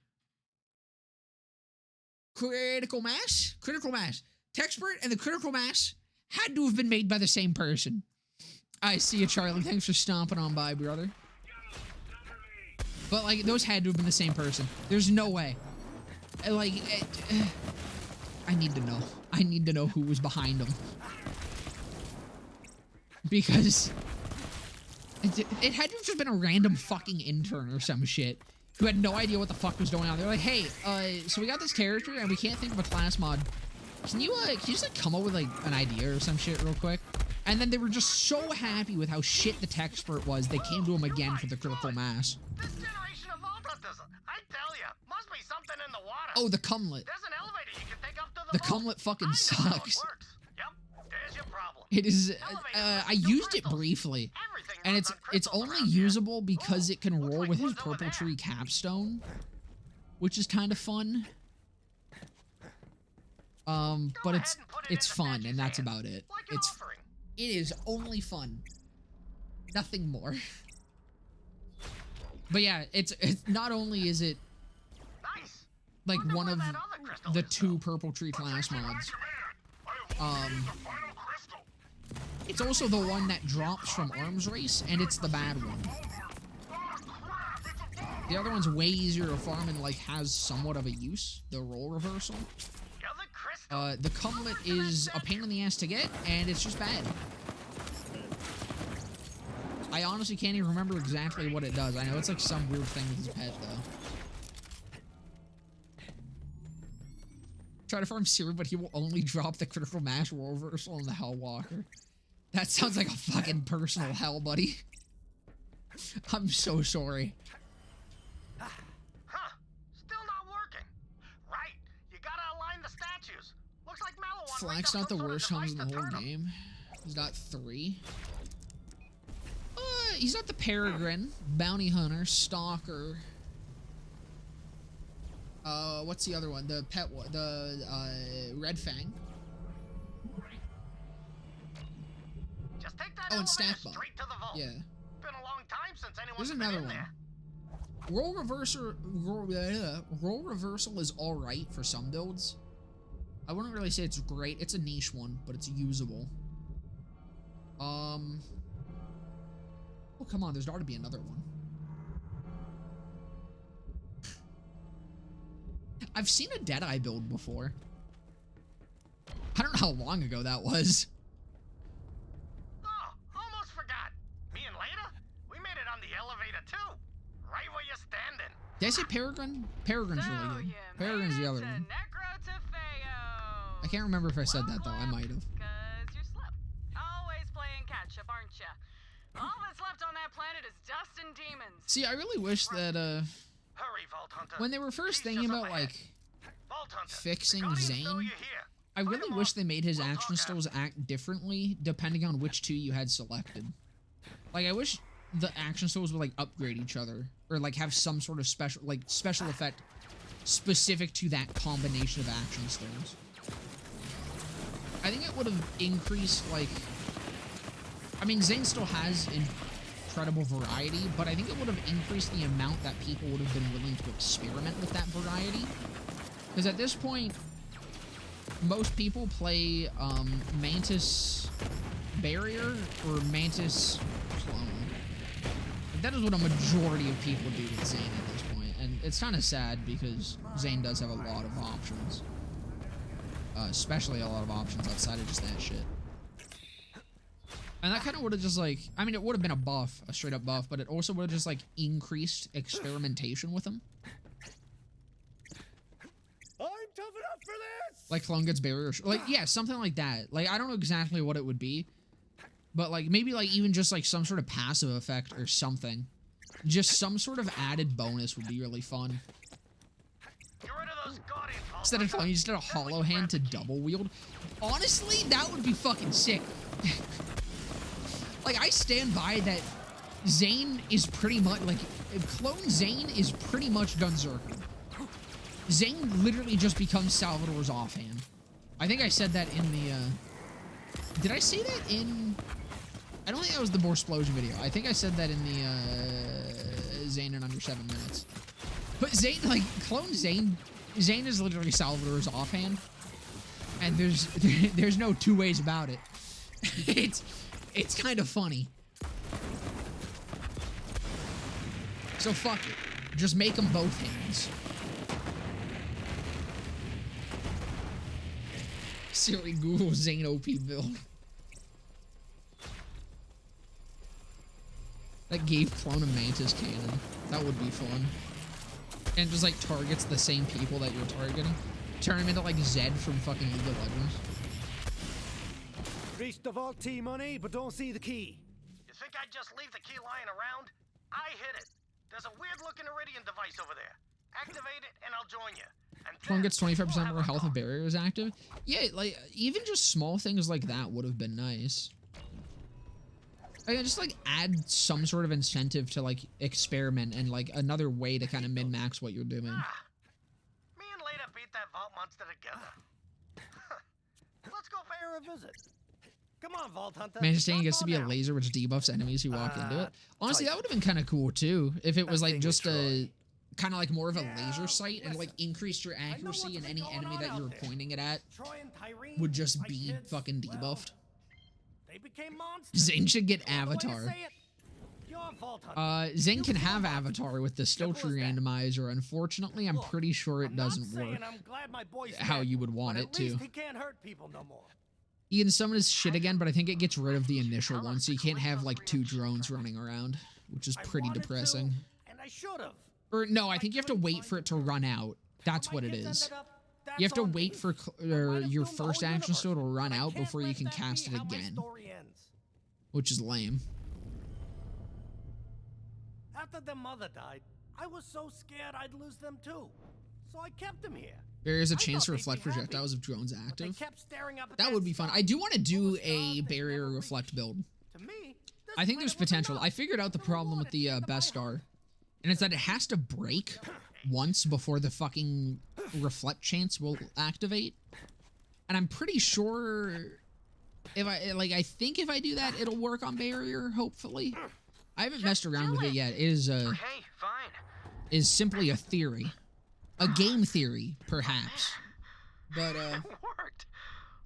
Critical Mass? Critical Mass. Texpert and the Critical Mass had to have been made by the same person. I see you, Charlie. Thanks for stomping on by, brother. But, like, those had to have been the same person. There's no way. Like, I need to know. I need to know who was behind them. Because it had to have just been a random fucking intern or some shit who had no idea what the fuck was going on. They're like, hey, so we got this character and we can't think of a class mod. Can you just, like, come up with, like, an idea or some shit real quick? And then they were just so happy with how shit the Texpert was, they came to him again for the Critical Mass. This generation of autism, I tell ya, must be something in the water. Oh, the Cumlet. There's an elevator you can take up to The Cumlet fucking sucks. Yep, there's your problem. It is, I used it briefly, and it's only usable because it can roll with his Purple Tree Capstone, which is kind of fun. But it's fun, and that's about it. It is only fun. Nothing more. But yeah, it's not only is it like one of the 2 Purple Tree class mods. It's also the one that drops from Arms Race, and it's the bad one. The other one's way easier to farm and like has somewhat of a use, the role reversal. The Cumlet is a pain in the ass to get, and it's just bad. I honestly can't even remember exactly what it does. I know it's like some weird thing with his pet, though. Try to farm Siri, but he will only drop the Critical Mass role reversal on the Hellwalker. That sounds like a fucking personal hell, buddy. I'm so sorry. Huh. Still not working. Right. You gotta align the statues. Looks like Mallow Flank's not the worst helms in the whole game. He's got 3. He's not the Peregrine, Bounty Hunter, Stalker. What's the other one? The pet one, the Red Fang. Just take that and Stack Bomb. straight to the vault. Yeah. Been a long time since anyone's There's been another in one. there. Roll reversal is all right for some builds. I wouldn't really say it's great. It's a niche one, but it's usable. Oh, come on. There's got to be another one. I've seen a Deadeye build before. I don't know how long ago that was. Oh, almost forgot. Me and Leda, we made it on the elevator too. Right where you're standing. Did I say Peregrine? Peregrine's really good. Peregrine's the other one. I can't remember if I said that though. I might have. Cause you slept. Always playing catch up, aren't you? All that's left on that planet is dust and demons. See, I really wish that Hurry, Vault Hunter. when they were first thinking about like fixing Zane, I really wish they made his action styles act differently depending on which 2 you had selected. Like, I wish the action styles would like upgrade each other or like have some sort of special effect specific to that combination of action styles. I think it would have increased, like, I mean, Zane still has incredible variety, but I think it would have increased the amount that people would have been willing to experiment with that variety. Because at this point, most people play Mantis Barrier or Mantis Clone. That is what a majority of people do with Zane at this point, and it's kind of sad because Zane does have a lot of options. Especially a lot of options outside of just that shit. And that kind of would have just like, I mean, it would have been a buff, a straight up buff, but it also would have just like increased experimentation with him. I'm tough enough for this! Like Clone gets barrier, like, yeah, something like that. Like, I don't know exactly what it would be, but like maybe like even just like some sort of passive effect or something. Just some sort of added bonus would be really fun. Instead of you just did a hollow hand to double wield. Honestly, that would be fucking sick. Like, I stand by that Zane is pretty much, like, Clone Zane is pretty much done Zerker. Zane literally just becomes Salvador's offhand. I think I said that in the, did I say that in, I don't think that was the Borsplosion video. I think I said that in the, Zane in under 7 minutes. But Zane, like, Clone Zane is literally Salvador's offhand, and there's no 2 ways about it. It's kind of funny. So fuck it, just make them both hands. Siri, Google Zane OP build. That gave Clone a Mantis cannon. That would be fun. And just like targets the same people that you're targeting. Turn him into like Zed from fucking League of Legends. Reach the vault T money, but don't see the key. You think I'd just leave the key lying around? I hit it. There's a weird looking Iridian device over there. Activate it and I'll join you. And Clone gets 25% more health if barrier is active. Yeah, like even just small things like that would have been nice. Like, just like add some sort of incentive to like experiment and like another way to kind of min-max what you're doing. Me and Leda beat that vault monster together. Let's go pay her a visit. Come on, Vault Hunter. Mantis Stain gets to be a laser which debuffs enemies who walk into it. Honestly, that would have been kind of cool too if it was like just a kind of like more of a laser sight and like increased your accuracy and any enemy that you were pointing it at would just be fucking debuffed. They became monsters. Zane should get Avatar. Zane can have Avatar with the skill tree randomizer. Unfortunately, I'm pretty sure it doesn't work how you would want it to. He can't hurt people no more. You can summon his shit again, but I think it gets rid of the initial one, so you can't have like 2 drones running around, which is pretty depressing. And I should have. Or no, I think you have to wait for it to run out. That's what it is. You have to wait for your first action skill to run out before you can cast it again. which is lame. After their mother died, I was so scared I'd lose them too. So I kept them here. There is a I chance to thought they'd reflect be happy, projectiles if drones but they active. kept staring up at That would be fun. I do want to do a stars they barrier never reflect build. To me, this I think there's planet was potential. enough. I figured out the problem with the best star, and it's that it has to break once before the fucking reflect chance will activate. And I'm pretty sure if I think if I do that, it'll work on barrier. Hopefully, I haven't messed around with it yet. It is Okay, fine. is simply a theory, a game theory, perhaps. But It worked.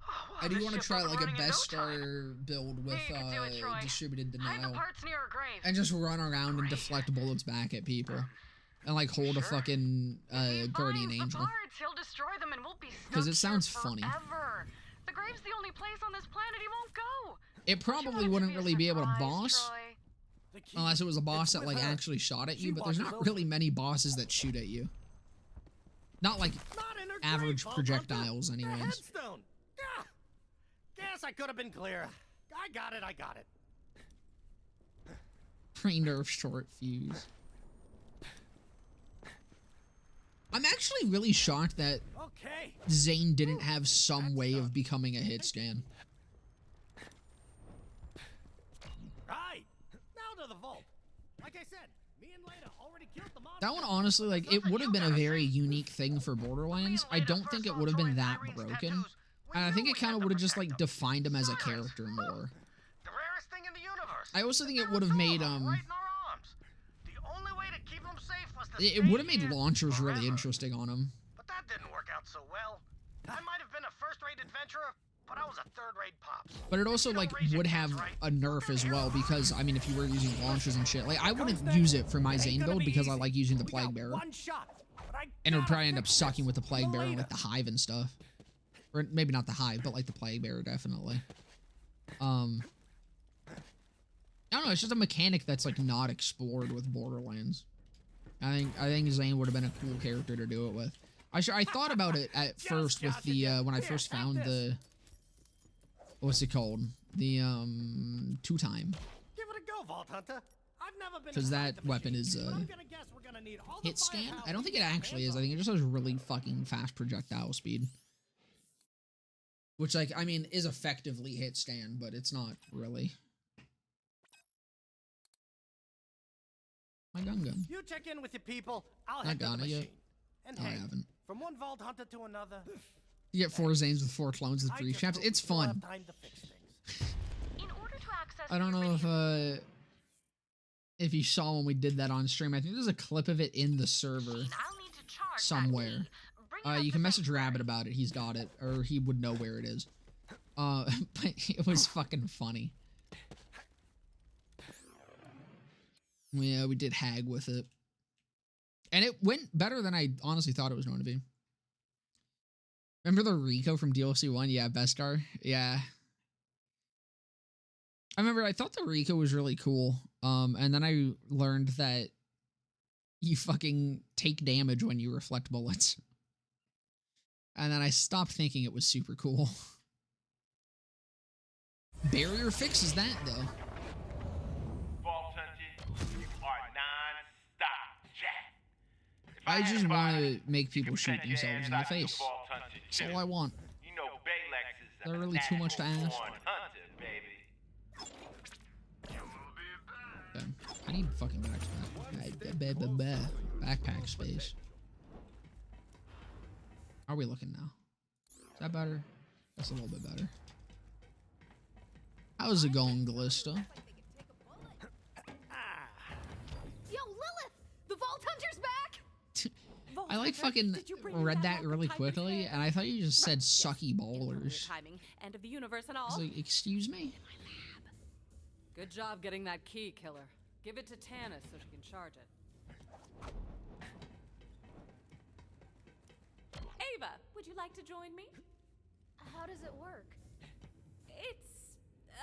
Oh, I do this want to ship's try up and like a running in best no time. star build with You can do it, Troy. distributed Hide the denial, parts near her grave. and just run around and deflect bullets back at people, and like hold a fucking guardian Finds angel. the parts, he'll destroy them and we'll be stuck 'Cause it sounds here funny. forever. The grave's the only place on this planet he won't go. It probably wouldn't really be able to boss Troy. unless it was a boss that with like her. actually shot at She you. But there's watches not over. really many bosses that shoot at you. Not like Not in her average grave, Vault Hunter. projectiles, The anyways. headstone. Yeah. Guess I could have been clearer. I got it. Pre-nerf short fuse. I'm actually really shocked that Okay. Zane didn't have some way of becoming a hit scan. Right. Now to the vault. Like I said, me and Leda already killed the monster. That one, honestly, like, it would have been a very unique thing for Borderlands. I don't think it would have been that broken. And I think it kind of would have just, like, defined him as a character more. The rarest thing in the universe. I also think it would have made, Right in our arms. The only way to keep him safe was to it stay would have made here launchers really forever. interesting on him. But that didn't work out so well. I might have been a first-rate adventurer, but I was a third-rate pops. But it also, like, would have a nerf as well, because, I mean, if you were using launchers and shit, like, I wouldn't use it for my Zane build because I like using the Plague Bearer. One shot. But I And it would gotta probably end up fix sucking this. with the Plague Bearer and, Leda. like, the Hive and stuff. Or maybe not the Hive, but, like, the Plague Bearer, definitely. I don't know, it's just a mechanic that's, like, not explored with Borderlands. I think Zane would have been a cool character to do it with. I thought about it at first with the, when I first found the... What's it called? The, two-time. Give it a go, Vault Hunter. I've never been Because inside that the weapon machine, is, but I'm gonna guess we're gonna need all the hit scan? firepower I don't think it we can actually get is. I think it just has really fucking fast projectile speed. Which, like, I mean, is effectively hit scan, but it's not really. My gun. You check in with your people. I'll Not head to the gonna machine. yet. And No, I hey, haven't. from one Vault Hunter to another, You get 4 Zanes with 4 clones with 3 I just chaps. hope It's we still have fun. time to fix things. In order to access I don't the know if you saw when we did that on stream. I think there's a clip of it in the server I'll need to charge that somewhere. key. Bring it up You to can message sanctuary. Rabbit about it. He's got it, or he would know where it is. But it was fucking funny. Yeah, we did hag with it. And it went better than I honestly thought it was going to be. Remember the Rico from DLC 1? Yeah, Beskar. Yeah. I thought the Rico was really cool. And then I learned that you fucking take damage when you reflect bullets. And then I stopped thinking it was super cool. Barrier fixes that, though. Vault Hunter, you are non-stop, Jack. If I had just a want body, to make people you shoot could send your themselves ass in the out to face. Vault Hunter, That's too. all I want. You know, Baylex is Is that a really too much to natural ask? born hunter, baby. Okay. I need fucking backpack space. How are we looking now? Is that better? That's a little bit better. How's it going, Glista? Yo, Lilith! The Vault Hunter's back! I like fucking read that really quickly, and I thought you just said sucky ballers. Timing, end of the universe and I all. was like, excuse me? Good job getting that key, killer. Give it to Tanis so she can charge it. Ava, would you like to join me? How does it work? It's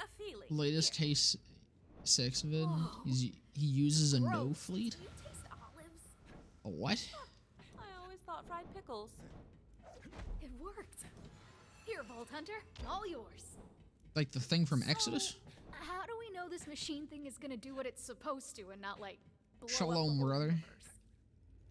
a feeling. Latest Taste 6 vid. He uses a no fleet. Do you taste olives? A what? I always thought fried pickles. It worked. Here, Vault Hunter, all yours. Like the thing from Exodus? How do we know this machine thing is gonna do what it's supposed to and not, like, blow up the Shalom, whole brother. universe?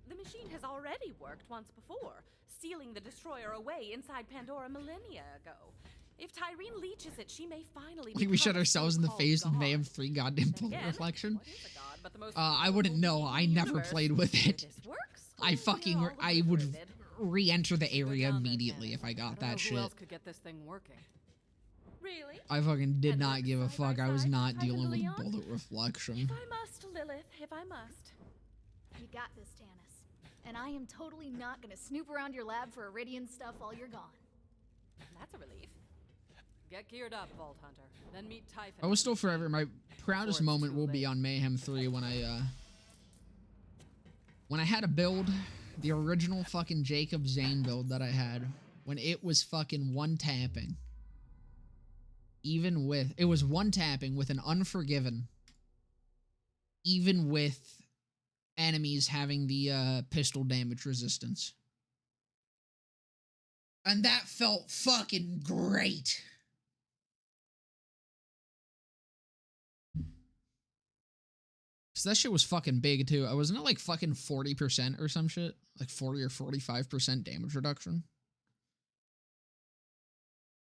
The machine has already worked once before, sealing the destroyer away inside Pandora millennia ago. If Tyreen leeches it, she may finally We shut ourselves in the face with Mayhem 3 goddamn bullet again, reflection. what is a god but the most I wouldn't know. I never played with it. I would re-enter the area immediately if I got that shit. Who else could get this thing working? Really? I fucking did not give a fuck. I was not dealing with bullet reflection. If I must, Lilith, if I must. You got this, Tannis. And I am totally not gonna snoop around your lab for Iridian stuff while you're gone. That's a relief. Get geared up, Vault Hunter. Then meet Typhon. I will still forever. My proudest moment will be on Mayhem 3 when I had a build, the original fucking Jacob Zane build that I had, when it was fucking one-tapping. Even with, it was one-tapping with an Unforgiven. Even with enemies having the pistol damage resistance. And that felt fucking great. So that shit was fucking big too. Wasn't it like fucking 40% or some shit? Like 40 or 45% damage reduction?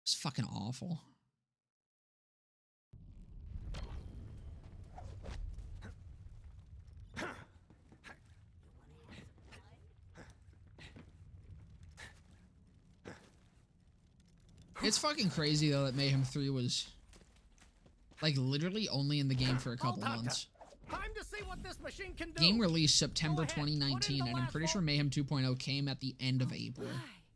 It's fucking awful. It's fucking crazy though that Mayhem 3 was like literally only in the game for a couple months. Time to see what this machine can do. Game release September 2019, and I'm pretty sure Mayhem 2.0 came at the end of April.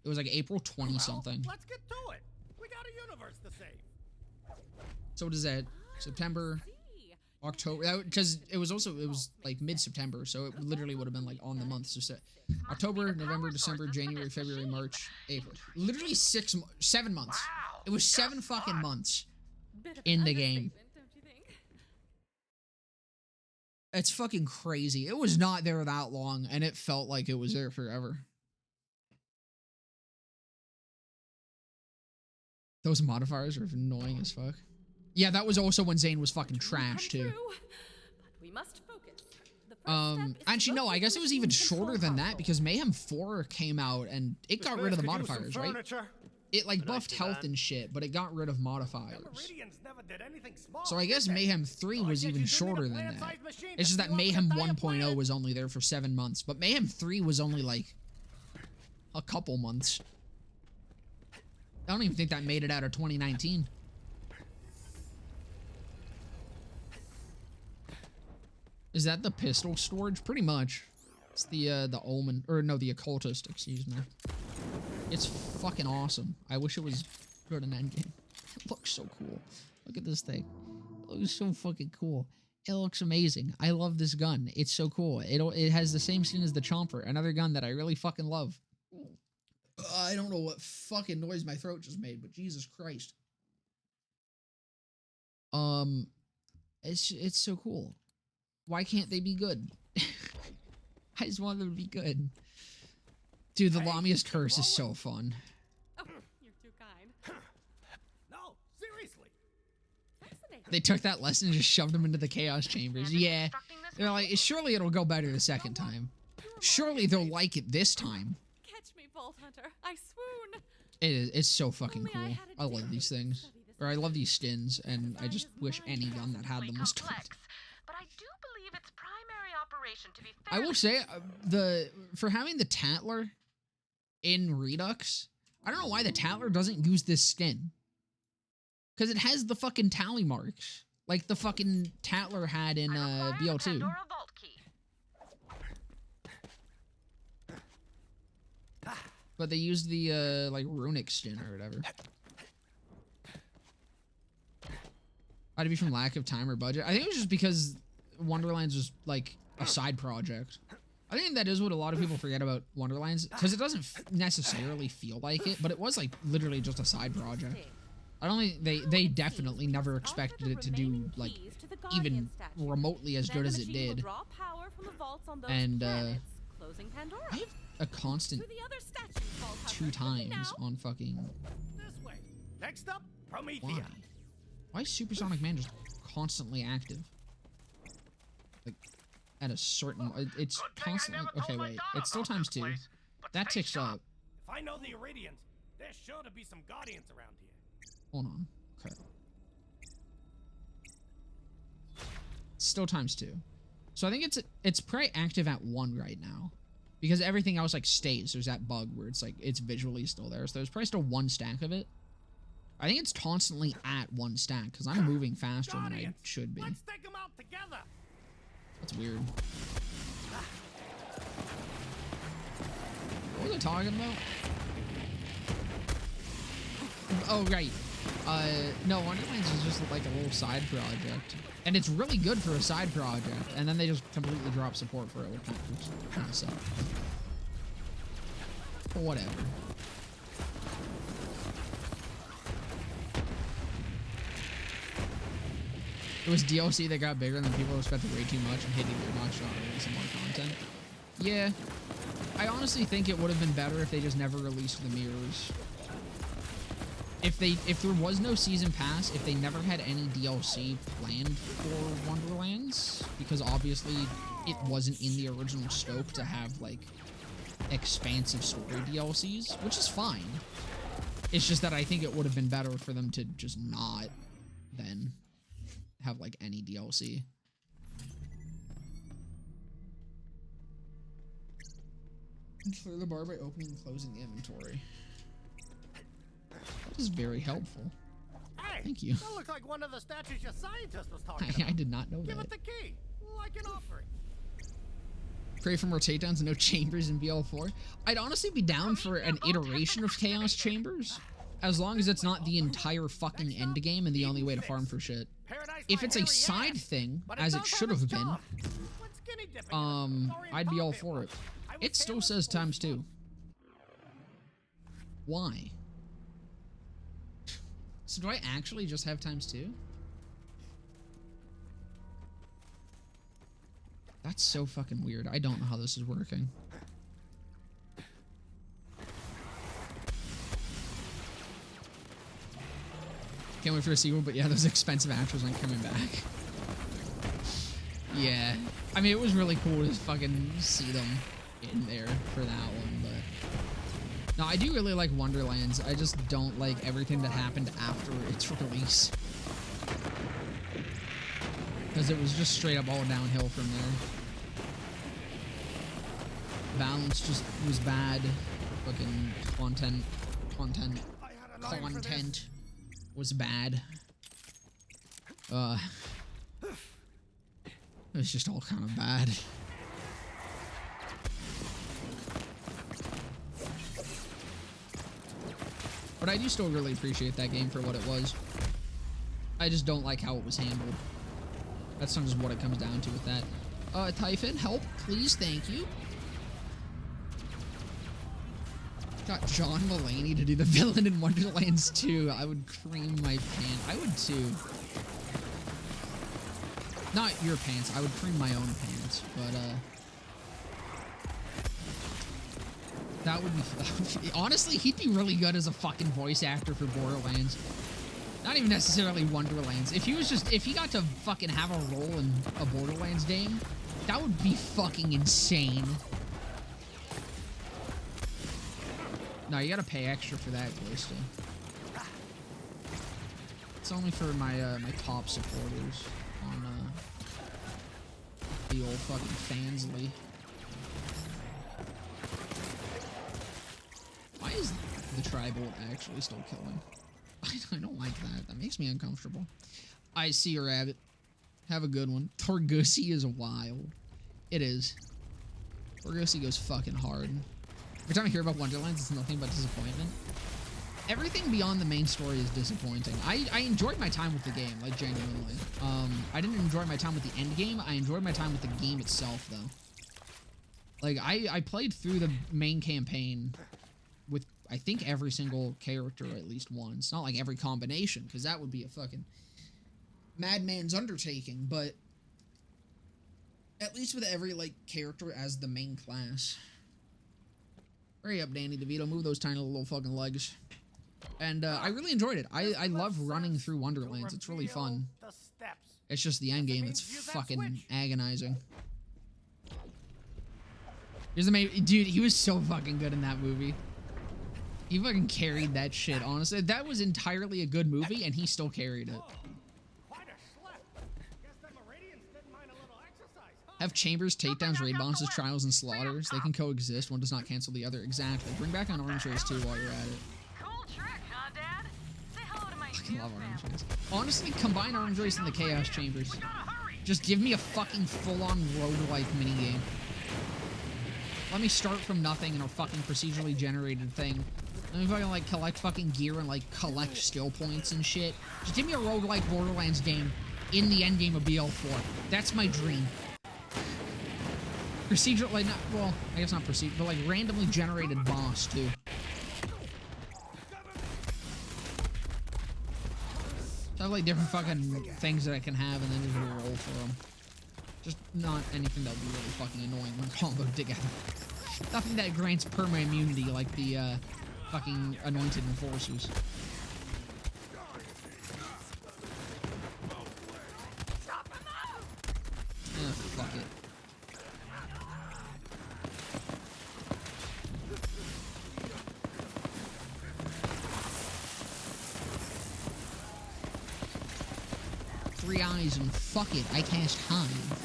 It was like April 20 something. Let's get to it. We got a universe to save. So what is that? September, October? Because it was like mid-September, so it literally would have been like on the month. So October, November, December, January, February, March, April. Literally 7 months. It was 7 fucking months in the game. It's fucking crazy. It was not there that long, and it felt like it was there forever. Those modifiers are annoying as fuck. Yeah, that was also when Zane was fucking trash, too. We must focus. Actually, no, I guess it was even shorter than that, because Mayhem 4 came out, and it got rid of the modifiers, right? It, like, buffed health and shit, but it got rid of modifiers. So I guess Mayhem 3 was even shorter than that. It's just that Mayhem 1.0 was only there for 7 months, but Mayhem 3 was only, like, a couple months. I don't even think that made it out of 2019. Is that the pistol storage? Pretty much. It's the Omen, or no, the Occultist, excuse me. It's fucking awesome. I wish it was good in Endgame. It looks so cool. Look at this thing. It looks so fucking cool. It looks amazing. I love this gun. It's so cool. It has the same skin as the Chomper, another gun that I really fucking love. I don't know what fucking noise my throat just made, but Jesus Christ. It's so cool. Why can't they be good? I just want them to be good. Dude, the Lamia's Curse is so fun. Oh, you're too kind. No, seriously. They took that lesson and just shoved them into the Chaos Chambers. Yeah. They're like, surely it'll go better the second time. Surely they'll like it this time. Catch me, Vault Hunter. I swoon. It's so fucking cool. I love these things. Or I love these skins, and I just wish any gun that had them was good. But I do believe its primary operation to be I will say, for having the Tatler in Redux, I don't know why the Tatler doesn't use this skin. Because it has the fucking tally marks. Like the fucking Tatler had in BL2. But they used the like runic skin or whatever. Might it be from lack of time or budget? I think it was just because Wonderlands was like a side project. I think that is what a lot of people forget about Wonderlands, because it doesn't necessarily feel like it, but it was like literally just a side project. I don't think they definitely never expected it to do like even remotely as good as it did. And I have a constant 2 times on fucking. This way. Next up, Promethea. Why? Why is Supersonic Man just constantly active? Like, at a certain... It's constantly... Okay, wait. It's still ×2. That ticks up. If I know the Iridians, there's sure to be some Guardians around here. Hold on. Okay. Still ×2. So I think it's probably active at 1 right now. Because everything else, like, stays. There's that bug where it's, like, it's visually still there. So there's probably still 1 stack of it. I think it's constantly at 1 stack, because I'm moving faster than I should be. Let's take them out together. That's weird. What was I talking about? Oh, right. No, Wonderlands is just like a little side project. And it's really good for a side project. And then they just completely drop support for it, which kind of sucks. But whatever. It was DLC that got bigger than people expected way too much and hated too much on releasing more content. Yeah. I honestly think it would have been better if they just never released the mirrors. If there was no season pass, if they never had any DLC planned for Wonderlands, because obviously it wasn't in the original scope to have like expansive story DLCs, which is fine. It's just that I think it would have been better for them to just not then have like any DLC. Clear the bar by opening and closing the inventory. That is very helpful. Hey, thank you. That looks like one of the statues your scientist was talking about. I did not know Give that. it the key, like an offering. Pray for more takedowns and no chambers in BL4. I'd honestly be down for an iteration of Chaos Chambers, as long as it's not the entire fucking endgame and the only way to farm for shit. If it's a side thing, as it should have been, I'd be all for it. It still says ×2. Why? So do I actually just have ×2? That's so fucking weird. I don't know how this is working. Can't wait for a sequel, but yeah, those expensive actors aren't coming back. Yeah. I mean, it was really cool to fucking see them in there for that one, but... No, I do really like Wonderlands. I just don't like everything that happened after its release. Because it was just straight up all downhill from there. Balance just was bad. Fucking content was bad. It was just all kind of bad. But I do still really appreciate that game for what it was. I just don't like how it was handled. That's not just what it comes down to with that. Typhon, help, please, thank you. Got John Mulaney to do the villain in Wonderlands 2. I would cream my pants. I would too. Not your pants. I would cream my own pants, but that would be honestly, he'd be really good as a fucking voice actor for Borderlands. Not even necessarily Wonderlands. If he got to fucking have a role in a Borderlands game, that would be fucking insane. No, you gotta pay extra for that, Glista. It's only for my my top supporters on the old fucking Fansly. Why is the Tri-Bolt actually still killing? I don't like that. That makes me uncomfortable. I see you, Rabbit. Have a good one. Torgue is wild. It is. Torgue goes fucking hard. Every time I hear about Wonderlands, it's nothing but disappointment. Everything beyond the main story is disappointing. I enjoyed my time with the game, like, genuinely. I didn't enjoy my time with the end game. I enjoyed my time with the game itself, though. Like, I played through the main campaign with, I think, every single character at least once. Not like every combination, because that would be a fucking madman's undertaking, but at least with every, like, character as the main class. Hurry up, Danny DeVito. Move those tiny little fucking legs. And I really enjoyed it. I love running through Wonderlands. It's really fun. The steps. It's just the end game that's fucking agonizing. Here's the main dude. He was so fucking good in that movie. He fucking carried that shit. Honestly, that was entirely a good movie, and he still carried it. Have chambers, takedowns, raid bosses, trials, and slaughters. They can coexist. One does not cancel the other. Exactly. Bring back on Orange Race too while you're at it. Cool trick, huh, Dad? Say hello to my I love Orange Race. Honestly, combine Orange Race and the Chaos Chambers. Just give me a fucking full-on roguelike minigame. Let me start from nothing in a fucking procedurally generated thing. Let me fucking like collect fucking gear and like collect skill points and shit. Just give me a roguelike Borderlands game in the endgame of BL4. That's my dream. Procedural, like, not, well, I guess not procedural, but like randomly generated boss too. So I have like different fucking things that I can have and then just roll for them. Just not anything that would be really fucking annoying when comboed together. Nothing that grants perma immunity like the fucking anointed enforcers. Fuck it. Three eyes and fuck it, I cast Hive.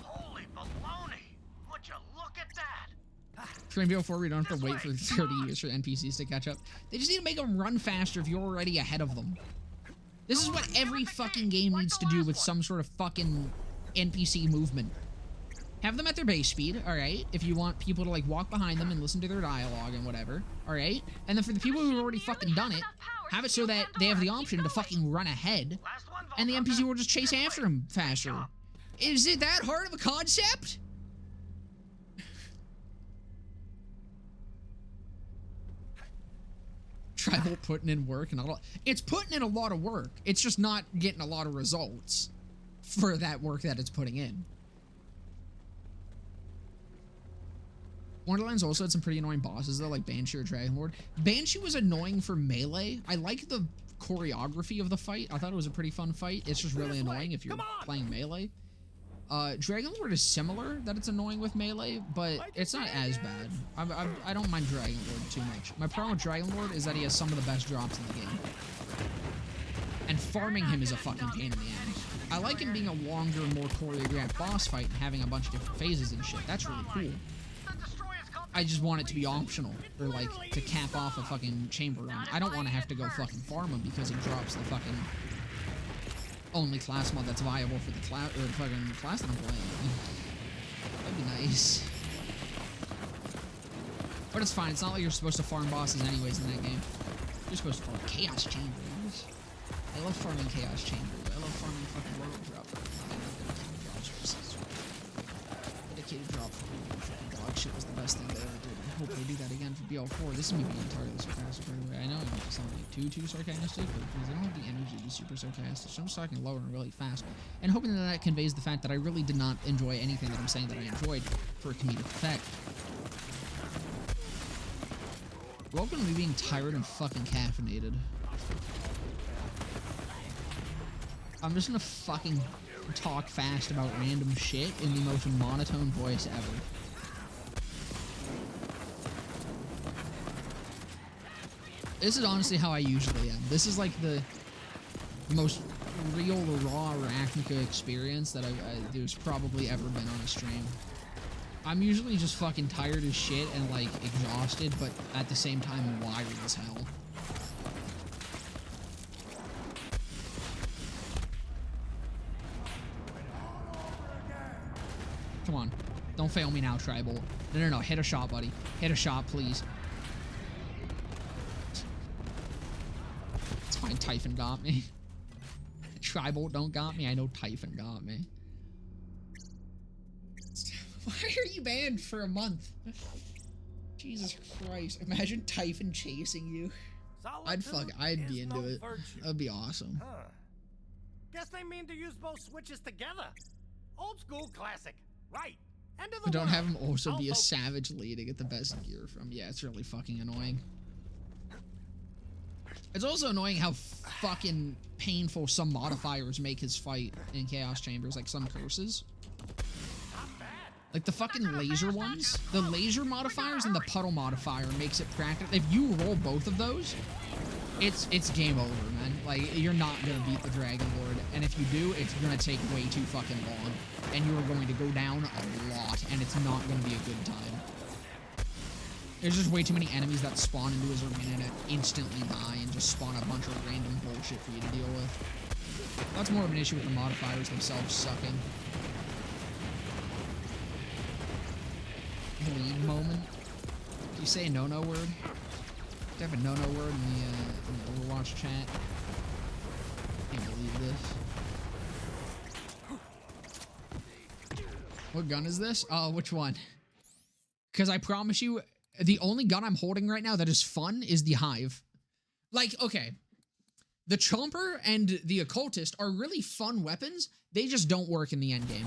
Holy baloney! Would you look at that? Train BO4, we don't have to wait for 30 years for NPCs to catch up. They just need to make them run faster if you're already ahead of them. This is what every fucking game needs to do with some sort of fucking NPC movement. Have them at their base speed, alright? If you want people to, like, walk behind them and listen to their dialogue and whatever, alright? And then for the people who've already fucking done it, have it so that they have the option to fucking run ahead, and the NPC will just chase after them faster. Is it that hard of a concept? Tribal putting in work and all. It's putting in a lot of work. It's just not getting a lot of results for that work that it's putting in. Wonderlands also had some pretty annoying bosses though, like Banshee or Dragonlord. Banshee was annoying for melee. I like the choreography of the fight. I thought it was a pretty fun fight. It's just really annoying if you're playing melee. Dragonlord is similar, that it's annoying with melee, but it's not as bad. I don't mind Dragonlord too much. My problem with Dragonlord is that he has some of the best drops in the game. And farming him is a fucking pain in the ass. I like him being a longer, more choreographed boss fight and having a bunch of different phases and shit. That's really cool. I just want it to be optional, or like to cap off a fucking chamber run. I don't want to have to go fucking farm him because he drops the fucking only class mod that's viable for the class or the fucking class that I'm playing. That'd be nice. But it's fine. It's not like you're supposed to farm bosses anyways in that game. You're supposed to farm Chaos Chambers. I love farming Chaos Chambers. I love farming fucking World Drop. Dedicated drop for fucking dog shit was the best thing they ever did. I hope they do that again for BL4. This is me being entirely sarcastic, by the way. I know it doesn't sound like too sarcastic, but because I don't have the energy to be super sarcastic, so I'm just talking lower and really fast, and hoping that conveys the fact that I really did not enjoy anything that I'm saying that I enjoyed for a comedic effect. Welcome to me being tired and fucking caffeinated. I'm just gonna fucking talk fast about random shit in the most monotone voice ever. This is honestly how I usually am. This is like the most real, raw Arachnica experience that there's probably ever been on a stream. I'm usually just fucking tired as shit and like exhausted, but at the same time wired as hell. Come on. Don't fail me now, Tribal. No. Hit a shot, buddy. Hit a shot, please. It's fine. Typhon got me. Tribal don't got me. I know Typhon got me. Why are you banned for a month? Jesus Christ. Imagine Typhon chasing you. I'd be into it. That'd be awesome. Huh. Guess they mean to use both switches together. Old school classic. Right. End of the But don't world. have him also be a I'll savage lady to get the best gear from. Yeah, it's really fucking annoying. It's also annoying how fucking painful some modifiers make his fight in Chaos Chambers, like some curses. Like the fucking laser ones. The laser modifiers and the puddle modifier makes it practical. If you roll both of those, it's game over, man. Like, you're not gonna beat the Dragon Lord. And if you do, it's gonna take way too fucking long. And you're going to go down a lot, and it's not gonna be a good time. There's just way too many enemies that spawn into his arena and instantly die and just spawn a bunch of random bullshit for you to deal with. That's more of an issue with the modifiers themselves sucking. Lead moment. Do you say a no-no word? Type a no-no word in the Overwatch chat. Can't believe this. What gun is this? Oh, which one? Because I promise you, the only gun I'm holding right now that is fun is the Hive. Like, okay, the Chomper and the Occultist are really fun weapons. They just don't work in the endgame.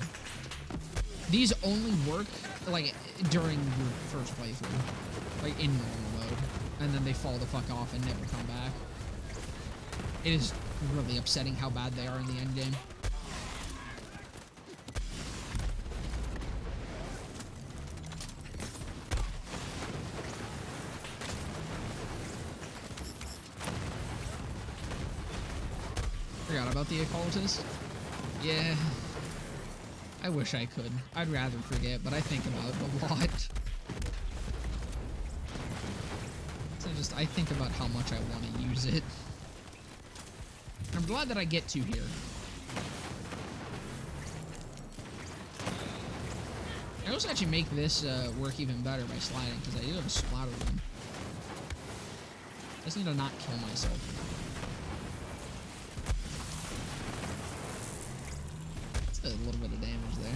These only work, like, during your first playthrough. Like, in normal mode. And then they fall the fuck off and never come back. It is really upsetting how bad they are in the endgame. Forgot about the Occultist. Yeah. I wish I could. I'd rather forget, but I think about it a lot. So I think about how much I want to use it. I'm glad that I get to here. I also actually make this work even better by sliding, because I do have a splatter gun. I just need to not kill myself. A little bit of damage there.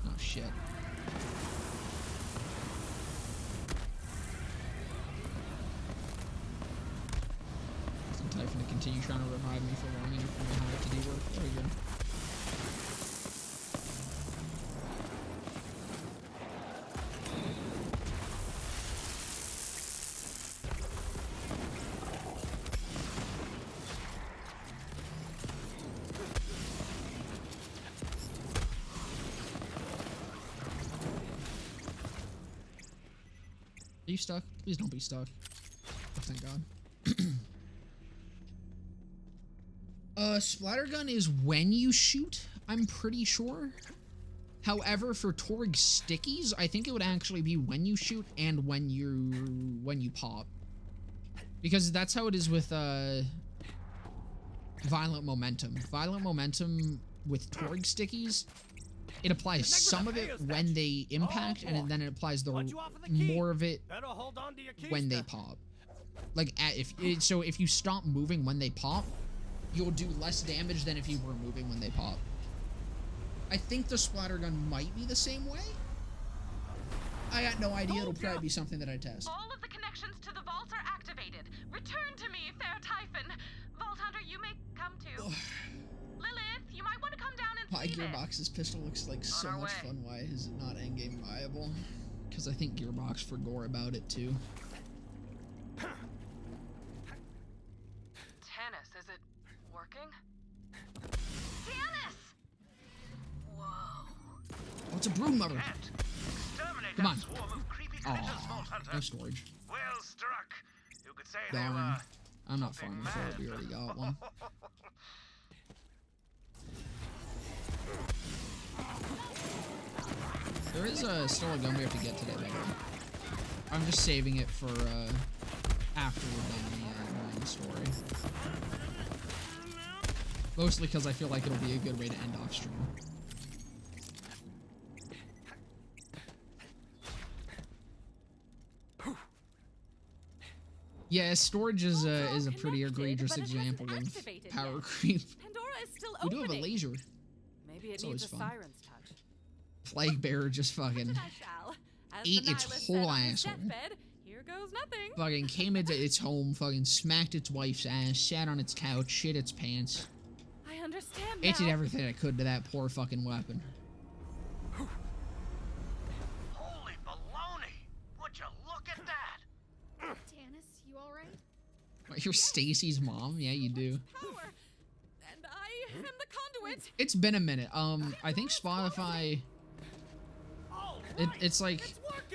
Oh shit. Some Typhon to continue trying to revive me for long enough for my Hive to do work. There we go. Are you stuck? Please don't be stuck. Oh, thank God. Splattergun is when you shoot, I'm pretty sure. However, for Torgue stickies, I think it would actually be when you shoot and when you pop. Because that's how it is with Violent Momentum. Violent Momentum with Torgue stickies, it applies some of it when they impact, and then it applies the more of it when they pop. Like, if you stop moving when they pop, you'll do less damage than if you were moving when they pop. I think the Splattergun might be the same way. I got no idea. It'll probably be something that I test. All of the connections to the vault are activated. Return to me, fair Typhon. Vault Hunter, you may come too. Lilith, you might want to come down and Why see this. Gearbox's pistol looks like so much fun. Why is it not endgame viable? Because I think Gearbox forgot about it too. Tennis, is it working? Tennis! Whoa. Oh, it's a brood mother. Come on. Oh, no storage. Well struck. You could say Darn. I'm not farming for it. We already got one. There is still a gun we have to get today, by the way. I'm just saving it for after we're done the main story. Mostly because I feel like it'll be a good way to end off stream. Yeah, storage is a pretty egregious example of power creep. Pandora is still We do opening. have a laser. Maybe it It's needs always a fun. siren's touch. Plague Bearer just fucking I shall. As ate the its nihilist whole said on his asshole. deathbed, here Here goes nothing. Fucking came into its home, fucking smacked its wife's ass, sat on its couch, shit its pants. I understand It did now. everything it could to that poor fucking weapon. Holy baloney! Would you look at that? Tannis, you alright? What, you're Stacy's mom? Yeah, you do. Power, and I am the conduit. It's been a minute. I think Spotify... It's like...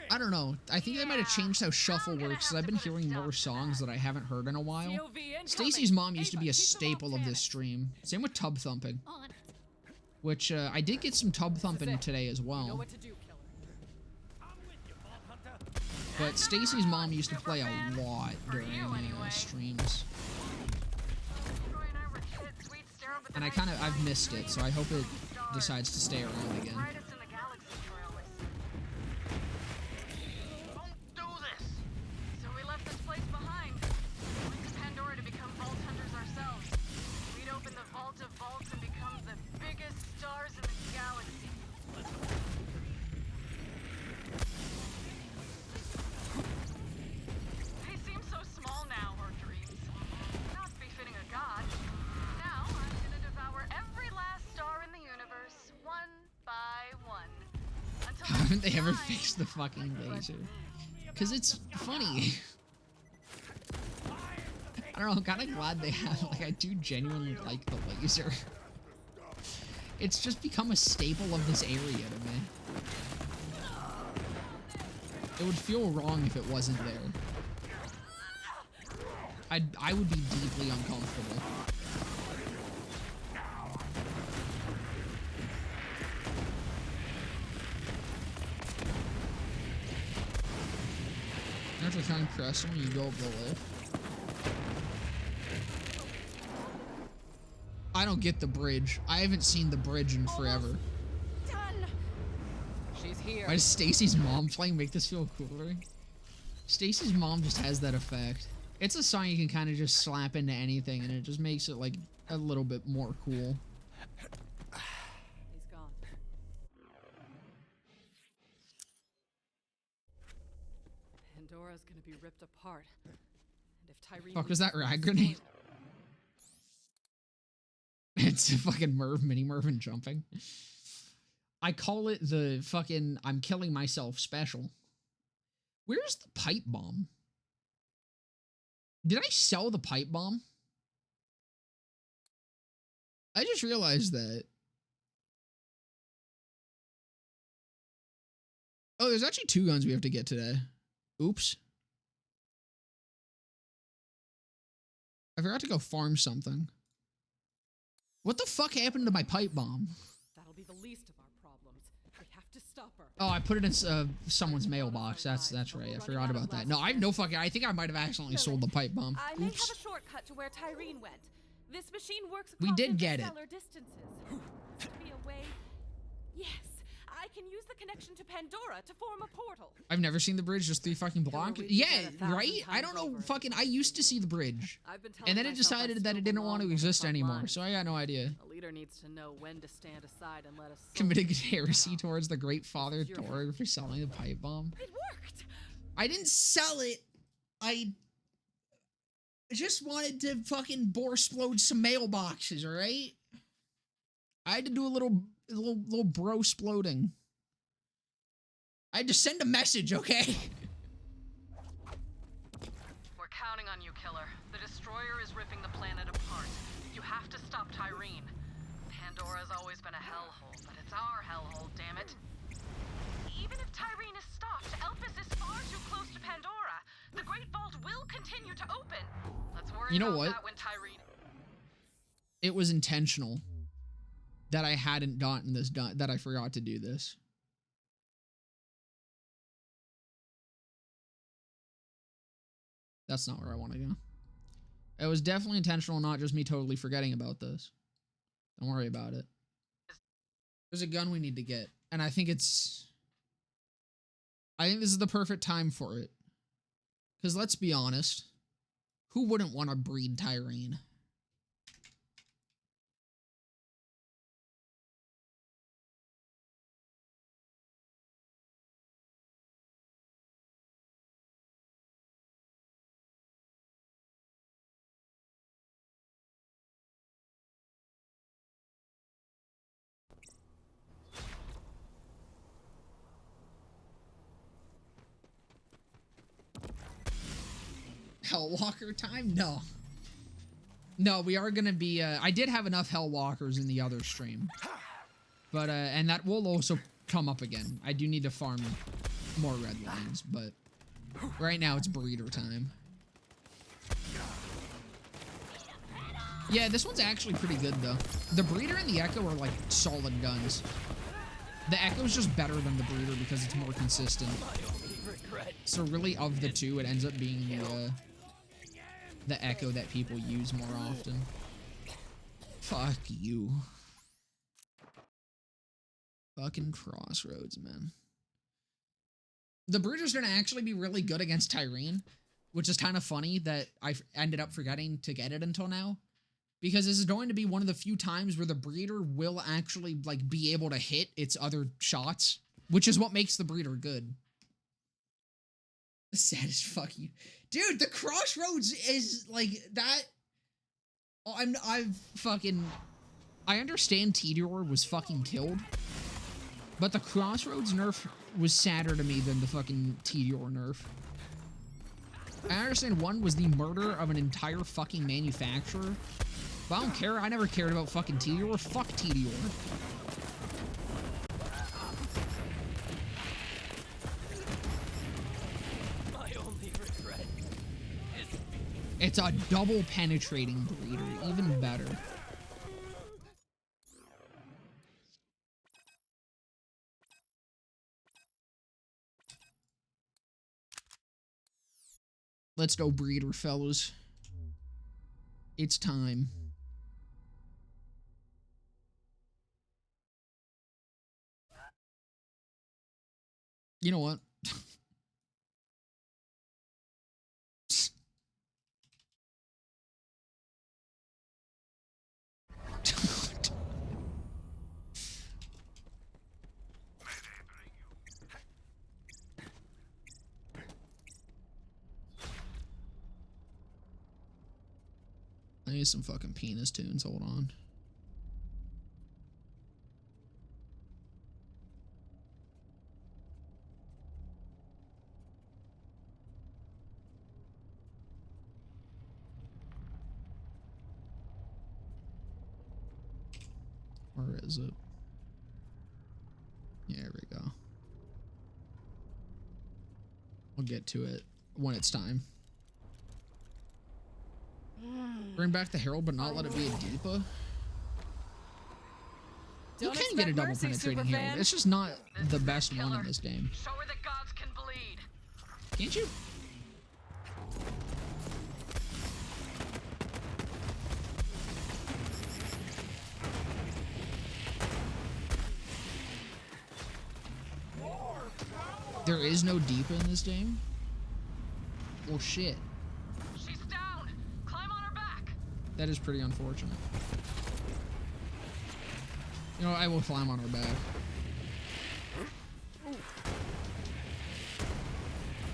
I don't know. I think they might have changed how shuffle works, because I've been hearing more songs that I haven't heard in a while. Stacy's mom used to be a staple of this stream. Same with tub thumping. Which, I did get some tub thumping today as well. But Stacy's mom used to play a lot during streams. And I've missed it, so I hope it decides to stay around again. So we left this place behind. Went to Pandora to become vault hunters ourselves. We'd open the vault of vaults and become the biggest stars in the galaxy. They seem so small now, our dreams. Not befitting a god. Now I'm gonna devour every last star in the universe, one by one. Until Haven't they ever fixed the fucking laser? Because it's funny. I don't know, I'm kind of glad they have, like, I do genuinely like the laser. It's just become a staple of this area to me. It would feel wrong if it wasn't there. I would be deeply uncomfortable. You have to kind of press when you go up the lift. I don't get the bridge. I haven't seen the bridge in forever. Done. She's here. Why does Stacy's mom playing make this feel cooler? Stacy's mom just has that effect. It's a song you can kind of just slap into anything, and it just makes it like a little bit more cool. He's gone. Pandora's gonna be ripped apart. And if Tyreen... Fuck, was that rag grenade? It's a fucking Mini Mervin jumping. I call it the fucking I'm killing myself special. Where's the pipe bomb? Did I sell the pipe bomb? I just realized that. Oh, there's actually 2 guns we have to get today. Oops. I forgot to go farm something. What the fuck happened to my pipe bomb? That'll be the least of our problems. We have to stop her. Oh, I put it in someone's mailbox. That's right. I forgot about that. No, I have no fucking... I think I might have accidentally sold the pipe bomb. I may have Oops. a shortcut to where Tyreen went. This machine works We across did get it. interstellar distances. Should be a way. Yes, I can use the connection to Pandora to form a portal. I've never seen the bridge, just 3 fucking blocks. we Yeah, did 1,000 right? I don't know, fucking... I used to see the bridge. I've been telling And then it myself I decided that still it didn't want to belong on the exist front anymore, lines. so I got no idea. A leader needs to know when to stand aside and let us. Committed heresy towards the great father Torgue for selling the pipe bomb. It worked. I didn't sell it. I just wanted to fucking bore-splode some mailboxes, alright? I had to do a little bro-sploding. I had to send a message, okay? We're counting on you, Killer. The destroyer is ripping the planet apart. You have to stop Tyreen. Pandora's always been a hellhole, but it's our hellhole, damn it. Even if Tyreen is stopped, Elpis is far too close to Pandora. The Great Vault will continue to open. Let's worry You know about what? that when Tyreen... It was intentional that I hadn't gotten this done, that I forgot to do this. That's not where I want to go. It was definitely intentional, not just me totally forgetting about this. Don't worry about it. There's a gun we need to get, and I think this is the perfect time for it. Because let's be honest, who wouldn't want to breed Tyreen? Hellwalker time? No. No, we are gonna be, I did have enough Hellwalkers in the other stream. But, and that will also come up again. I do need to farm more red lines, but right now it's breeder time. Yeah, this one's actually pretty good, though. The breeder and the echo are, like, solid guns. The echo's just better than the breeder because it's more consistent. So really, of the two, it ends up being the echo that people use more often. Fuck you. Fucking Crossroads, man. The breeder's gonna actually be really good against Tyrene, which is kind of funny that I ended up forgetting to get it until now. Because this is going to be one of the few times where the breeder will actually, like, be able to hit its other shots, which is what makes the breeder good. Sad as fuck you. Dude, the Crossroads is, like, that... I understand Tediore was fucking killed, but the Crossroads nerf was sadder to me than the fucking Tediore nerf. I understand one was the murder of an entire fucking manufacturer, but I don't care. I never cared about fucking Tediore. Fuck Tediore. My only regret is... It's a double penetrating breeder. Even better. Let's go breeder, fellas. It's time. You know what? I need some fucking penis tunes. Hold on. Where is it? Yeah, there we go. We'll get to it when it's time. Bring back the Herald, but not let it be a Deepa. You can get a double penetrating Herald. It's just not the best one in this game. Show her that gods can bleed. Can't you? There is no Deepa in this game? Well, shit. She's down. Climb on her back. That is pretty unfortunate. You know, I will climb on her back.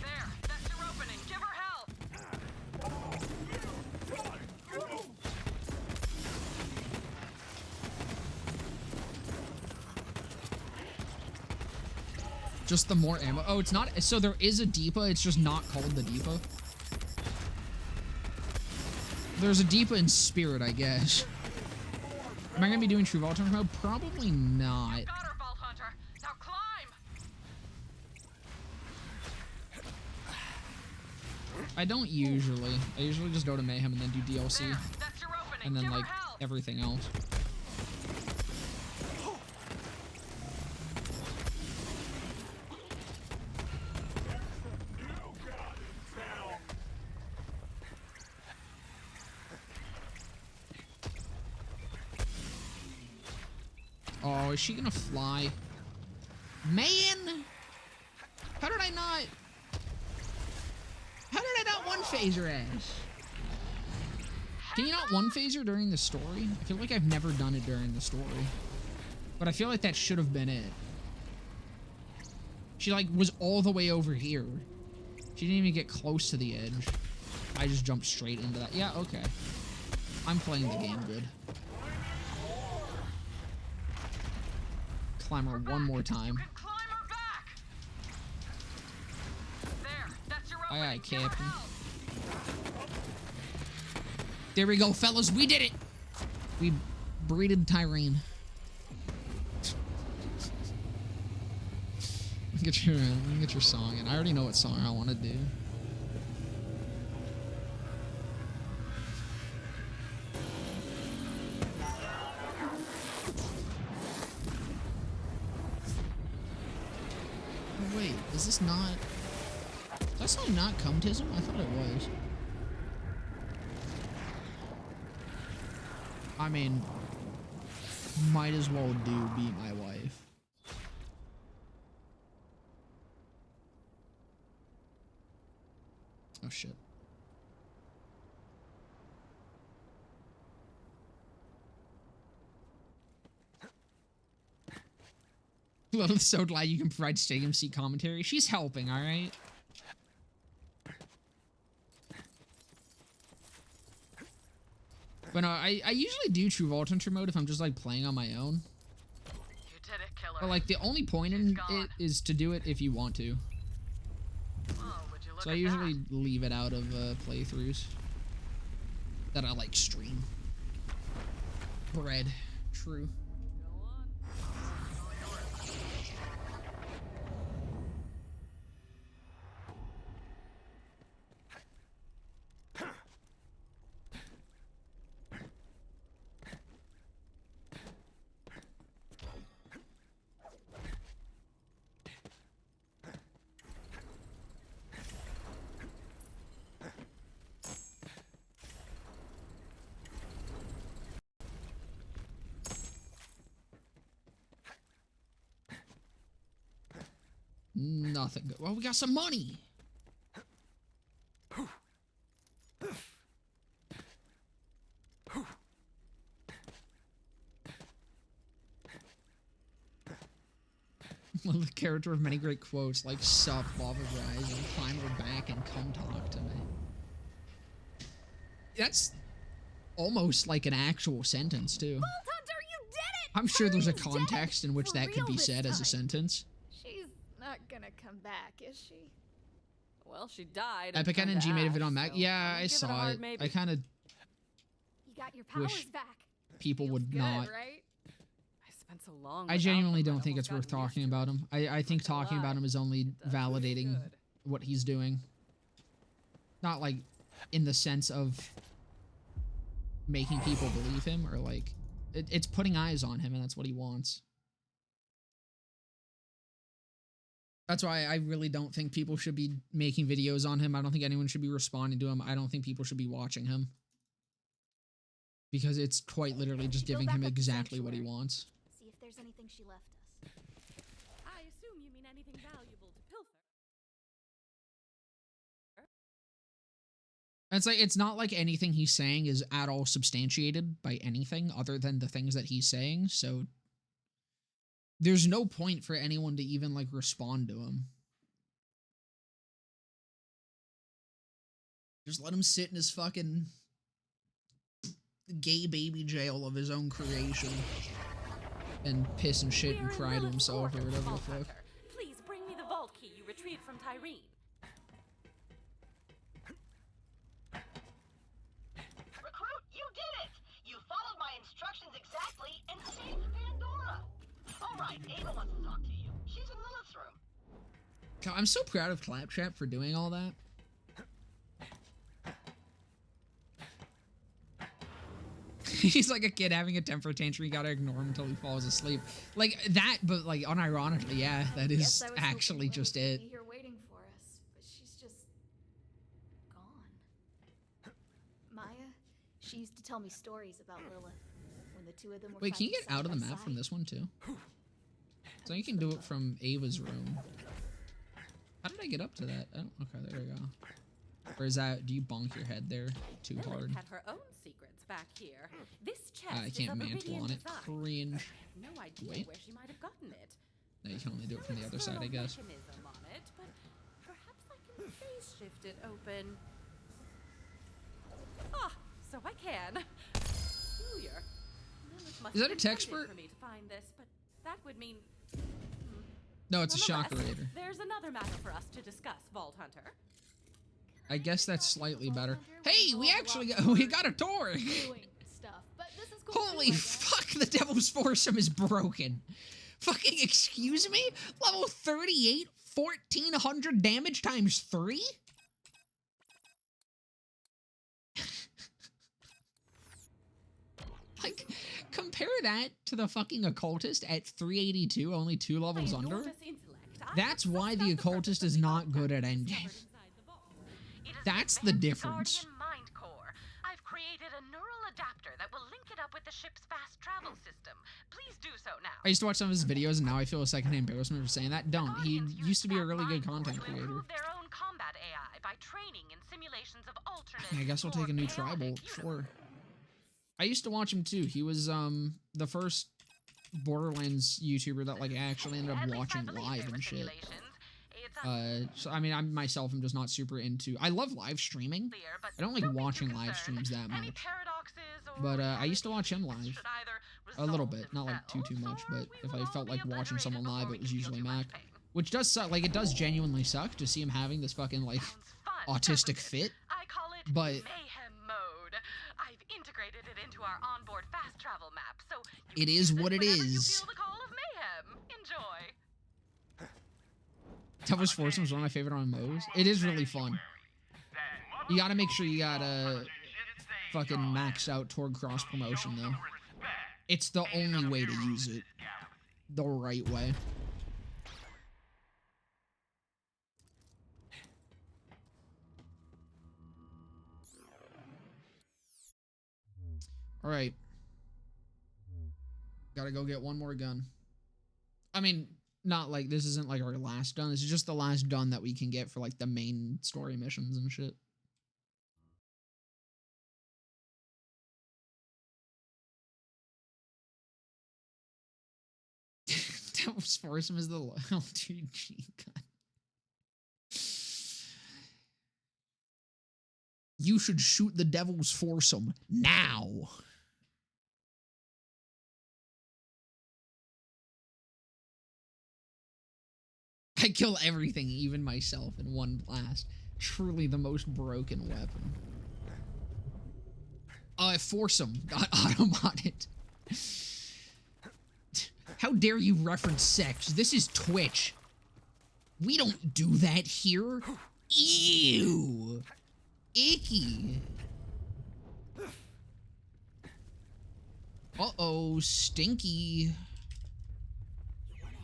There, that's your opening. Give her hell. Just the more ammo. Oh, it's not. So there is a Deepa. It's just not called the Deepa. There's a Deepa in Spirit, I guess. Am I gonna be doing True Vault Hunter mode? Probably not. You got her, Vault Hunter. Now climb. I don't usually. I usually just go to Mayhem and then do DLC. There, that's your opening. And then, Give her like, hell. everything else. Oh, is she gonna fly? Man! How did I not... How did I not one-phase her ass? Can you not one-phase her during the story? I feel like I've never done it during the story. But I feel like that should have been it. She, like, was all the way over here. She didn't even get close to the edge. I just jumped straight into that. Yeah, okay. I'm playing the game good. Climb her one more time. Aye, aye, Captain. There we go, fellas. We did it. We breeded Tyrene. Get your song in. I already know what song I want to do. Oh, wait, is this not... Is that song not Cumtism? I thought it was. I mean, might as well do Be My Wife. Oh shit. Well, I'm so glad you can provide stadium seat commentary. She's helping, alright? But no, I usually do True Vault Hunter mode if I'm just like playing on my own. You did it, killer. But like the only point in it is to do it if you want to. Oh, would you look So I usually leave it out of playthroughs that I like stream. Bread. True. Nothing good. Well, we got some money. One of the character of many great quotes, like sup, lava rise, and climb her back and come talk to me. That's almost like an actual sentence, too. Vault Hunter, you did it! I'm sure there's a context in which that could be said as a sentence. She's not gonna come back, is she? Well, she died. Epic NG made a video on Mac. Yeah, I saw it. I kind of You got your powers wish back. people would Good, not. right? I spent so long. I genuinely don't think it's worth talking about him. I think talking about him is only validating what he's doing. Not like in the sense of making people believe him or like it's putting eyes on him and that's what he wants. That's why I really don't think people should be making videos on him. I don't think anyone should be responding to him. I don't think people should be watching him. Because it's quite literally just giving him exactly what he wants. See if there's anything she left us. I assume you mean anything valuable to pilfer. It's like it's not like anything he's saying is at all substantiated by anything other than the things that he's saying, so there's no point for anyone to even like respond to him. Just let him sit in his fucking gay baby jail of his own creation and piss and shit and cry to himself or whatever the fuck. Please bring me the vault key you retrieved from Tyrene. Recruit, you did it! You followed my instructions exactly and saved Pandora! Alright, Ava wants to talk to you. She's in Lilith's room. God, I'm so proud of Claptrap for doing all that. He's like a kid having a temper tantrum. You gotta ignore him until he falls asleep. Like that, but like unironically, yeah, that is actually just it. Be here waiting for us, but she's just gone. Maya, she used to tell me stories about Lilith when the two of them were. Wait, can you fighting get out of the side by map from side. this one too? So you can do it from Ava's room. How did I get up to that? Oh, okay, there we go. Or is that, do you bonk your head there too Lilith hard? had her own secrets back here. This chest I is can't of mantle Iridian on it. design. Cringe. I have no idea Wait. where she might have gotten it. No, you can only do it from the other side, I guess. Mechanism on it, but perhaps I can phase shift it open. Ah, so I can. Familiar. Lilith must Is that a have tech intended spurt? for me to find this, but that would mean. No, it's a Nonetheless, shockerator. There's another matter for us to discuss, Vault Hunter. I guess that's slightly better. Hey, we actually got, we got a Torgue. Stuff, but this is cool Holy too, I guess. fuck, the Devil's Foursome is broken. Fucking excuse me? Level 38, 1400 damage times 3? Like, compare that to the fucking Occultist at 382, only 2 levels under. That's why the Occultist is not good at endgame. That's the difference. Mind core. I've created a neural adapter that will link it up with the ship's fast travel system. Please do so now. I used to watch some of his videos, and now I feel a second embarrassment for saying that. Don't. He used to be a really good content creator. Their own combat AI by training in simulations of alternate. I guess we'll take a new tribal. Sure. I used to watch him too. He was the first Borderlands YouTuber that like actually ended up watching live and shit. So I mean, I myself am just not super into. I love live streaming. I don't like watching live streams that much. But I used to watch him live a little bit, not like too much. But if I felt like watching someone live, it was usually Mac, which does suck. Like it does genuinely suck to see him having this fucking like autistic fit. But integrated it into our onboard fast travel map, so it is what it is. You feel the call of mayhem. Enjoy. Devil's Foursome is one of my favorite on MMOs. It is really fun. You gotta make sure you got a fucking maxed out Torgue cross promotion though. It's the only way to use it the right way. All right. Gotta go get one more gun. I mean, not like this isn't like our last gun. This is just the last gun that we can get for like the main story missions and shit. Devil's Foursome is the LTG gun. You should shoot the Devil's Foursome now. I kill everything, even myself, in one blast. Truly the most broken weapon. Foursome got automodded. How dare you reference sex? This is Twitch. We don't do that here. Ew. Icky. Uh-oh, stinky.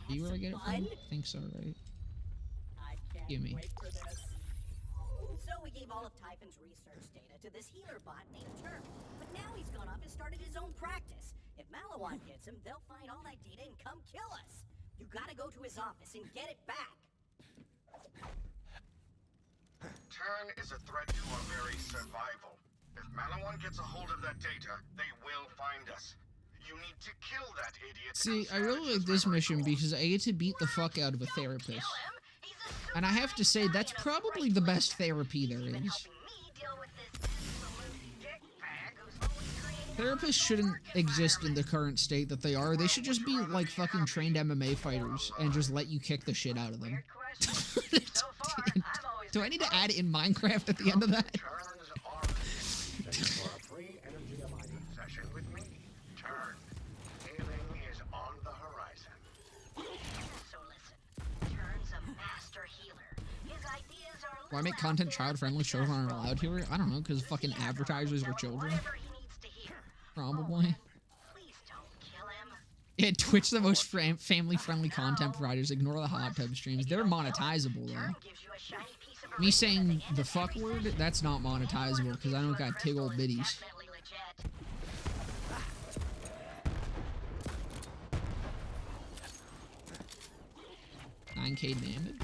You where I get it from? I think so, right? Gimme. So we gave all of Typhon's research data to this healer bot named Torgue, but now he's gone off and started his own practice. If Malawan gets him, they'll find all that data and come kill us. You gotta go to his office and get it back. Turn is a threat to our very survival. If Malawan gets a hold of that data, they will find us. You need to kill that idiot. See, I really like this mission because I get to beat the fuck out of a therapist. And I have to say, that's probably the best therapy there is. Therapists shouldn't exist in the current state that they are. They should just be like fucking trained MMA fighters and just let you kick the shit out of them. Do I need to add in Minecraft at the end of that? Why make content child-friendly? Children aren't allowed here? I don't know, because fucking advertisers are children. Probably. Yeah, Twitch the most family-friendly content providers. Ignore the hot tub streams. They're monetizable, though. Me saying the fuck word, that's not monetizable, because I don't got tig old bitties. $9K damage?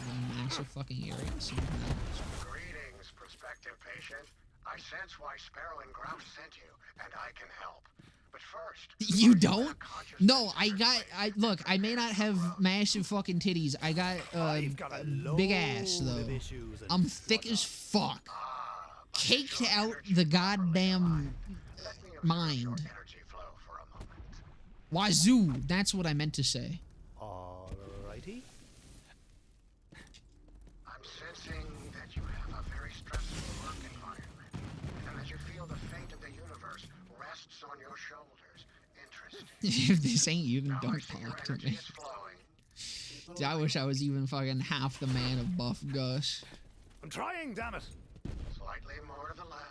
A massive fucking area. Greetings, prospective patient. I sense why Sparrow and Grouse sent you, and I can help. But first, you don't? No, look, I may not have massive fucking titties. I got big ass though. I'm thick as fuck. Caked out the goddamn mind. Wazoo, that's what I meant to say. Alrighty. I'm sensing that you have a very If this ain't you, then don't talk to me. I wish I was even fucking half the man of Buff Gus. I'm trying, damn it. Slightly more to the left.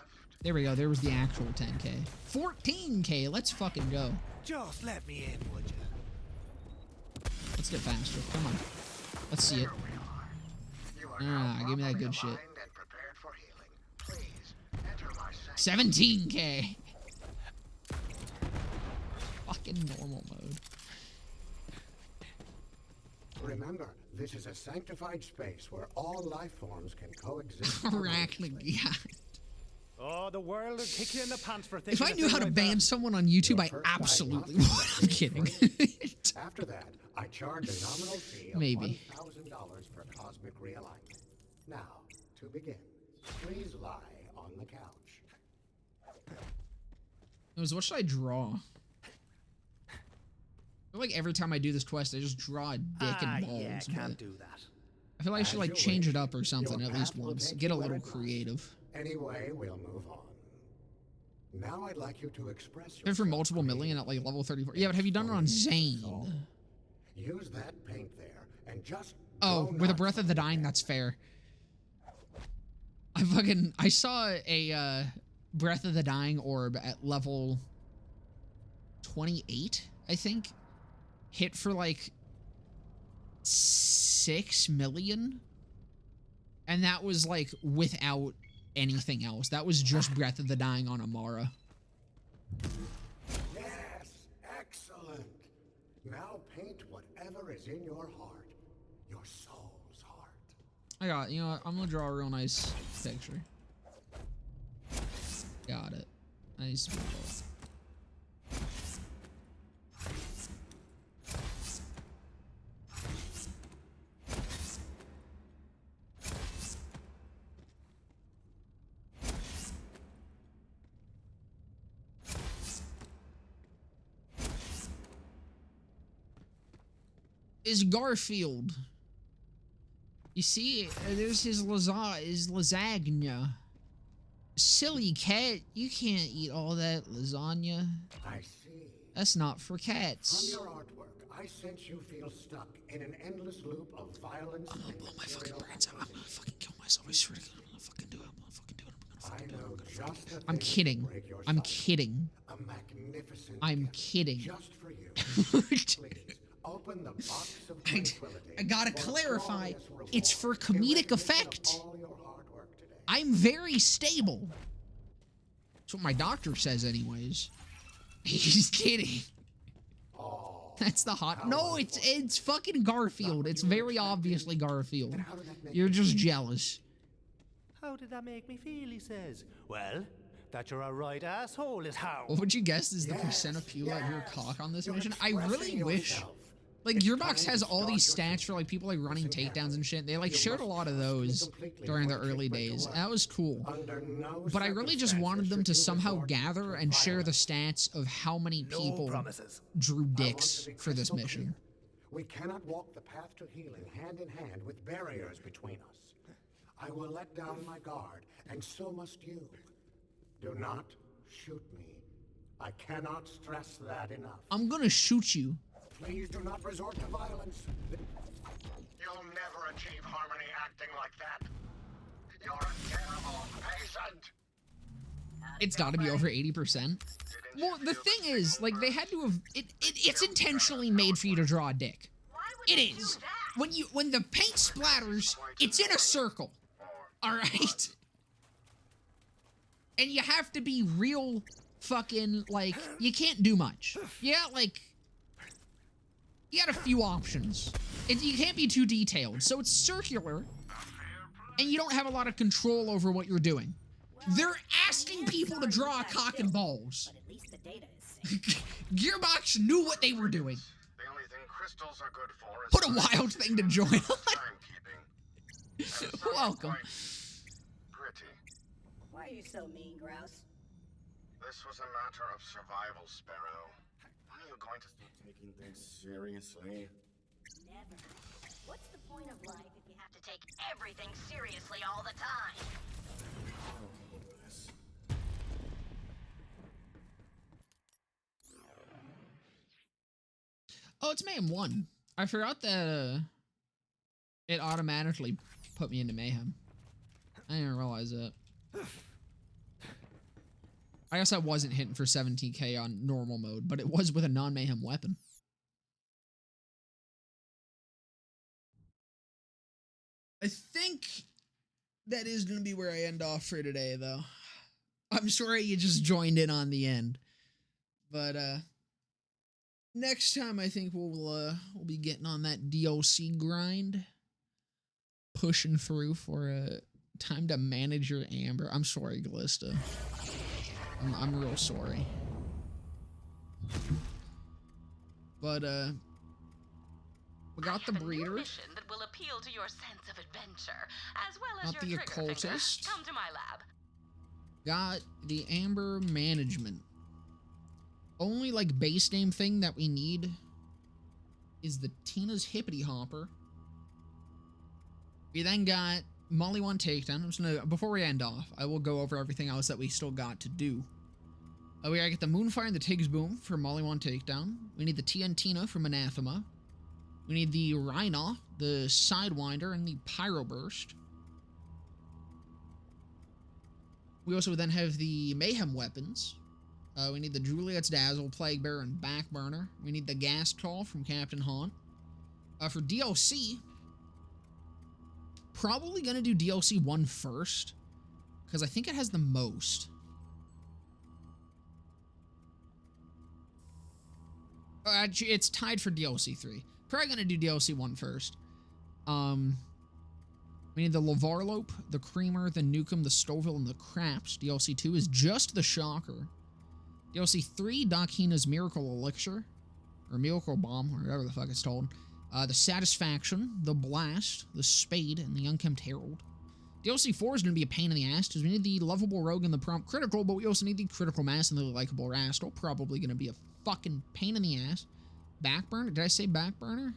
There we go. There was the actual 10K. 14K. Let's fucking go. Just let me in, would you? Let's get faster. Come on. Let's see it. Give me that good shit. 17K. Fucking normal mode. Remember, this is a sanctified space where all life forms can coexist. Arachnagia. Oh, the world will kick you in the pants for If thinking. I knew how to ban someone on YouTube, I absolutely would. I'm kidding. After that, I charge a nominal fee of Maybe. $1,000 for cosmic realignment. Now, to begin, please lie on the couch. What should I draw? I feel like every time I do this quest, I just draw a dick and balls. Yeah, but can't do that. I feel like I should like change it up or something at least once. Get a little creative. Anyway, we'll move on. Now I'd like you to express Did for multiple million at like level 34. Yeah, but have you done it on Zane? Use that paint there and just Oh, with a Breath of the Dying, that's fair. I saw a Breath of the Dying orb at level 28, I think. Hit for like 6 million. And that was like without anything else. That was just Breath of the Dying on Amara. Yes, excellent. Now paint whatever is in your heart, your soul's heart. I got, you know what? I'm gonna draw a real nice picture. Got it. Nice. Is Garfield. You see, there's his lasagna. Silly cat, you can't eat all that lasagna. I see. That's not for cats. From your artwork, I sense you feel stuck in an endless loop of violence. I'm gonna blow my fucking brains out. I'm gonna fucking kill myself. I swear to God, I'm gonna fucking do it. I'm gonna fucking do it. I'm gonna fucking do it. I'm kidding. I'm kidding. A magnificent I'm kidding. just for you. Please, open the box of I gotta clarify, it's for comedic effect. I'm very stable. That's what my doctor says anyways. He's kidding. That's the hot. No, it's fucking Garfield. It's very obviously Garfield. You're just jealous. How did that make me feel, he says. Well, that you're a right asshole is how. What would you guess is the percent of people that hear cock on this mission? I really wish. Like, Gearbox has all these stats for, like, people, like, running takedowns and shit. They, like, shared a lot of those during the early days. And that was cool. But I really just wanted them to somehow gather and share the stats of how many people drew dicks for this mission. We cannot walk the path to healing hand in hand with barriers between us. I will let down my guard, and so must you. Do not shoot me. I cannot stress that enough. I'm gonna shoot you. Please do not resort to violence. You'll never achieve harmony acting like that. You're a terrible patient. It's gotta be over 80%. Well, the thing is, like, they had to have... It's intentionally made for you to draw a dick. It is. When the paint splatters, it's in a circle. Alright? And you have to be real fucking, like, you can't do much. Yeah, like... You got a few options. You can't be too detailed. So it's circular, and you don't have a lot of control over what you're doing. They're asking people to draw a cock and balls. But at least the data is Gearbox knew what they were doing. The only thing crystals are good for is What a wild thing to join. Welcome. Pretty. Why are you so mean, Grouse? This was a matter of survival, Sparrow. Are you going to start taking things seriously? Never. What's the point of life if you have to take everything seriously all the time? Oh, it's Mayhem 1. I forgot that it automatically put me into Mayhem. I didn't realize that. I guess I wasn't hitting for 17k on normal mode, but it was with a non-Mayhem weapon. I think that is going to be where I end off for today, though. I'm sorry you just joined in on the end. But, next time I think we'll be getting on that DLC grind. Pushing through for time to manage your amber. I'm sorry, Glista. I'm real sorry. But, we got the breeder. Mission that will appeal to your sense of adventure, as well as Got your the trigger finger. occultist. Come to my lab. Got the amber management. Only, like, base name thing that we need is the Tina's Hippity Hopper. We then got Molly 1 Takedown. I'm just gonna, before we end off, I will go over everything else that we still got to do. We gotta get the Moonfire and the Tiggs Boom for Molly 1 Takedown. We need the Tiantina from Anathema. We need the Rhinoff, the Sidewinder, and the Pyro Burst. We also then have the Mayhem weapons. We need the Juliet's Dazzle, Plague Bearer, and Backburner. We need the Gas Claw from Captain Haunt. For DLC, probably gonna do DLC 1 first, because I think it has the most. Actually, it's tied for DLC 3. Probably gonna do DLC 1 first. We need the Lavarlope, the Creamer, the Nukem, the Stoville, and the Craps. DLC 2 is just the Shocker. DLC 3, Doc Hina's Miracle Elixir, or Miracle Bomb, or whatever the fuck it's called. The Satisfaction, the Blast, the Spade, and the Unkempt Herald. DLC 4 is going to be a pain in the ass, because we need the Lovable Rogue and the Prompt Critical, but we also need the Critical Mass and the Likeable Rascal. Probably going to be a fucking pain in the ass. Backburner? Did I say Backburner?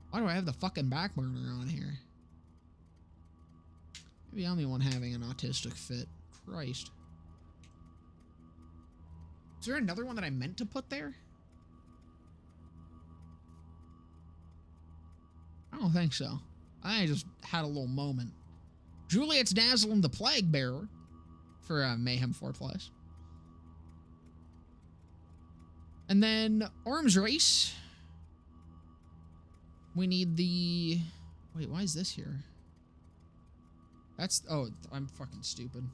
Why do I have the fucking Backburner on here? Maybe I'm the one having an autistic fit. Christ. Is there another one that I meant to put there? I don't think so. I just had a little moment. Juliet's Dazzle and the Plague Bearer for Mayhem 4+. And then Arms Race. We need the... Wait, why is this here? That's... Oh, I'm fucking stupid.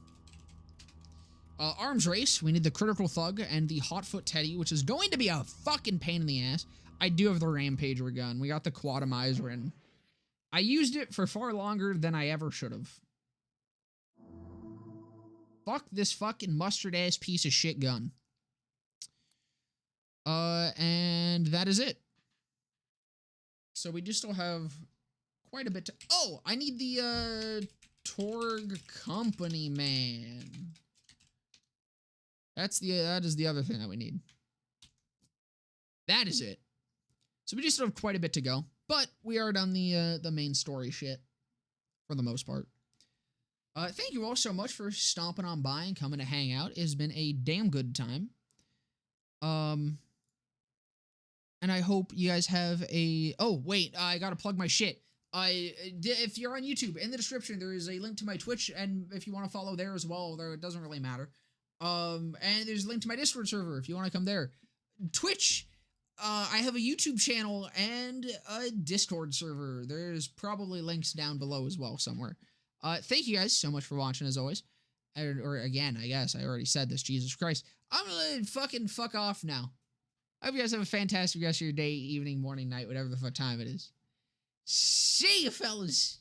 Arms Race. We need the Critical Thug and the Hotfoot Teddy, which is going to be a fucking pain in the ass. I do have the Rampager gun. We got the Quatomizer in. I used it for far longer than I ever should have. Fuck this fucking mustard-ass piece of shit gun. And that is it. So we do still have quite a bit to... Oh, I need the, Torgue Company Man. That is the other thing that we need. That is it. So we do still have quite a bit to go, but we are done the main story shit for the most part. Thank you all so much for stomping on by and coming to hang out. It has been a damn good time. And I hope you guys have a... Oh, wait, I gotta plug my shit. If you're on YouTube, in the description, there is a link to my Twitch, and if you want to follow there as well, although it doesn't really matter. And there's a link to my Discord server if you want to come there. Twitch, I have a YouTube channel and a Discord server. There's probably links down below as well somewhere. Thank you guys so much for watching as always. Or again, I guess I already said this, Jesus Christ. I'm gonna fucking fuck off now. I hope you guys have a fantastic rest of your day, evening, morning, night, whatever the fuck time it is. See you, fellas.